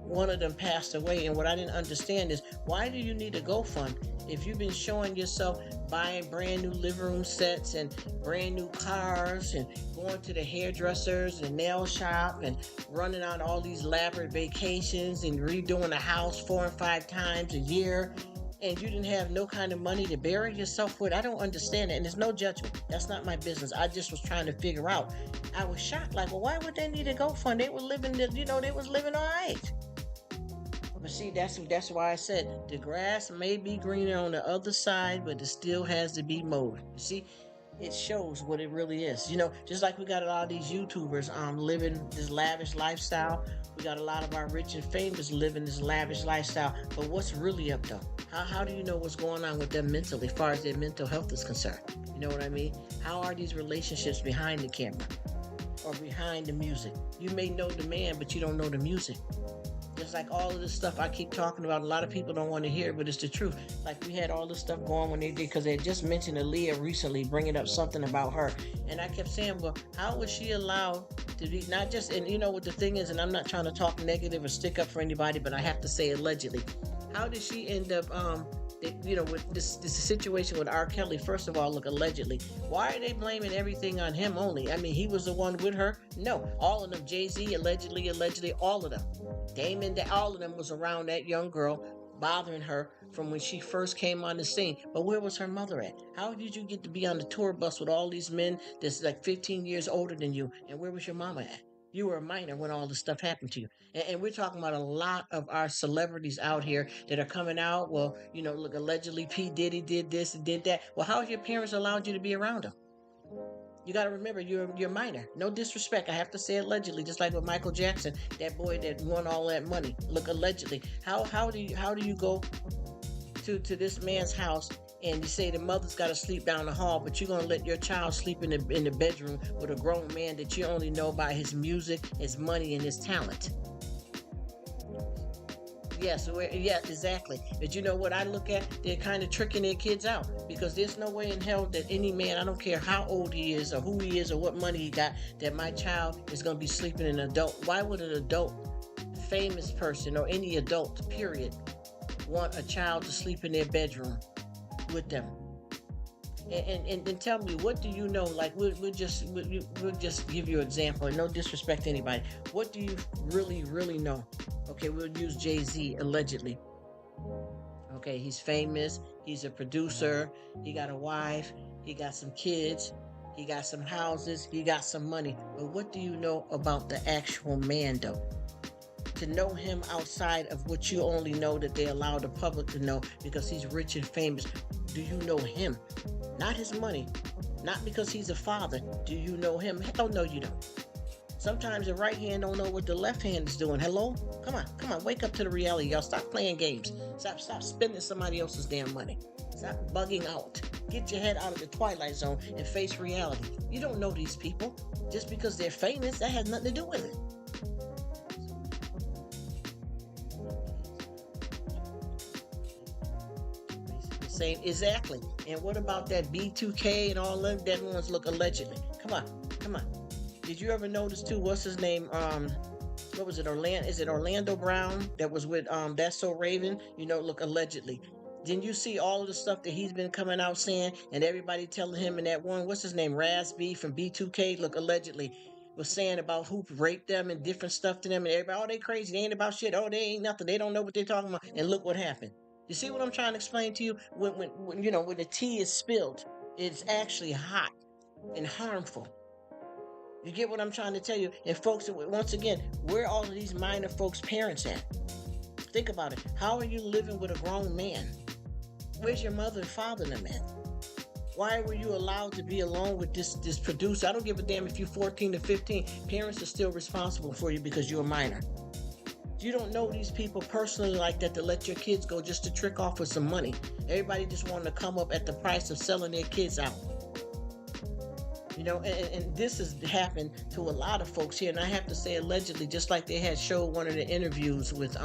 one of them passed away. And what I didn't understand is, why do you need a GoFund if you've been showing yourself buying brand new living room sets and brand new cars and going to the hairdressers and nail shop and running on all these elaborate vacations and redoing the house 4 and 5 times a year, and you didn't have no kind of money to bury yourself with? I don't understand it, and there's no judgment. That's not my business. I just was trying to figure out. I was shocked, like, well, why would they need a GoFund? They were living, they was living all right. But see, that's why I said the grass may be greener on the other side, but it still has to be mowed. You see, it shows what it really is. Just like we got a lot of these YouTubers living this lavish lifestyle. We got a lot of our rich and famous living this lavish lifestyle. But what's really up though? How do you know what's going on with them mentally, as far as their mental health is concerned? You know what I mean? How are these relationships behind the camera or behind the music? You may know the man, but you don't know the music. Just like all of this stuff I keep talking about, a lot of people don't want to hear, but it's the truth. Like we had all this stuff going when they did, because they just mentioned Aaliyah recently, bringing up something about her. And I kept saying, well, how was she allowed to be, not just, and what the thing is, and I'm not trying to talk negative or stick up for anybody, but I have to say allegedly. How did she end up, with this situation with R. Kelly? First of all, look, allegedly. Why are they blaming everything on him only? I mean, he was the one with her? No. All of them, Jay-Z, allegedly, all of them. Damon, all of them was around that young girl, bothering her from when she first came on the scene. But where was her mother at? How did you get to be on the tour bus with all these men that's like 15 years older than you? And where was your mama at? You were a minor when all this stuff happened to you. And we're talking about a lot of our celebrities out here that are coming out. Well, look, allegedly P. Diddy did this and did that. Well, how have your parents allowed you to be around them? You got to remember, you're minor. No disrespect. I have to say allegedly, just like with Michael Jackson, that boy that won all that money. Look, allegedly. How do you go to this man's house and you say the mother's got to sleep down the hall, but you're going to let your child sleep in the bedroom with a grown man that you only know by his music, his money, and his talent? Yes, exactly. But you know what I look at? They're kind of tricking their kids out, because there's no way in hell that any man, I don't care how old he is or who he is or what money he got, that my child is going to be sleeping in an adult. Why would an adult, famous person, or any adult, period, want a child to sleep in their bedroom with them? And tell me, what do you know? Like, we'll just give you an example, and no disrespect to anybody. What do you really know? Okay, we'll use Jay-Z, allegedly. Okay, he's famous, he's a producer, he got a wife, he got some kids, he got some houses, he got some money. But what do you know about the actual man, though? To know him outside of what you only know that they allow the public to know because he's rich and famous. Do you know him? Not his money. Not because he's a father. Do you know him? Hell no, you don't. Sometimes the right hand don't know what the left hand is doing. Hello? Come on, wake up to the reality, y'all. Stop playing games. Stop spending somebody else's damn money. Stop bugging out. Get your head out of the twilight zone and face reality. You don't know these people. Just because they're famous, that has nothing to do with it. Same, exactly. And what about that B2K and all them dead ones? Look, allegedly. Come on. Did you ever notice too? What's his name? What was it? Is it Orlando Brown that was with That's So Raven? Look, allegedly. Didn't you see all of the stuff that he's been coming out saying, and everybody telling him in that one, what's his name, Raz B from B2K? Look, allegedly was saying about who raped them and different stuff to them, and everybody, oh, they crazy, they ain't about shit, oh, they ain't nothing, they don't know what they're talking about, and look what happened. You see what I'm trying to explain to you? When the tea is spilled, it's actually hot and harmful. You get what I'm trying to tell you? And folks, once again, where are all of these minor folks' parents at? Think about it. How are you living with a grown man? Where's your mother and father in them at? Why were you allowed to be alone with this producer? I don't give a damn if you're 14 to 15. Parents are still responsible for you because you're a minor. You don't know these people personally like that to let your kids go just to trick off with some money. Everybody just wanted to come up at the price of selling their kids out. And this has happened to a lot of folks here. And I have to say, allegedly, just like they had showed one of the interviews with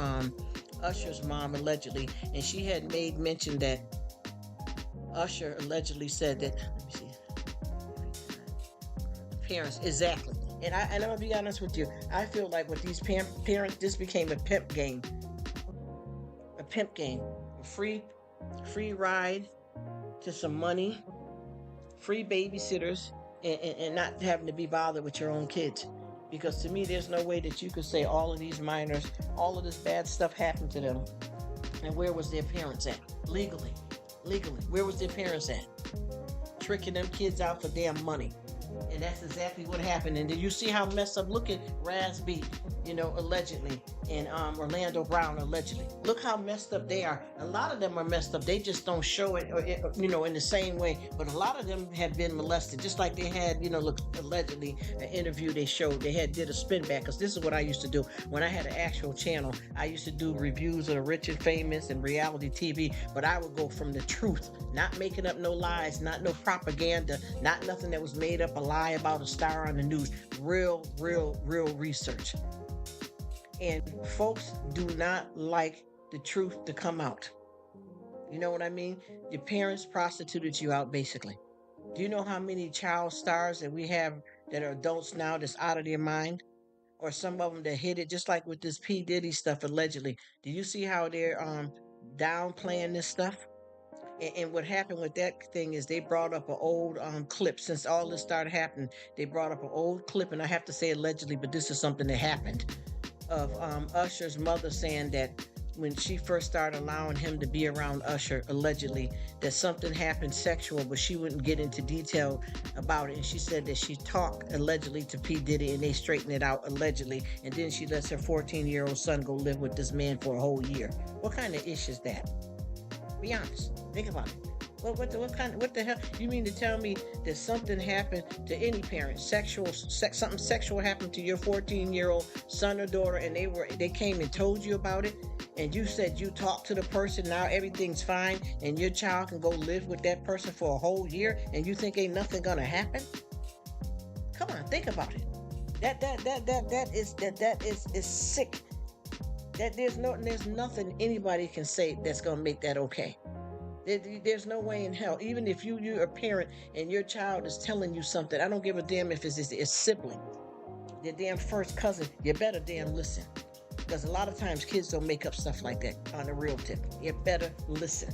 Usher's mom, allegedly, and she had made mention that Usher allegedly said that, let me see, parents, exactly. And I'm gonna be honest with you. I feel like with these parents, this became a pimp game. A pimp game. A free ride to some money, free babysitters, and not having to be bothered with your own kids. Because to me, there's no way that you could say all of these minors, all of this bad stuff happened to them. And where was their parents at? Legally. Where was their parents at? Tricking them kids out for damn money. And that's exactly what happened. And did you see how messed up? Look at Raz B, allegedly, and Orlando Brown, allegedly. Look how messed up they are. A lot of them are messed up. They just don't show it, in the same way. But a lot of them have been molested, just like they had, look, allegedly, an interview they showed. They did a spin back, because this is what I used to do. When I had an actual channel, I used to do reviews of the rich and famous and reality TV, but I would go from the truth, not making up no lies, not no propaganda, not nothing that was made up, a lie about a star on the news. Real research. And folks do not like the truth to come out. You know what I mean? Your parents prostituted you out, basically. Do you know how many child stars that we have that are adults now that's out of their mind? Or some of them that hit it, just like with this P. Diddy stuff, allegedly. Do you see how they're downplaying this stuff? And what happened with that thing is they brought up an old clip. Since all this started happening, they brought up an old clip, and I have to say allegedly, but this is something that happened, of Usher's mother saying that when she first started allowing him to be around Usher, allegedly, that something happened sexual, but she wouldn't get into detail about it. And she said that she talked allegedly to P. Diddy and they straightened it out, allegedly. And then she lets her 14-year-old son go live with this man for a whole year. What kind of ish is that? Be honest. Think about it. What the hell? You mean to tell me that something happened to any parent, something sexual happened to your 14-year-old son or daughter, and they came and told you about it, and you said you talked to the person, now everything's fine, and your child can go live with that person for a whole year, and you think ain't nothing gonna happen? Come on, think about it. That is sick. That there's nothing anybody can say that's gonna make that okay. There's no way in hell. Even if you're a parent and your child is telling you something, I don't give a damn if it's a sibling, your damn first cousin, you better damn listen. Because a lot of times kids don't make up stuff like that on the real tip. You better listen.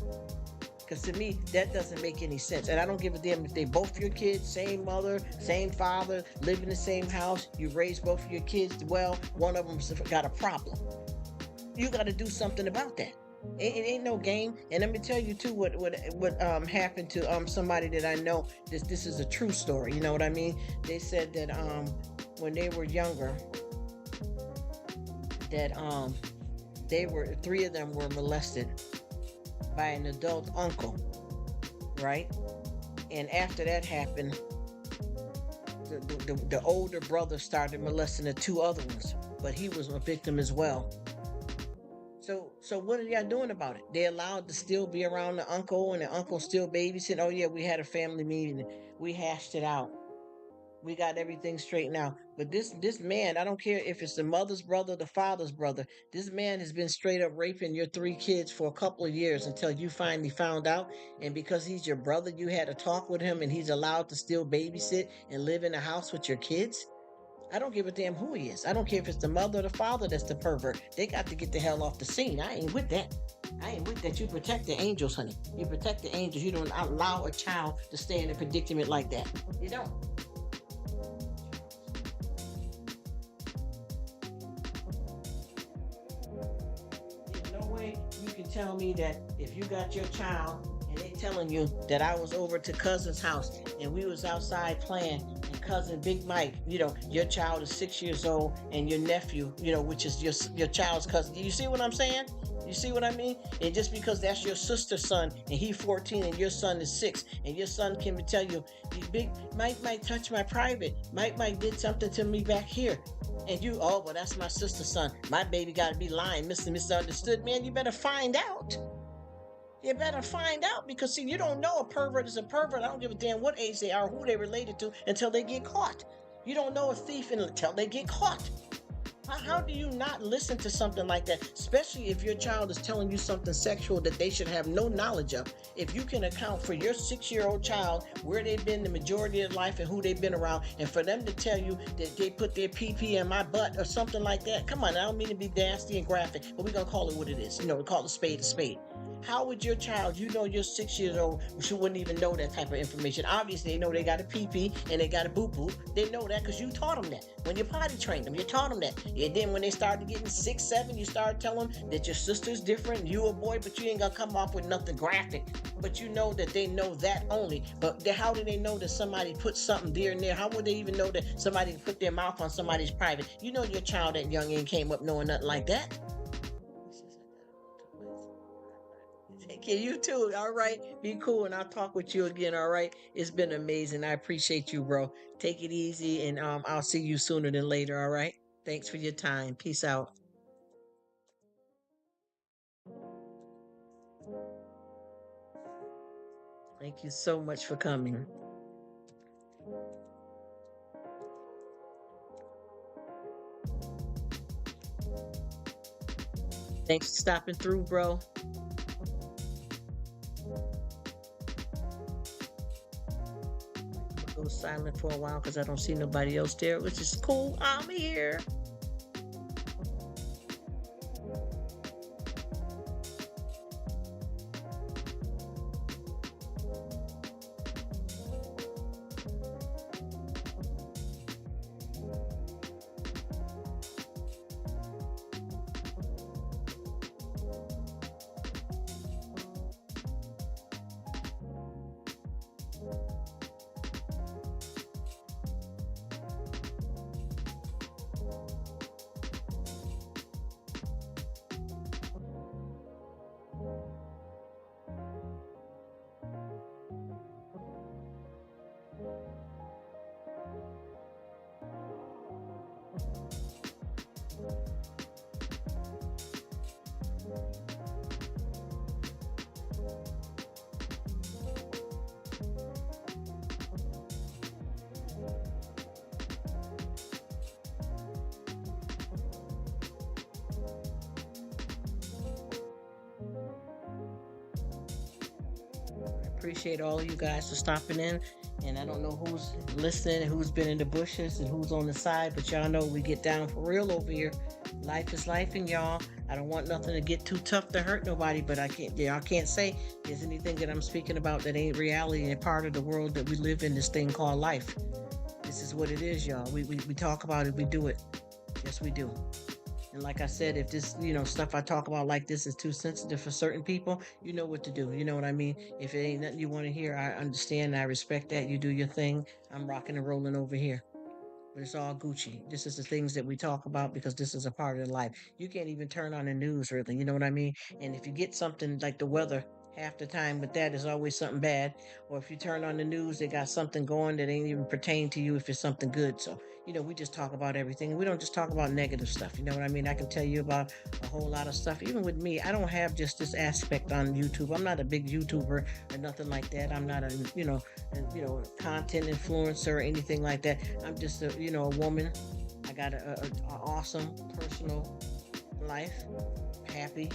Because to me, that doesn't make any sense. And I don't give a damn if they both your kids, same mother, same father, live in the same house, you raise both of your kids well, one of them's got a problem. You got to do something about that. It ain't no game. And let me tell you too what happened to somebody that I know. This is a true story. You know what I mean? They said that when they were younger, that three of them were molested by an adult uncle, right? And after that happened, the older brother started molesting the two other ones, but he was a victim as well. So what are y'all doing about it? They allowed to still be around the uncle, and the uncle still babysitting. Oh yeah, we had a family meeting. We hashed it out. We got everything straightened out. But this man, I don't care if it's the mother's brother, the father's brother. This man has been straight up raping your three kids for a couple of years until you finally found out. And because he's your brother, you had to talk with him, and he's allowed to still babysit and live in the house with your kids. I don't give a damn who he is. I don't care if it's the mother or the father that's the pervert. They got to get the hell off the scene. I ain't with that. You protect the angels, honey. You protect the angels. You don't allow a child to stay in a predicament like that. You don't. There's no way you can tell me that if you got your child and they telling you that I was over to cousin's house and we was outside playing and cousin Big Mike, your child is 6 years old, and your nephew, which is your child's cousin. You see what I'm saying? You see what I mean? And just because that's your sister's son and he 14 and your son is 6, and your son can tell you, Big Mike might touch my private. Mike might did something to me back here. And you, oh, well, that's my sister's son. My baby got to be lying, misunderstood. Man, you better find out. You better find out, because see, you don't know a pervert is a pervert. I don't give a damn what age they are, who they related to, until they get caught. You don't know a thief until they get caught. How do you not listen to something like that, especially if your child is telling you something sexual that they should have no knowledge of? If you can account for your 6-year-old child, where they've been the majority of life and who they've been around, and for them to tell you that they put their pee in my butt or something like that, come on, I don't mean to be nasty and graphic, but we're going to call it what it is. We call a spade a spade. How would your child, you're 6 years old, she wouldn't even know that type of information? Obviously, they know they got a pee and they got a boo. They know that because you taught them that. When you potty trained them, you taught them that. And then when they started getting 6, 7, you started telling them that your sister's different, you a boy, but you ain't gonna come off with nothing graphic. But you know that they know that only. But how do they know that somebody put something there and there? How would they even know that somebody put their mouth on somebody's private? You know your child at young age came up knowing nothing like that. Okay, you too. All right. Be cool, and I'll talk with you again. All right. It's been amazing. I appreciate you, bro. Take it easy, and I'll see you sooner than later. All right. Thanks for your time. Peace out. Thank you so much for coming. Thanks for stopping through, bro. I'm gonna go silent for a while because I don't see nobody else there, which is cool. I'm here. Appreciate all of you guys for stopping in. And I don't know who's listening and who's been in the bushes and who's on the side, but y'all know we get down for real over here. Life is life, and y'all. I don't want nothing to get too tough to hurt nobody, but y'all can't say there's anything that I'm speaking about that ain't reality and part of the world that we live in, this thing called life. This is what it is, y'all. We talk about it, we do it. Yes, we do. And like I said, if this, stuff I talk about like this is too sensitive for certain people, you know what to do. You know what I mean? If it ain't nothing you want to hear, I understand. I respect that. You do your thing. I'm rocking and rolling over here. But it's all Gucci. This is the things that we talk about because this is a part of life. You can't even turn on the news, really. You know what I mean? And if you get something like the weather, half the time with that is always something bad. Or if you turn on the news, they got something going that ain't even pertain to you if it's something good. So, we just talk about everything. We don't just talk about negative stuff. You know what I mean? I can tell you about a whole lot of stuff. Even with me, I don't have just this aspect on YouTube. I'm not a big YouTuber or nothing like that. I'm not content influencer or anything like that. I'm just a woman. I got a awesome personal life, happy,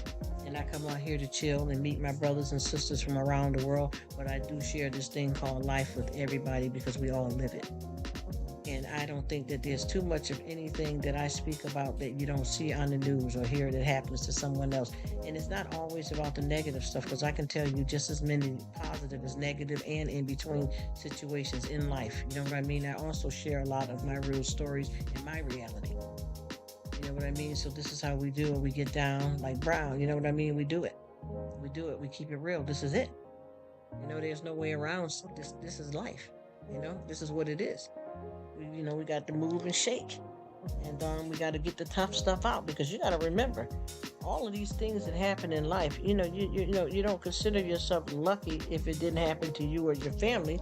and I come out here to chill and meet my brothers and sisters from around the world. But I do share this thing called life with everybody because we all live it. And I don't think that there's too much of anything that I speak about that you don't see on the news or hear that happens to someone else. And it's not always about the negative stuff, because I can tell you just as many positive as negative and in between situations in life. You know what I mean? I also share a lot of my real stories and my reality. You know what I mean? So this is how we do it. We get down like Brown. You know what I mean? We do it. We do it. We keep it real. This is it. There's no way around. This is life. This is what it is. We got to move and shake. And we got to get the tough stuff out because you got to remember all of these things that happen in life. You don't consider yourself lucky if it didn't happen to you or your family,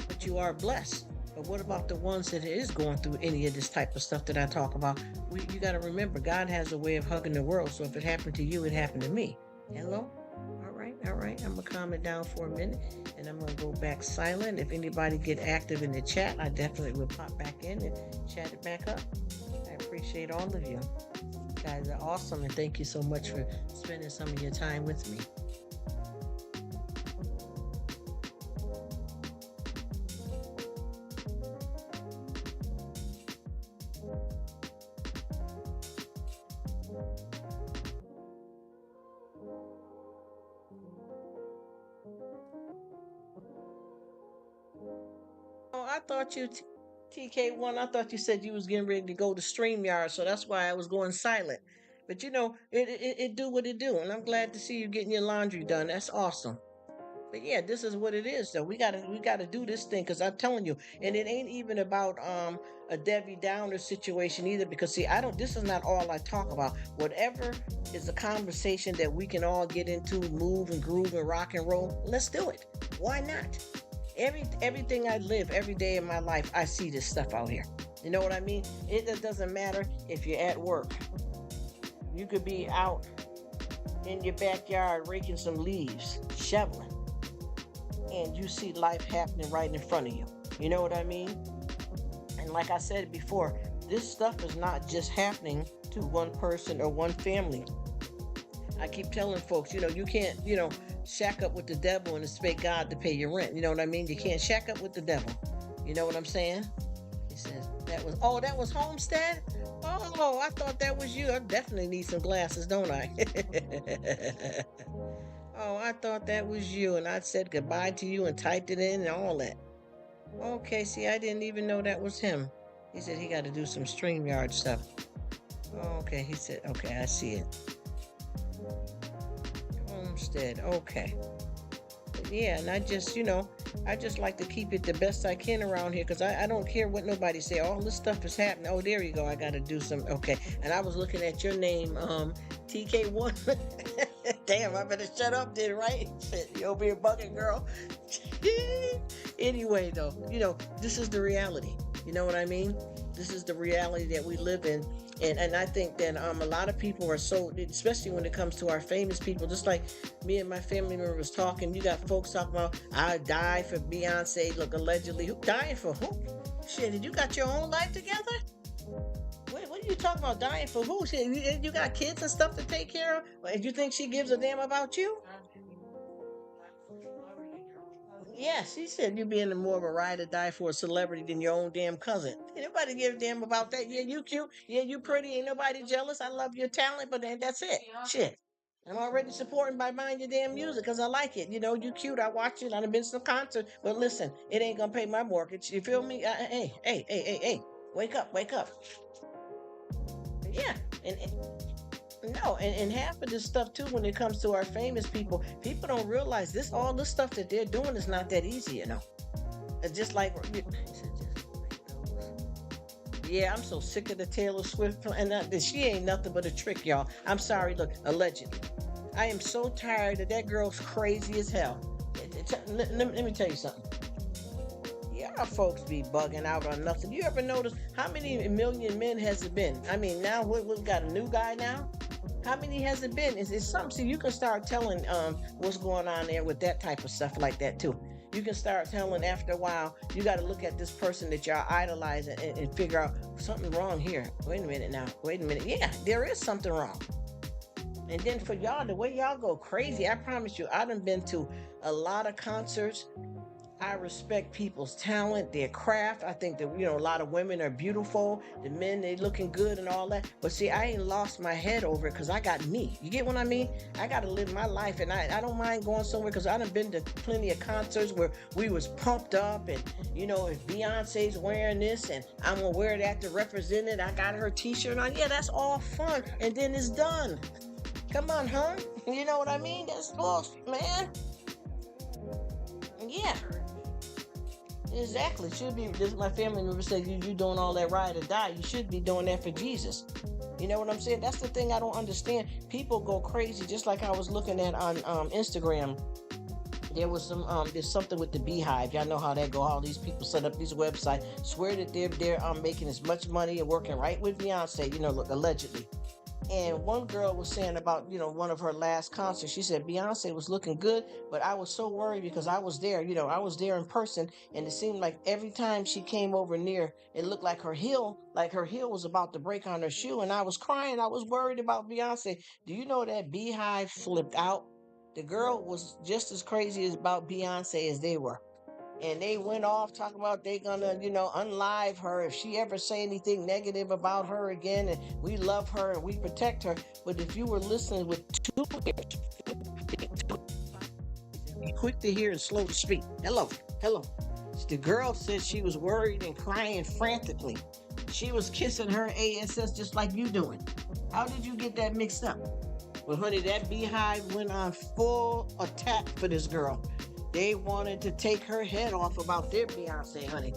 but you are blessed. But what about the ones that is going through any of this type of stuff that I talk about? You got to remember, God has a way of hugging the world. So if it happened to you, it happened to me. Hello? All right. I'm going to calm it down for a minute and I'm going to go back silent. If anybody get active in the chat, I definitely will pop back in and chat it back up. I appreciate all of you. You guys are awesome and thank you so much for spending some of your time with me. Oh, I thought you, TK1, I thought you said you was getting ready to go to StreamYard, so that's why I was going silent. But it do what it do, and I'm glad to see you getting your laundry done. That's awesome. But yeah, this is what it is though. We gotta do this thing because I'm telling you, and it ain't even about a Debbie Downer situation either. Because see, I don't. This is not all I talk about. Whatever is a conversation that we can all get into, move and groove and rock and roll. Let's do it. Why not? Everything I live every day in my life, I see this stuff out here. You know what I mean? It doesn't matter if you're at work. You could be out in your backyard raking some leaves, shoveling, and you see life happening right in front of you. You know what I mean? And like I said before, this stuff is not just happening to one person or one family. I keep telling folks, you can't, shack up with the devil and expect God to pay your rent. You know what I mean? You can't shack up with the devil. You know what I'm saying? He says, that was Homestead? Oh, I thought that was you. I definitely need some glasses, don't I? Oh, I thought that was you. And I said goodbye to you and typed it in and all that. Okay, see, I didn't even know that was him. He said he got to do some StreamYard stuff. Okay, he said, okay, I see it. Homestead, okay. But yeah, and I just like to keep it the best I can around here because I don't care what nobody say. All this stuff is happening. Oh, there you go. I got to do some. Okay. And I was looking at your name, TK1. Damn, I better shut up then, right? You over here bugging, girl. Anyway, though, this is the reality. You know what I mean? This is the reality that we live in. And I think that a lot of people are so, especially when it comes to our famous people, just like me and my family members talking, you got folks talking about, I died for Beyonce, look, allegedly. Who dying for who? Shit, did you got your own life together? What are you talking about, dying for who? Shit, you got kids and stuff to take care of? And you think she gives a damn about you? Yeah, she said you being more of a ride or die for a celebrity than your own damn cousin. Ain't nobody give a damn about that. Yeah, you cute. Yeah, you pretty. Ain't nobody jealous. I love your talent, but then that's it. Shit. I'm already supporting by buying your damn music because I like it. You cute. I watch it. I've been to some concert. But listen, it ain't gonna pay my mortgage. You feel me? Hey. Wake up. Yeah. And no, and half of this stuff too, when it comes to our famous people don't realize all this stuff that they're doing is not that easy, It's just like, yeah, I'm so sick of the Taylor Swift, and she ain't nothing but a trick, y'all. I'm sorry, look, allegedly. I am so tired that girl's crazy as hell. Let me tell you something. Y'all folks be bugging out on nothing. You ever notice how many million men has it been? I mean, now we've got a new guy now. How many has it been? It's something. So you can start telling what's going on there with that type of stuff like that too. You can start telling after a while. You got to look at this person that y'all idolize and figure out something wrong here. Wait a minute now. Wait a minute. Yeah, there is something wrong. And then for y'all, the way y'all go crazy, I promise you, I done been to a lot of concerts. I respect people's talent, their craft. I think that, a lot of women are beautiful. The men, they looking good and all that. But see, I ain't lost my head over it because I got me. You get what I mean? I got to live my life. And I don't mind going somewhere because I done been to plenty of concerts where we was pumped up. And, if Beyonce's wearing this and I'm going to wear that to represent it. I got her t-shirt on. Yeah, that's all fun. And then it's done. Come on, huh? You know what I mean? That's all, man. Yeah. Exactly. Should be. This my family member said you doing all that ride or die. You should be doing that for Jesus. You know what I'm saying? That's the thing I don't understand. People go crazy. Just like I was looking at on Instagram. There was there's something with the beehive. Y'all know how that go. All these people set up these websites, swear that they're making as much money and working right with Beyonce. You know, look, allegedly. And one girl was saying about, one of her last concerts. She said Beyonce was looking good, but I was so worried because I was there, I was there in person, and it seemed like every time she came over near, it looked like her heel was about to break on her shoe. And I was crying. I was worried about Beyonce. Do you know that beehive flipped out? The girl was just as crazy about Beyonce as they were, and they went off talking about they gonna unlive her if she ever say anything negative about her again, and we love her and we protect her. But if you were listening with two ears, be quick to hear and slow to speak. Hello. The girl said she was worried and crying frantically. She was kissing her ass just like you doing. How did you get that mixed up? Well, honey, that beehive went on full attack for this girl. They wanted to take her head off about their Beyonce, honey.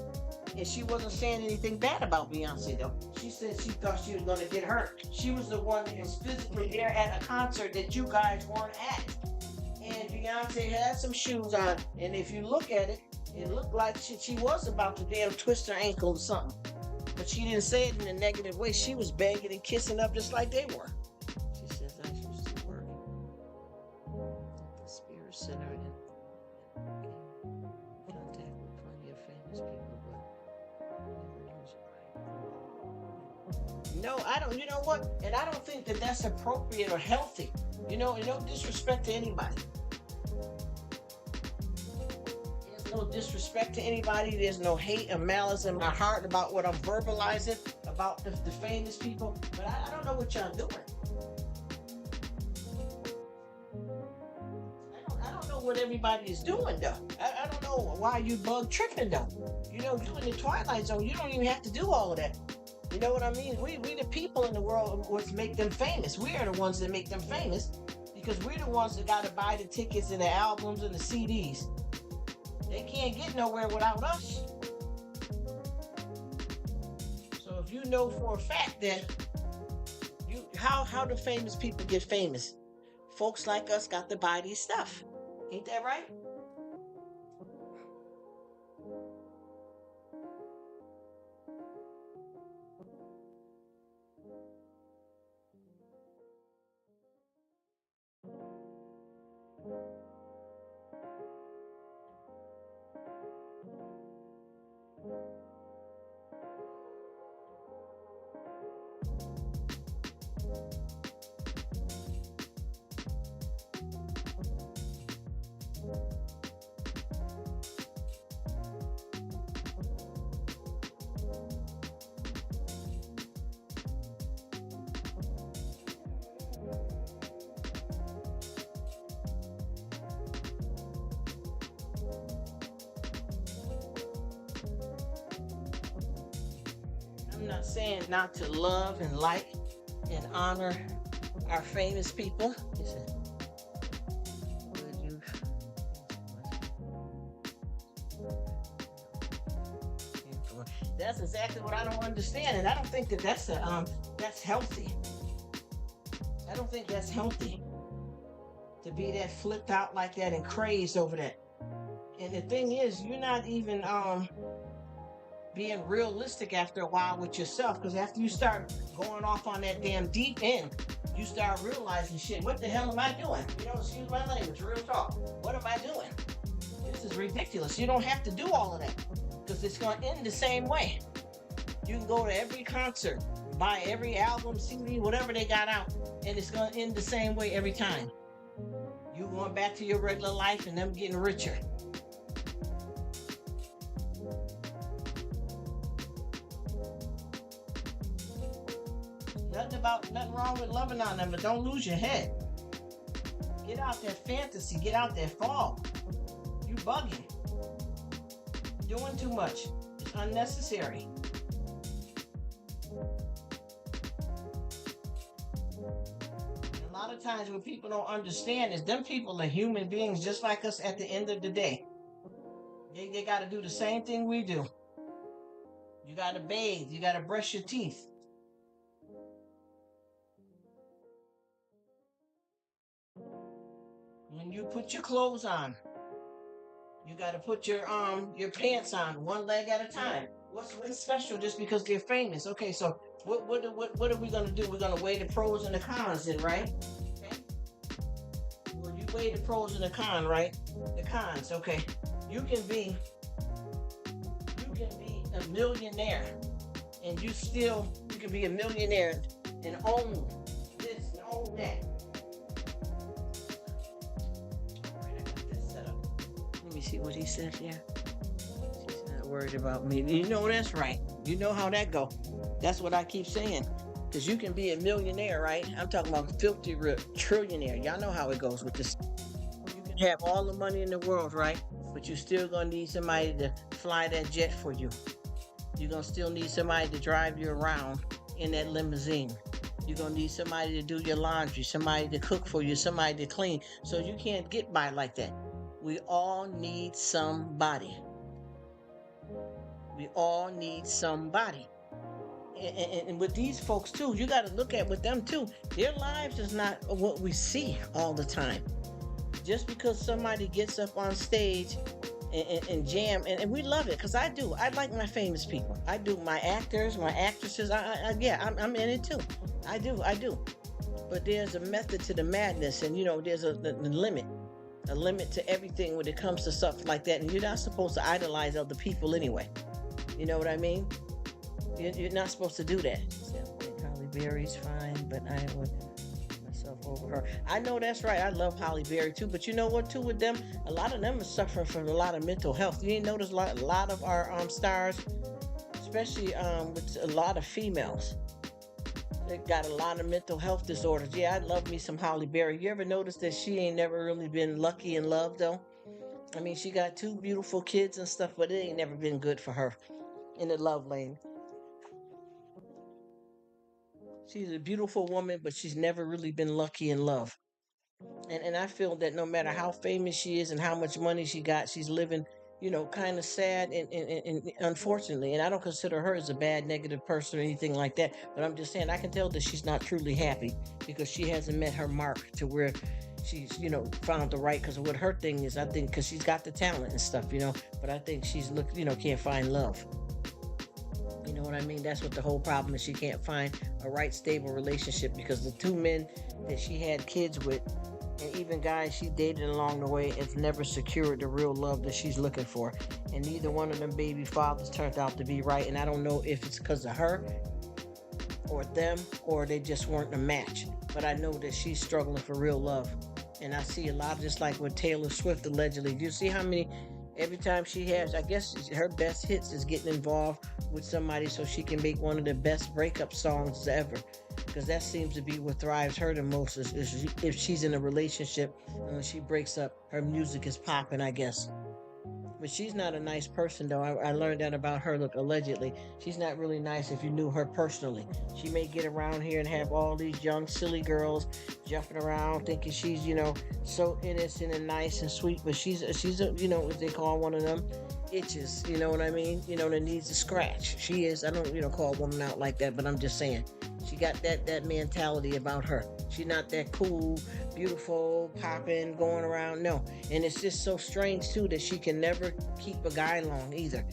And she wasn't saying anything bad about Beyonce, though. She said she thought she was going to get hurt. She was the one that was physically there at a concert that you guys weren't at. And Beyonce had some shoes on. And if you look at it, it looked like she was about to damn twist her ankle or something. But she didn't say it in a negative way. She was begging and kissing up just like they were. She says I used to work at the Spirit Center and contact with plenty of famous people, but never use it. No, I don't. You know what? And I don't think that that's appropriate or healthy. And no disrespect to anybody. There's no disrespect to anybody. There's no hate or malice in my heart about what I'm verbalizing about the famous people. But I don't know what y'all doing. I don't know what everybody is doing though. I don't know why you bug tripping though. You in the Twilight Zone, you don't even have to do all of that. You know what I mean? We the people in the world what make them famous. We are the ones that make them famous because we're the ones that got to buy the tickets and the albums and the CDs. They can't get nowhere without us. So if you know for a fact that how do famous people get famous? Folks like us got to buy these stuff. Ain't that right? I'm not saying not to love and like and honor our famous people. That's exactly what I don't understand, and I don't think that's healthy. I don't think that's healthy to be that flipped out like that and crazed over that. And the thing is, you're not even being realistic after a while with yourself, because after you start going off on that damn deep end, you start realizing, shit, what the hell am I doing? Excuse my language, real talk. What am I doing? This is ridiculous. You don't have to do all of that, because it's going to end the same way. You can go to every concert, buy every album, CD, whatever they got out, and it's going to end the same way every time. You going back to your regular life and them getting richer. Nothing wrong with loving on them, but don't lose your head. Get out that fantasy, get out that fog. You bugging. Doing too much. It's unnecessary. And a lot of times what people don't understand is them people are human beings just like us at the end of the day. They got to do the same thing we do. You got to bathe. You got to brush your teeth. When you put your clothes on, you got to put your pants on one leg at a time. What's special just because they're famous? Okay, so what are we gonna do? We're gonna weigh the pros and the cons, then, right? Okay. Well, you weigh the pros and the cons, right? The cons. Okay. You can be a millionaire, and you can be a millionaire and own this and own that. All right, I got this set up. Let me see what he says here. She's not worried about me. You know that's right. You know how that go. That's what I keep saying. Cause you can be a millionaire, right? I'm talking about filthy trillionaire. Y'all know how it goes with this. You can have all the money in the world, right? But you still gonna need somebody to fly that jet for you. You're gonna still need somebody to drive you around in that limousine. You're gonna need somebody to do your laundry, somebody to cook for you, somebody to clean. So you can't get by like that. We all need somebody. We all need somebody. And with these folks too, you got to look at with them too. Their lives is not what we see all the time. Just because somebody gets up on stage and jam, and we love it, because I do. I like my famous people. I do. My actors, my actresses. I'm in it too. I do. But there's a method to the madness, and there's a limit. A limit to everything when it comes to stuff like that. And you're not supposed to idolize other people anyway. You know what I mean? You're not supposed to do that. Holly Berry's fine, but I would myself over her. I know that's right. I love Holly Berry too, but you know what too with them? A lot of them are suffering from a lot of mental health. You ain't notice a lot of our stars, especially with a lot of females, they got a lot of mental health disorders. Yeah, I love me some Holly Berry. You ever notice that she ain't never really been lucky in love though? I mean, she got 2 beautiful kids and stuff, but it ain't never been good for her in the love lane. She's a beautiful woman, but she's never really been lucky in love. And I feel that no matter how famous she is and how much money she got, she's living, kind of sad and unfortunately. And I don't consider her as a bad, negative person or anything like that. But I'm just saying, I can tell that she's not truly happy because she hasn't met her mark to where she's, found the right. Because what her thing is, I think, because she's got the talent and stuff, but I think she's can't find love. You know what I mean? That's what the whole problem is. She can't find a right, stable relationship because the 2 men that she had kids with, and even guys she dated along the way, have never secured the real love that she's looking for. And neither one of them baby fathers turned out to be right. And I don't know if it's because of her or them, or they just weren't a match. But I know that she's struggling for real love. And I see a lot, just like with Taylor Swift allegedly. Do you see how many? Every time she has, I guess her best hits is getting involved with somebody so she can make one of the best breakup songs ever. Because that seems to be what thrives her the most, is if she's in a relationship and when she breaks up, her music is popping, I guess. But she's not a nice person, though. I learned that about her, look, allegedly. She's not really nice if you knew her personally. She may get around here and have all these young, silly girls jumping around thinking she's, so innocent and nice and sweet. But she's as they call one of them, itches, you know what I mean? That needs a scratch. She is, I don't, call a woman out like that, but I'm just saying. She got that mentality about her. She's not that cool, beautiful, popping, going around. No. And it's just so strange too that she can never keep a guy long either.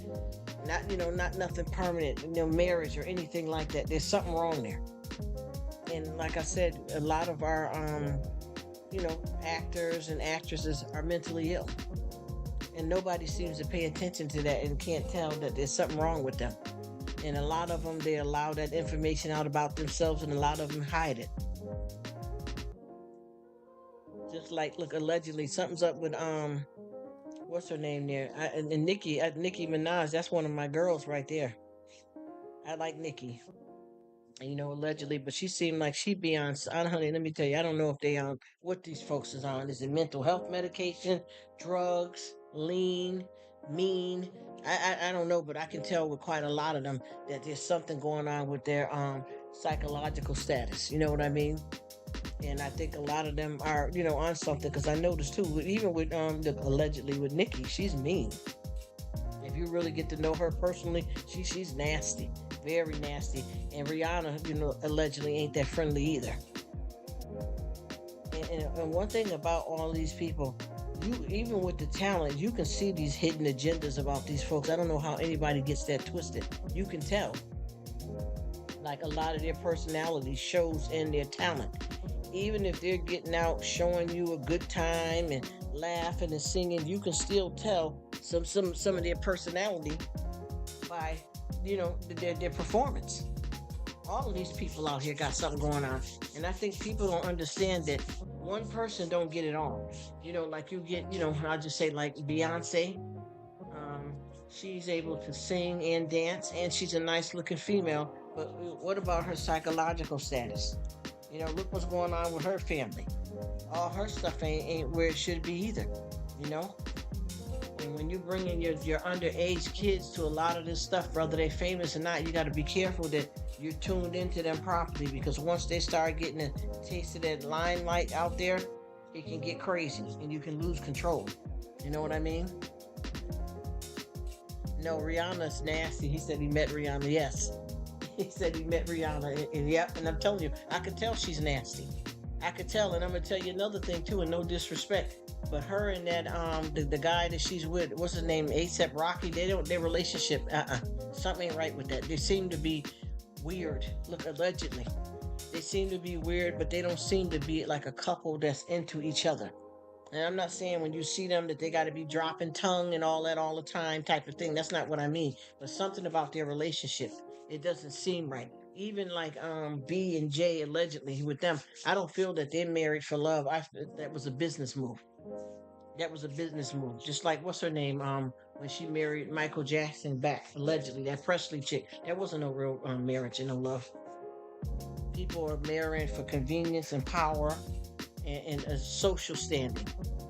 Not nothing permanent, marriage or anything like that. There's something wrong there. And like I said, a lot of our actors and actresses are mentally ill. And nobody seems to pay attention to that and can't tell that there's something wrong with them. And a lot of them, they allow that information out about themselves, and a lot of them hide it. Just like, look, allegedly something's up with what's her name there? And Nicki Minaj. That's one of my girls right there. I like Nicki. Allegedly, but she seemed like she'd be on. Honey, let me tell you, I don't know if they on what these folks is on. Is it mental health medication, drugs, lean, mean? I don't know, but I can tell with quite a lot of them that there's something going on with their psychological status. You know what I mean? And I think a lot of them are, on something, because I noticed too, even with allegedly with Nicki, she's mean. you really get to know her personally, she's nasty, very nasty. And Rihanna, allegedly ain't that friendly either. And one thing about all these people, you even with the talent, you can see these hidden agendas about these folks. I don't know how anybody gets that twisted. You can tell. Like a lot of their personality shows in their talent. Even if they're getting out showing you a good time and laughing and singing, you can still tell some of their personality by their performance. All of these people out here got something going on, and I think people don't understand that one person don't get it all. Like you get, I'll just say like Beyonce. Um, she's able to sing and dance, and she's a nice looking female. But what about her psychological status? Look what's going on with her family. All her stuff ain't where it should be either. You know. And when you bring in your underage kids to a lot of this stuff, whether they famous or not, you got to be careful that you're tuned into them properly, because once they start getting a taste of that limelight out there, it can get crazy and you can lose control. You know what I mean? No, Rihanna's nasty. He said he met Rihanna. Yes. He said he met Rihanna. And yep, and I'm telling you, I could tell she's nasty. I could tell. And I'm going to tell you another thing too, and no disrespect, but her and that the guy that she's with, what's his name, A$AP Rocky, their relationship, something ain't right with that. They seem to be weird. Look, allegedly they seem to be weird, but they don't seem to be like a couple that's into each other. And I'm not saying when you see them that they got to be dropping tongue and all that all the time type of thing. That's not what I mean. But something about their relationship, it doesn't seem right. Even like B and J allegedly with them, I don't feel that they're married for love. That was a business move. That was a business move. Just like what's her name? When she married Michael Jackson back allegedly, that Presley chick. That wasn't no real marriage and no love. People are marrying for convenience and power and a social standing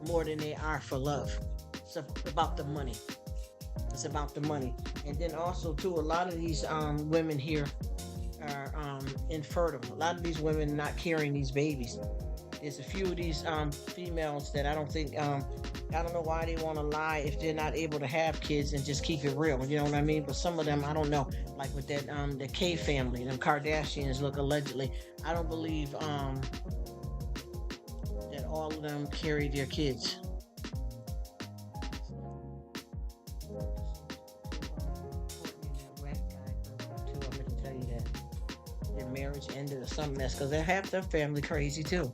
more than they are for love. It's about the money. It's about the money. And then also too, a lot of these women here are infertile. A lot of these women not carrying these babies. There's a few of these females that I don't think I don't know why they want to lie if they're not able to have kids and just keep it real. You know what I mean? But some of them, I don't know. Like with that the K family, them Kardashians, look allegedly. I don't believe that all of them carry their kids. Their marriage ended or something else, because they have their family crazy too.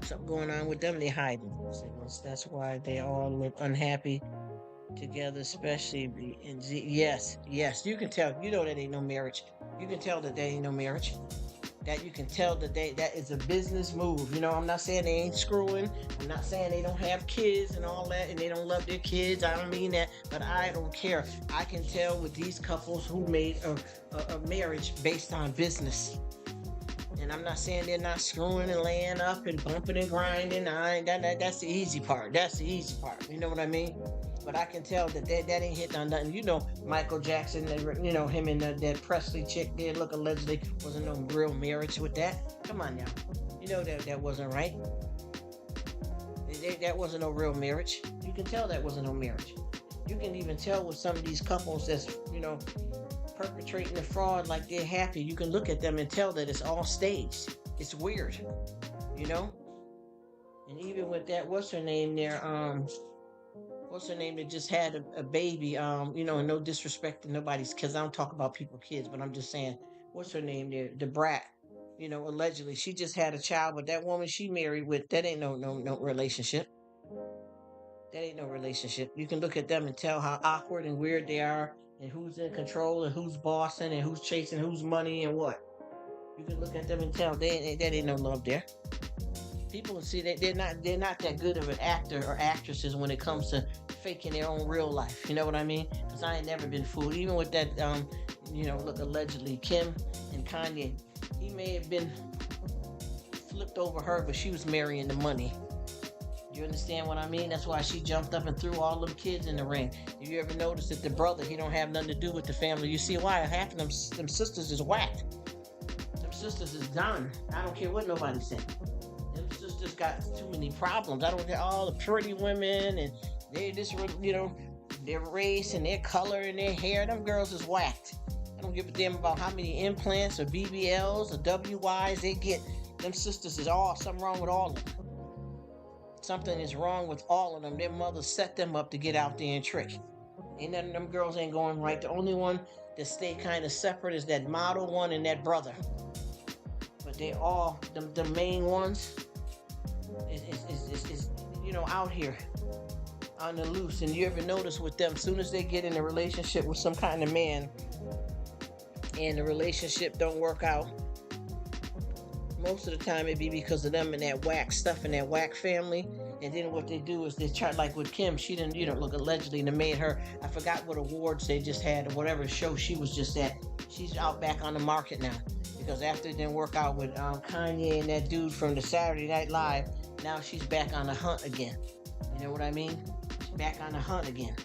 Something going on with them, they hiding. That's why they all look unhappy together, especially in Z. Yes, you can tell. You know that ain't no marriage. You can tell that they ain't no marriage. That you can tell that that is a business move. I'm not saying they ain't screwing. I'm not saying they don't have kids and all that, and they don't love their kids. I don't mean that, but I don't care. I can tell with these couples who made a marriage based on business. And I'm not saying they're not screwing and laying up and bumping and grinding. That's the easy part. That's the easy part. You know what I mean? But I can tell that ain't hitting on nothing. Michael Jackson, him and that Presley chick there, look, allegedly wasn't no real marriage with that. Come on now. You know that wasn't right. That wasn't no real marriage. You can tell that wasn't no marriage. You can even tell with some of these couples that's, perpetrating the fraud like they're happy. You can look at them and tell that it's all staged. It's weird, And even with that, what's her name there? What's her name that just had a baby? And no disrespect to nobody's, because I don't talk about people's kids, but I'm just saying, what's her name there? The brat. Allegedly she just had a child, but that woman she married with, that ain't no relationship. That ain't no relationship. You can look at them and tell how awkward and weird they are, and who's in control and who's bossing and who's chasing whose money and what. You can look at them and tell that ain't no love there. People see that they're not that good of an actor or actresses when it comes to faking their own real life. You know what I mean? Because I ain't never been fooled. Even with that, look, allegedly Kim and Kanye, he may have been flipped over her, but she was marrying the money. You understand what I mean? That's why she jumped up and threw all them kids in the ring. You ever notice that the brother, he don't have nothing to do with the family? You see why? Half of them sisters is whacked. Them sisters is done. I don't care what nobody said. Them sisters got too many problems. I don't care, all the pretty women, and they just, their race and their color and their hair. Them girls is whacked. I don't give a damn about how many implants or BBLs or WYs they get. Them sisters is all something wrong with all of them. Something is wrong with all of them. Their mothers set them up to get out there and trick. Ain't none of them girls ain't going right. The only one that stay kind of separate is that model one and that brother. But they all the main ones is out here on the loose. And you ever notice with them, soon as they get in a relationship with some kind of man and the relationship don't work out, most of the time it be because of them and that whack stuff in that whack family. And then what they do is they try, like with Kim, she didn't, look, allegedly they made her, I forgot what awards they just had or whatever show she was just at. She's out back on the market now because after it didn't work out with Kanye and that dude from the Saturday Night Live, now she's back on the hunt again. You know what I mean? She's back on the hunt again.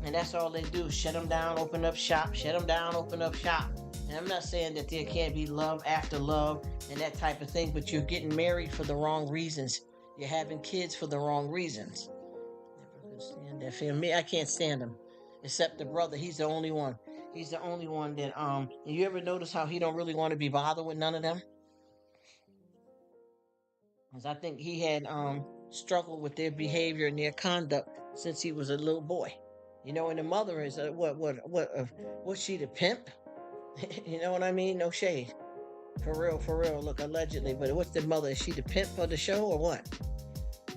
And that's all they do, shut them down, open up shop, shut them down, open up shop. And I'm not saying that there can't be love after love and that type of thing, but you're getting married for the wrong reasons. You're having kids for the wrong reasons. Never could stand that film. Me, I can't stand him. Except the brother, he's the only one. He's the only one that you ever notice how he don't really want to be bothered with none of them? Because I think he had struggled with their behavior and their conduct since he was a little boy. And the mother is was she the pimp? You know what I mean? No shade. For real. Look, allegedly. But what's the mother? Is she the pimp of the show or what?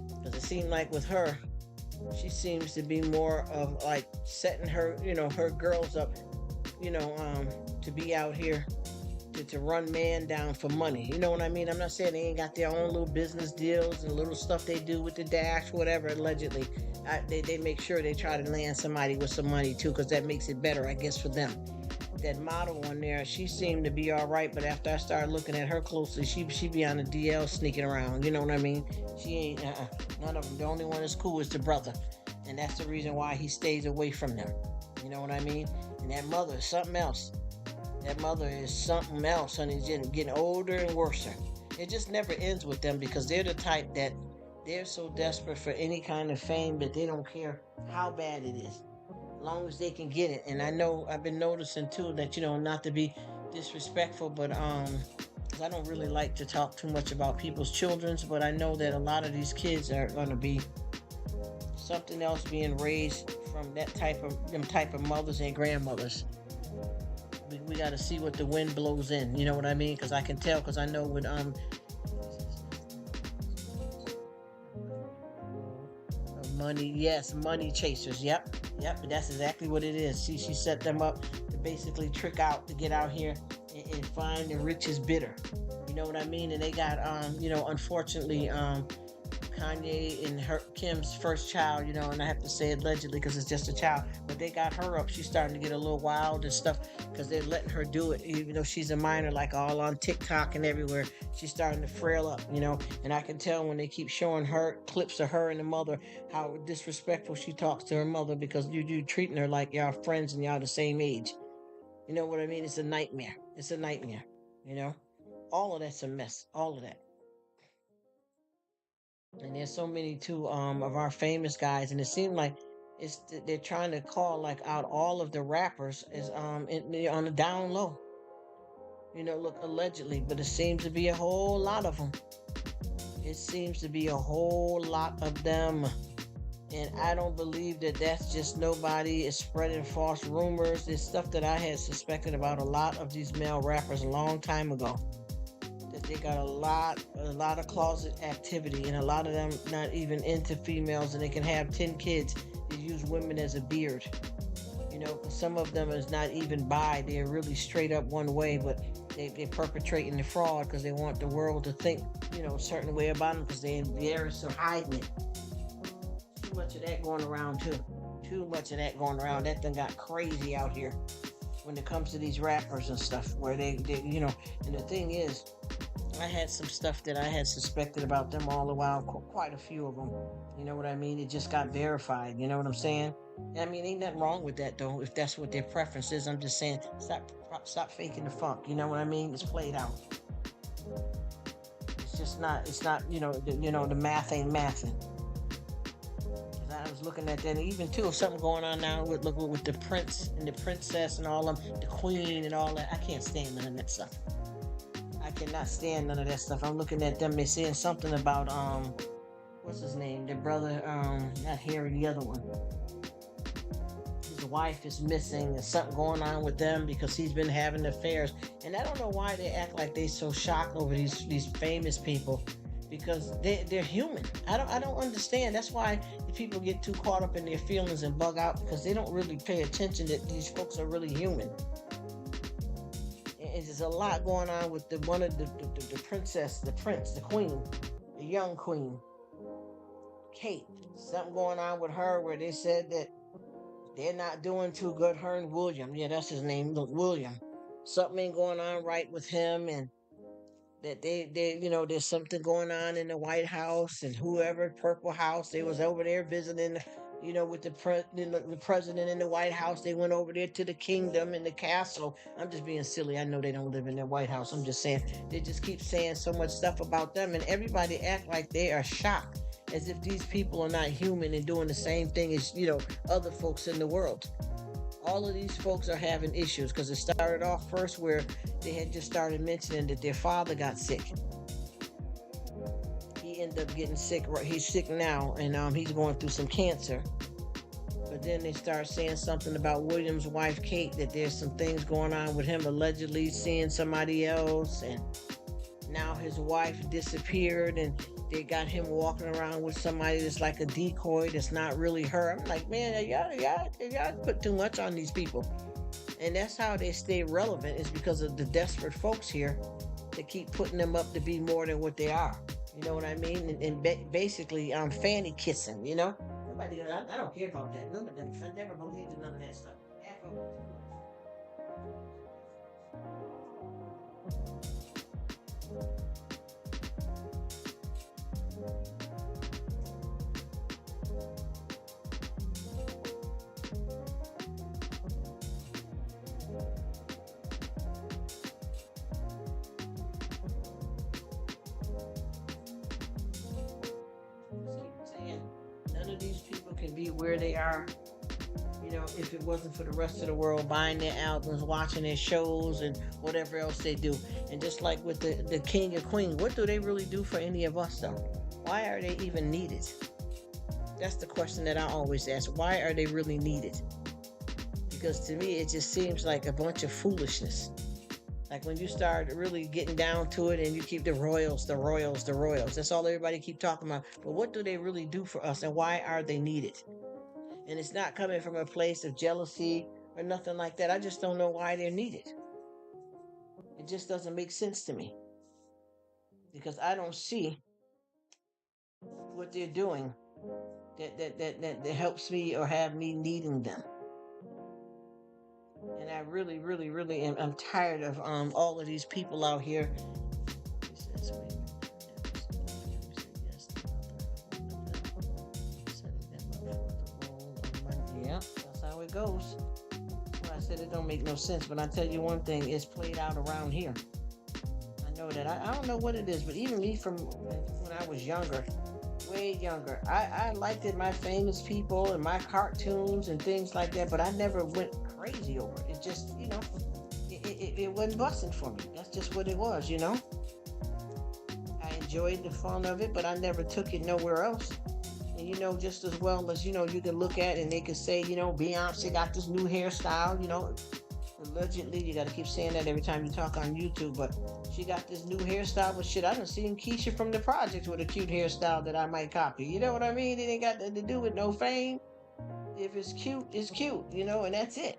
Because it seemed like with her, she seems to be more of like setting her, her girls up, to be out here to run man down for money. You know what I mean? I'm not saying they ain't got their own little business deals and little stuff they do with the dash, whatever, allegedly. They make sure they try to land somebody with some money too, because that makes it better, I guess, for them. That model on there, she seemed to be all right, but after I started looking at her closely, she be on the DL sneaking around. You know what I mean? She ain't none of them. The only one that's cool is the brother, and that's the reason why he stays away from them. You know what I mean? And that mother is something else. That mother is something else, and it's getting older and worse. It just never ends with them because they're the type that they're so desperate for any kind of fame that they don't care how bad it is. Long as they can get it. And I know I've been noticing too that not to be disrespectful, but I don't really like to talk too much about people's children's, but I know that a lot of these kids are going to be something else being raised from them type of mothers and grandmothers. We got to see what the wind blows in, you know what I mean? Because I can tell, because I know with money, yes, money chasers. Yep, that's exactly what it is. She set them up to basically trick out to get out here and find the richest bidder. You know what I mean? And they got unfortunately Kanye and Kim's first child, and I have to say allegedly because it's just a child, but they got her up. She's starting to get a little wild and stuff because they're letting her do it, even though she's a minor, like all on TikTok and everywhere. She's starting to frail up, and I can tell when they keep showing her clips of her and the mother, how disrespectful she talks to her mother because you treating her like y'all friends and y'all the same age. You know what I mean? It's a nightmare. All of that's a mess. All of that. And there's so many too of our famous guys, and it seemed like they're trying to call like out all of the rappers is on the down low. Look, allegedly, but it seems to be a whole lot of them. It seems to be a whole lot of them. And I don't believe that that's just nobody is spreading false rumors. It's stuff that I had suspected about a lot of these male rappers a long time ago. That they got a lot of closet activity, and a lot of them not even into females, and they can have 10 kids. They use women as a beard. Some of them is not even bi. They're really straight up one way, but they're perpetrating the fraud because they want the world to think, a certain way about them because they're embarrassed or hiding it. Too much of that going around too. Too much of that going around. That thing got crazy out here when it comes to these rappers and stuff where they and the thing is, I had some stuff that I had suspected about them all the while, quite a few of them. You know what I mean? It just got verified. You know what I'm saying? I mean, ain't nothing wrong with that though, if that's what their preference is. I'm just saying, stop faking the funk. You know what I mean? It's played out. It's not. The math ain't mathing. I was looking at that, and even too, something going on now with look with the prince and the princess and all them, the queen and all that. I can't stand none of that stuff. I cannot stand none of that stuff. I'm looking at them. They're saying something about what's his name? Their brother, not Harry, the other one. His wife is missing. There's something going on with them because he's been having affairs. And I don't know why they act like they so shocked over these famous people because they're human. I don't understand. That's why the people get too caught up in their feelings and bug out because they don't really pay attention that these folks are really human. And there's a lot going on with the one of the princess, the prince, the queen, the young queen, Kate. Something going on with her where they said that they're not doing too good. Her and William, yeah, that's his name, William. Something ain't going on right with him, and that there's something going on in the White House and whoever Purple House. They was over there visiting, with the president in the White House. They went over there to the kingdom and the castle. I'm just being silly. I know they don't live in the White House. I'm just saying they just keep saying so much stuff about them, and everybody act like they are shocked, as if these people are not human and doing the same thing as other folks in the world. All of these folks are having issues because it started off first where they had just started mentioning that their father got sick. He ended up getting sick. He's sick now, and he's going through some cancer. But then they start saying something about William's wife, Kate, that there's some things going on with him allegedly seeing somebody else, and now his wife disappeared, and they got him walking around with somebody that's like a decoy that's not really her. I'm like, man, y'all put too much on these people. And that's how they stay relevant, is because of the desperate folks here that keep putting them up to be more than what they are. You know what I mean? And basically, fanny kissing, Nobody, I don't care about that. None of them. I never believed in none of that stuff. Half of them. Saying none of these people can be where they are, if it wasn't for the rest of the world buying their albums, watching their shows, and whatever else they do. And just like with the king and queen, what do they really do for any of us, though? Why are they even needed? That's the question that I always ask. Why are they really needed? Because to me, it just seems like a bunch of foolishness. Like when you start really getting down to it and you keep the royals, the royals, the royals. That's all everybody keep talking about. But what do they really do for us, and why are they needed? And it's not coming from a place of jealousy or nothing like that. I just don't know why they're needed. It just doesn't make sense to me. Because I don't see what they're doing that helps me or have me needing them. And I really, really, really am. I'm tired of all of these people out here. Yeah, that's how it goes. Well, I said it don't make no sense, but I tell you one thing: it's played out around here. I know that. I don't know what it is, but even me from when I was younger, way younger, I liked it, my famous people and my cartoons and things like that, but I never went crazy over it. It just, it wasn't busting for me. That's just what it was, I enjoyed the fun of it, but I never took it nowhere else. And just as well as, you can look at and they can say, Beyonce got this new hairstyle, allegedly, you got to keep saying that every time you talk on YouTube, but she got this new hairstyle. But shit, I done seen Keisha from the projects with a cute hairstyle that I might copy. You know what I mean? It ain't got nothing to do with no fame. If it's cute, it's cute, and that's it.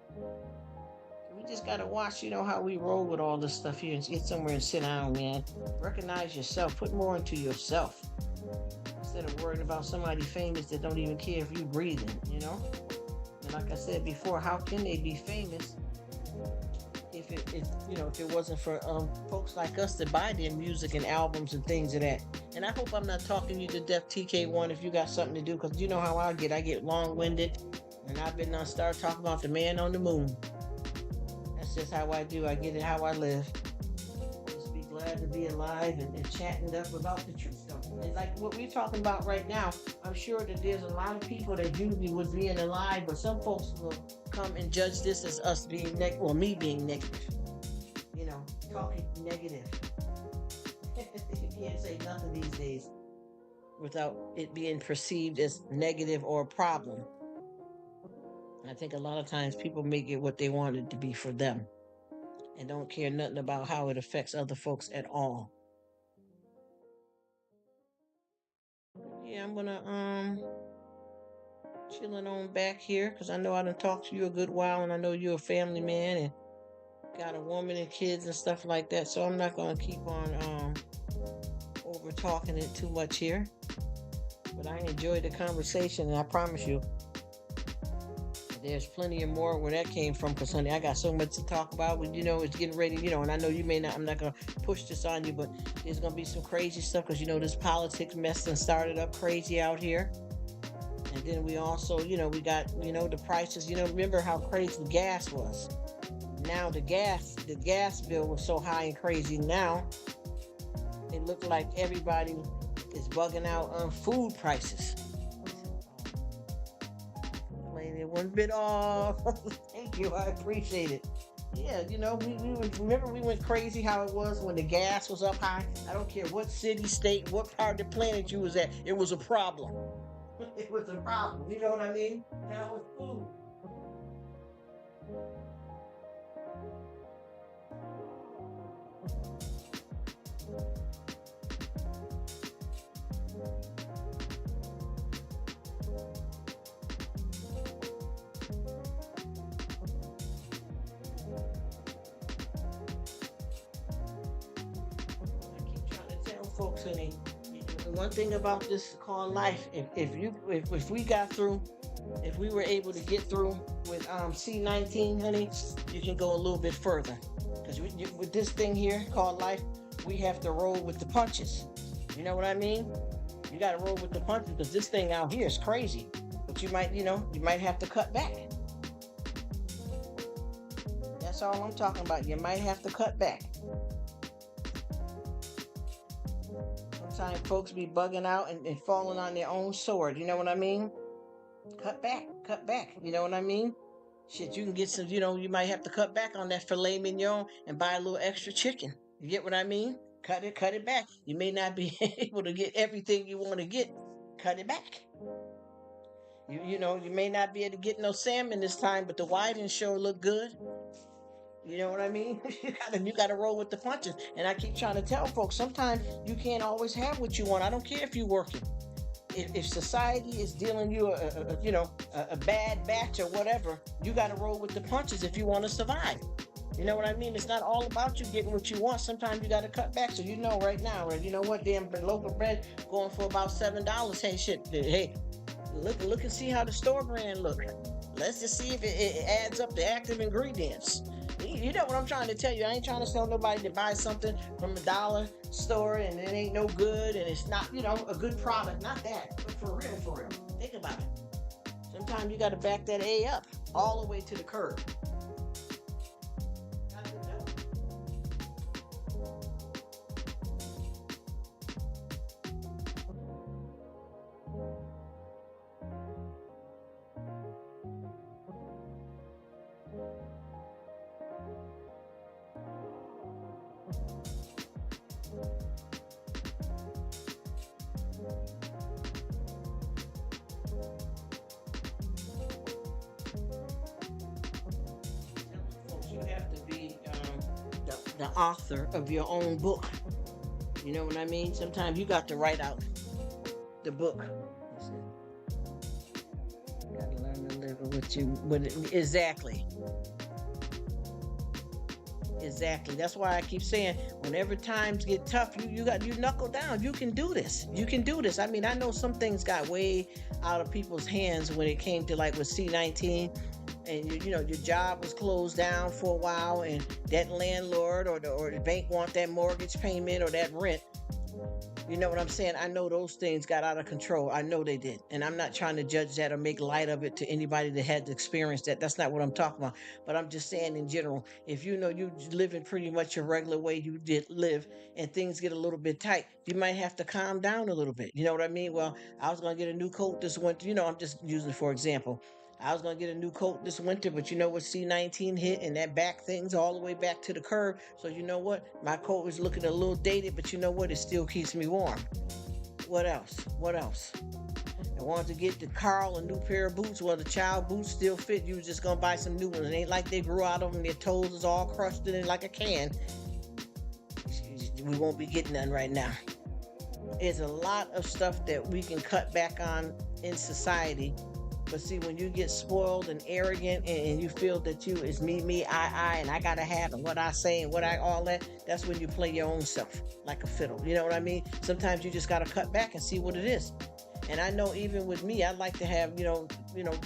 We just got to watch, how we roll with all this stuff here and get somewhere and sit down, man. Recognize yourself. Put more into yourself. Instead of worrying about somebody famous that don't even care if you breathing, And like I said before, how can they be famous if it wasn't for folks like us to buy their music and albums and things of that? And I hope I'm not talking you to death, TK1, if you got something to do, because you know how I get long-winded, and I've been start talking about the man on the moon. That's just how I do. I get it how I live. Just be glad glad to be alive and chatting up about the truth stuff. And like what we're talking about right now, I'm sure that there's a lot of people that usually would be in alive, but some folks will come and judge this as us being negative, or me being negative. You know, talking negative. You can't say nothing these days without it being perceived as negative or a problem. I think a lot of times people make it what they want it to be for them and don't care nothing about how it affects other folks at all. Yeah, I'm gonna chilling on back here because I know I done talked to you a good while and I know you're a family man and got a woman and kids and stuff like that. So I'm not gonna keep on over talking it too much here. But I enjoyed the conversation and I promise you there's plenty of more where that came from because honey, I got so much to talk about. But you know, it's getting ready, you know, and I know you may not, I'm not gonna push this on you, but there's gonna be some crazy stuff because you know this politics mess and started up crazy out here. And then we also, you know, we got, you know, the prices, you know, remember how crazy gas was. Now the gas bill was so high and crazy now. It looked like everybody is bugging out on food prices. Playing it one bit off. Thank you, I appreciate it. Yeah, you know, remember we went crazy how it was when the gas was up high. I don't care what city, state, what part of the planet you was at, it was a problem. It was a problem. You know what I mean? Now with food. I keep trying to tell folks, honey, the one thing about this called life, if we got through, if we were able to get through with C19, honey, you can go a little bit further. Because with this thing here called life, we have to roll with the punches. You know what I mean? You got to roll with the punches because this thing out here is crazy. But you might, you know, you might have to cut back. That's all I'm talking about. You might have to cut back. Sometimes folks be bugging out and falling on their own sword. You know what I mean? Cut back. You know what I mean? Shit, you can get some, you know, you might have to cut back on that filet mignon and buy a little extra chicken. You get what I mean? Cut it back. You may not be able to get everything you want to get. Cut it back. You know, you may not be able to get no salmon this time, but the whiting sure look good. You know what I mean? You gotta roll with the punches. And I keep trying to tell folks, sometimes you can't always have what you want. I don't care if you're working. If society is dealing you a bad batch or whatever, you got to roll with the punches if you want to survive. You know what I mean? It's not all about you getting what you want. Sometimes you got to cut back. So you know right now, you know what? Damn, local bread going for about $7. Hey, shit. Hey, look and see how the store brand look. Let's just see if it adds up the active ingredients. You know what I'm trying to tell you. I ain't trying to tell nobody to buy something from a dollar store and it ain't no good and it's not, you know, a good product. Not that, but for real. Think about it. Sometimes you got to back that A up all the way to the curb. You have to be the author of your own book. You know what I mean? Sometimes you got to write out the book. You got to learn to live exactly. Exactly. That's why I keep saying, whenever times get tough, you knuckle down. You can do this. You can do this. I mean, I know some things got way out of people's hands when it came to like with C19. And you know your job was closed down for a while, and that landlord or the bank want that mortgage payment or that rent. You know what I'm saying? I know those things got out of control. I know they did. And I'm not trying to judge that or make light of it to anybody that had to experience that. That's not what I'm talking about. But I'm just saying in general, if you know you live in pretty much your regular way you did live and things get a little bit tight, you might have to calm down a little bit. You know what I mean? Well, I was going to get a new coat this winter. I'm just using for example. I was gonna get a new coat this winter, but you know what? C-19 hit and that back thing's all the way back to the curb. So you know what? My coat was looking a little dated, but you know what? It still keeps me warm. What else? What else? I wanted to get the Carl a new pair of boots. Well, the child boots still fit. You was just gonna buy some new ones. It ain't like they grew out of them. Their toes is all crushed in it like a can. We won't be getting none right now. There's a lot of stuff that we can cut back on in society. But see, when you get spoiled and arrogant and you feel that you is me, and I gotta have and what I say and what I all that, that's when you play your own self like a fiddle. You know what I mean? Sometimes you just gotta cut back and see what it is. And I know even with me, I like to have,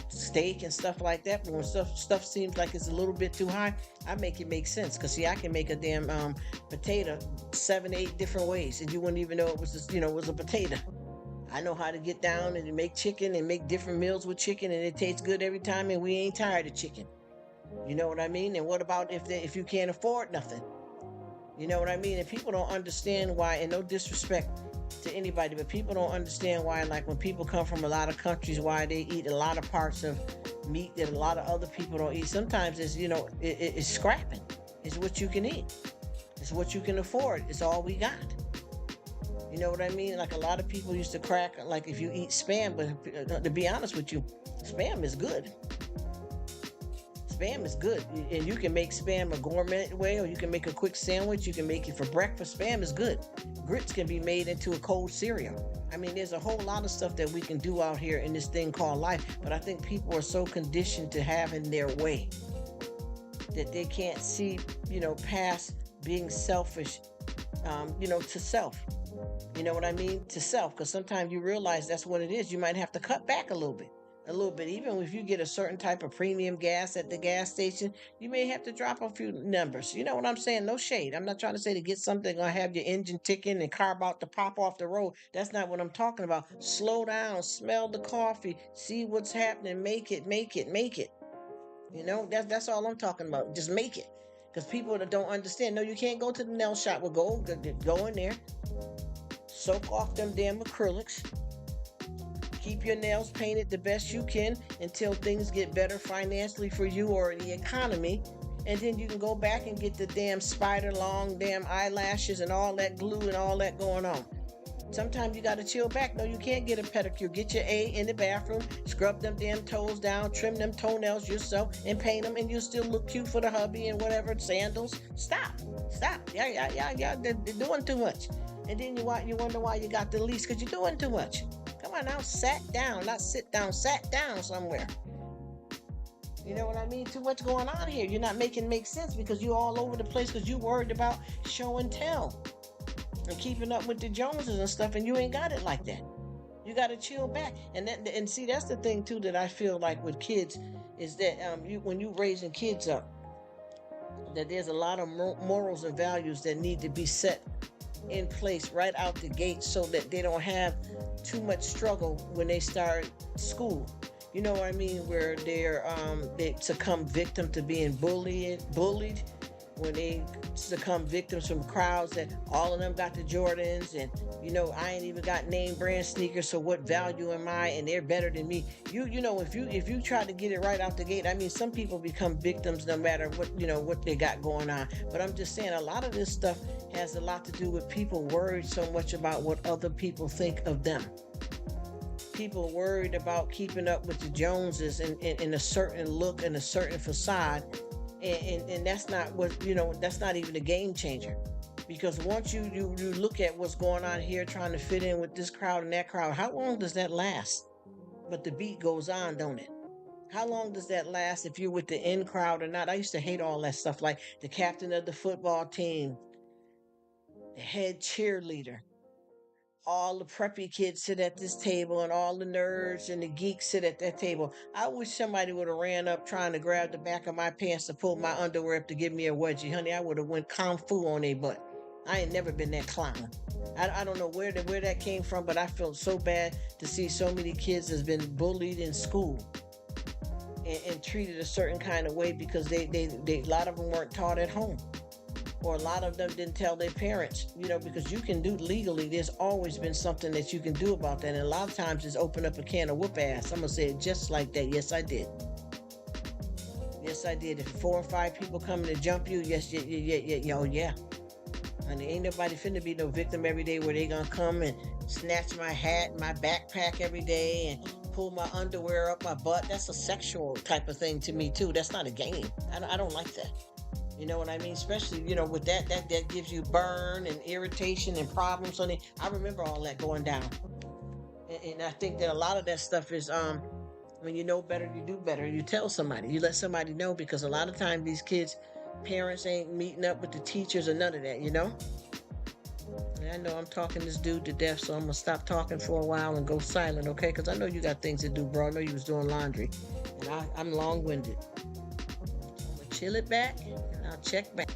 steak and stuff like that. But when stuff seems like it's a little bit too high, I make it make sense. Cause see, I can make a damn potato 7, 8 different ways, and you wouldn't even know it was just, was a potato. I know how to get down and make chicken and make different meals with chicken, and it tastes good every time, and we ain't tired of chicken. You know what I mean? And what about if you can't afford nothing? You know what I mean? And people don't understand why, and no disrespect to anybody, but people don't understand why, like when people come from a lot of countries, why they eat a lot of parts of meat that a lot of other people don't eat. Sometimes it's scrapping. It's what you can eat. It's what you can afford. It's all we got. You know what I mean? Like a lot of people used to crack, like if you eat spam, but to be honest with you, spam is good. Spam is good. And you can make spam a gourmet way, or you can make a quick sandwich. You can make it for breakfast. Spam is good. Grits can be made into a cold cereal. I mean, there's a whole lot of stuff that we can do out here in this thing called life. But I think people are so conditioned to having their way that they can't see, past being selfish, to self. You know what I mean? To self, because sometimes you realize that's what it is. You might have to cut back a little bit. A little bit. Even if you get a certain type of premium gas at the gas station, you may have to drop a few numbers. You know what I'm saying? No shade. I'm not trying to say to get something gonna have your engine ticking and car about to pop off the road. That's not what I'm talking about. Slow down, smell the coffee, see what's happening, make it, make it, make it. That's all I'm talking about. Just make it. Because people that don't understand, no, you can't go to the nail shop with gold. Go in there, soak off them damn acrylics, keep your nails painted the best you can until things get better financially for you or the economy, and then you can go back and get the damn spider long damn eyelashes and all that glue and all that going on. Sometimes you gotta chill back. No, you can't get a pedicure. Get your A in the bathroom, scrub them damn toes down, trim them toenails yourself, and paint them, and you'll still look cute for the hubby and whatever, sandals. Stop. Yeah. They're doing too much. And then you wonder why you got the lease, because you're doing too much. Come on now, sat down, not sit down, sat down somewhere. You know what I mean? Too much going on here. You're not making make sense because you're all over the place because you worried about show and tell and keeping up with the Joneses and stuff, and you ain't got it like that. You got to chill back, and see that's the thing too that I feel like with kids is that when you raising kids up, that there's a lot of morals and values that need to be set in place right out the gate so that they don't have too much struggle when they start school. You know what I mean? Where they succumb victim to being bullied, when they succumb victims from crowds that all of them got the Jordans, and I ain't even got name brand sneakers, so what value am I, and they're better than me. If you try to get it right out the gate, I mean, some people become victims no matter what they got going on. But I'm just saying a lot of this stuff has a lot to do with people worried so much about what other people think of them. People worried about keeping up with the Joneses in a certain look and a certain facade, and that's not that's not even a game changer, because once you look at what's going on here trying to fit in with this crowd and that crowd, how long does that last? But the beat goes on, don't it? How long does that last if you're with the in crowd or not? I used to hate all that stuff, like the captain of the football team, the head cheerleader, all the preppy kids sit at this table and all the nerds and the geeks sit at that table. I wish somebody would have ran up trying to grab the back of my pants to pull my underwear up to give me a wedgie. Honey, I would have went kung fu on their butt. I ain't never been that clown. I don't know where that came from, but I felt so bad to see so many kids has been bullied in school and treated a certain kind of way because they a lot of them weren't taught at home, or a lot of them didn't tell their parents, because you can do legally, there's always been something that you can do about that, and a lot of times it's open up a can of whoop ass. I'm gonna say it just like that. Yes, I did. Yes, I did. If 4 or 5 people coming to jump you, yes, yeah, yeah, yeah, yeah, oh yeah. And ain't nobody finna be no victim every day where they gonna come and snatch my hat, my backpack every day, and pull my underwear up my butt. That's a sexual type of thing to me too. That's not a game. I don't like that. You know what I mean? Especially, with that gives you burn and irritation and problems on it. I remember all that going down. And I think that a lot of that stuff is when you know better, you do better. You tell somebody, you let somebody know, because a lot of times these kids, parents ain't meeting up with the teachers or none of that. And I know I'm talking this dude to death, so I'm gonna stop talking for a while and go silent, okay? Because I know you got things to do, bro. I know you was doing laundry, and I'm long-winded. I'm gonna chill it back, and I'll check back.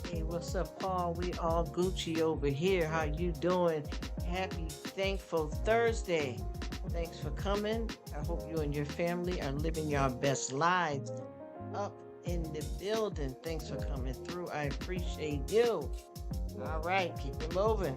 Hey, what's up, Paul? We all Gucci over here. How you doing? Happy Thankful Thursday. Thanks for coming. I hope you and your family are living your best lives up in the building. Thanks for coming through. I appreciate you. All right, keep it moving.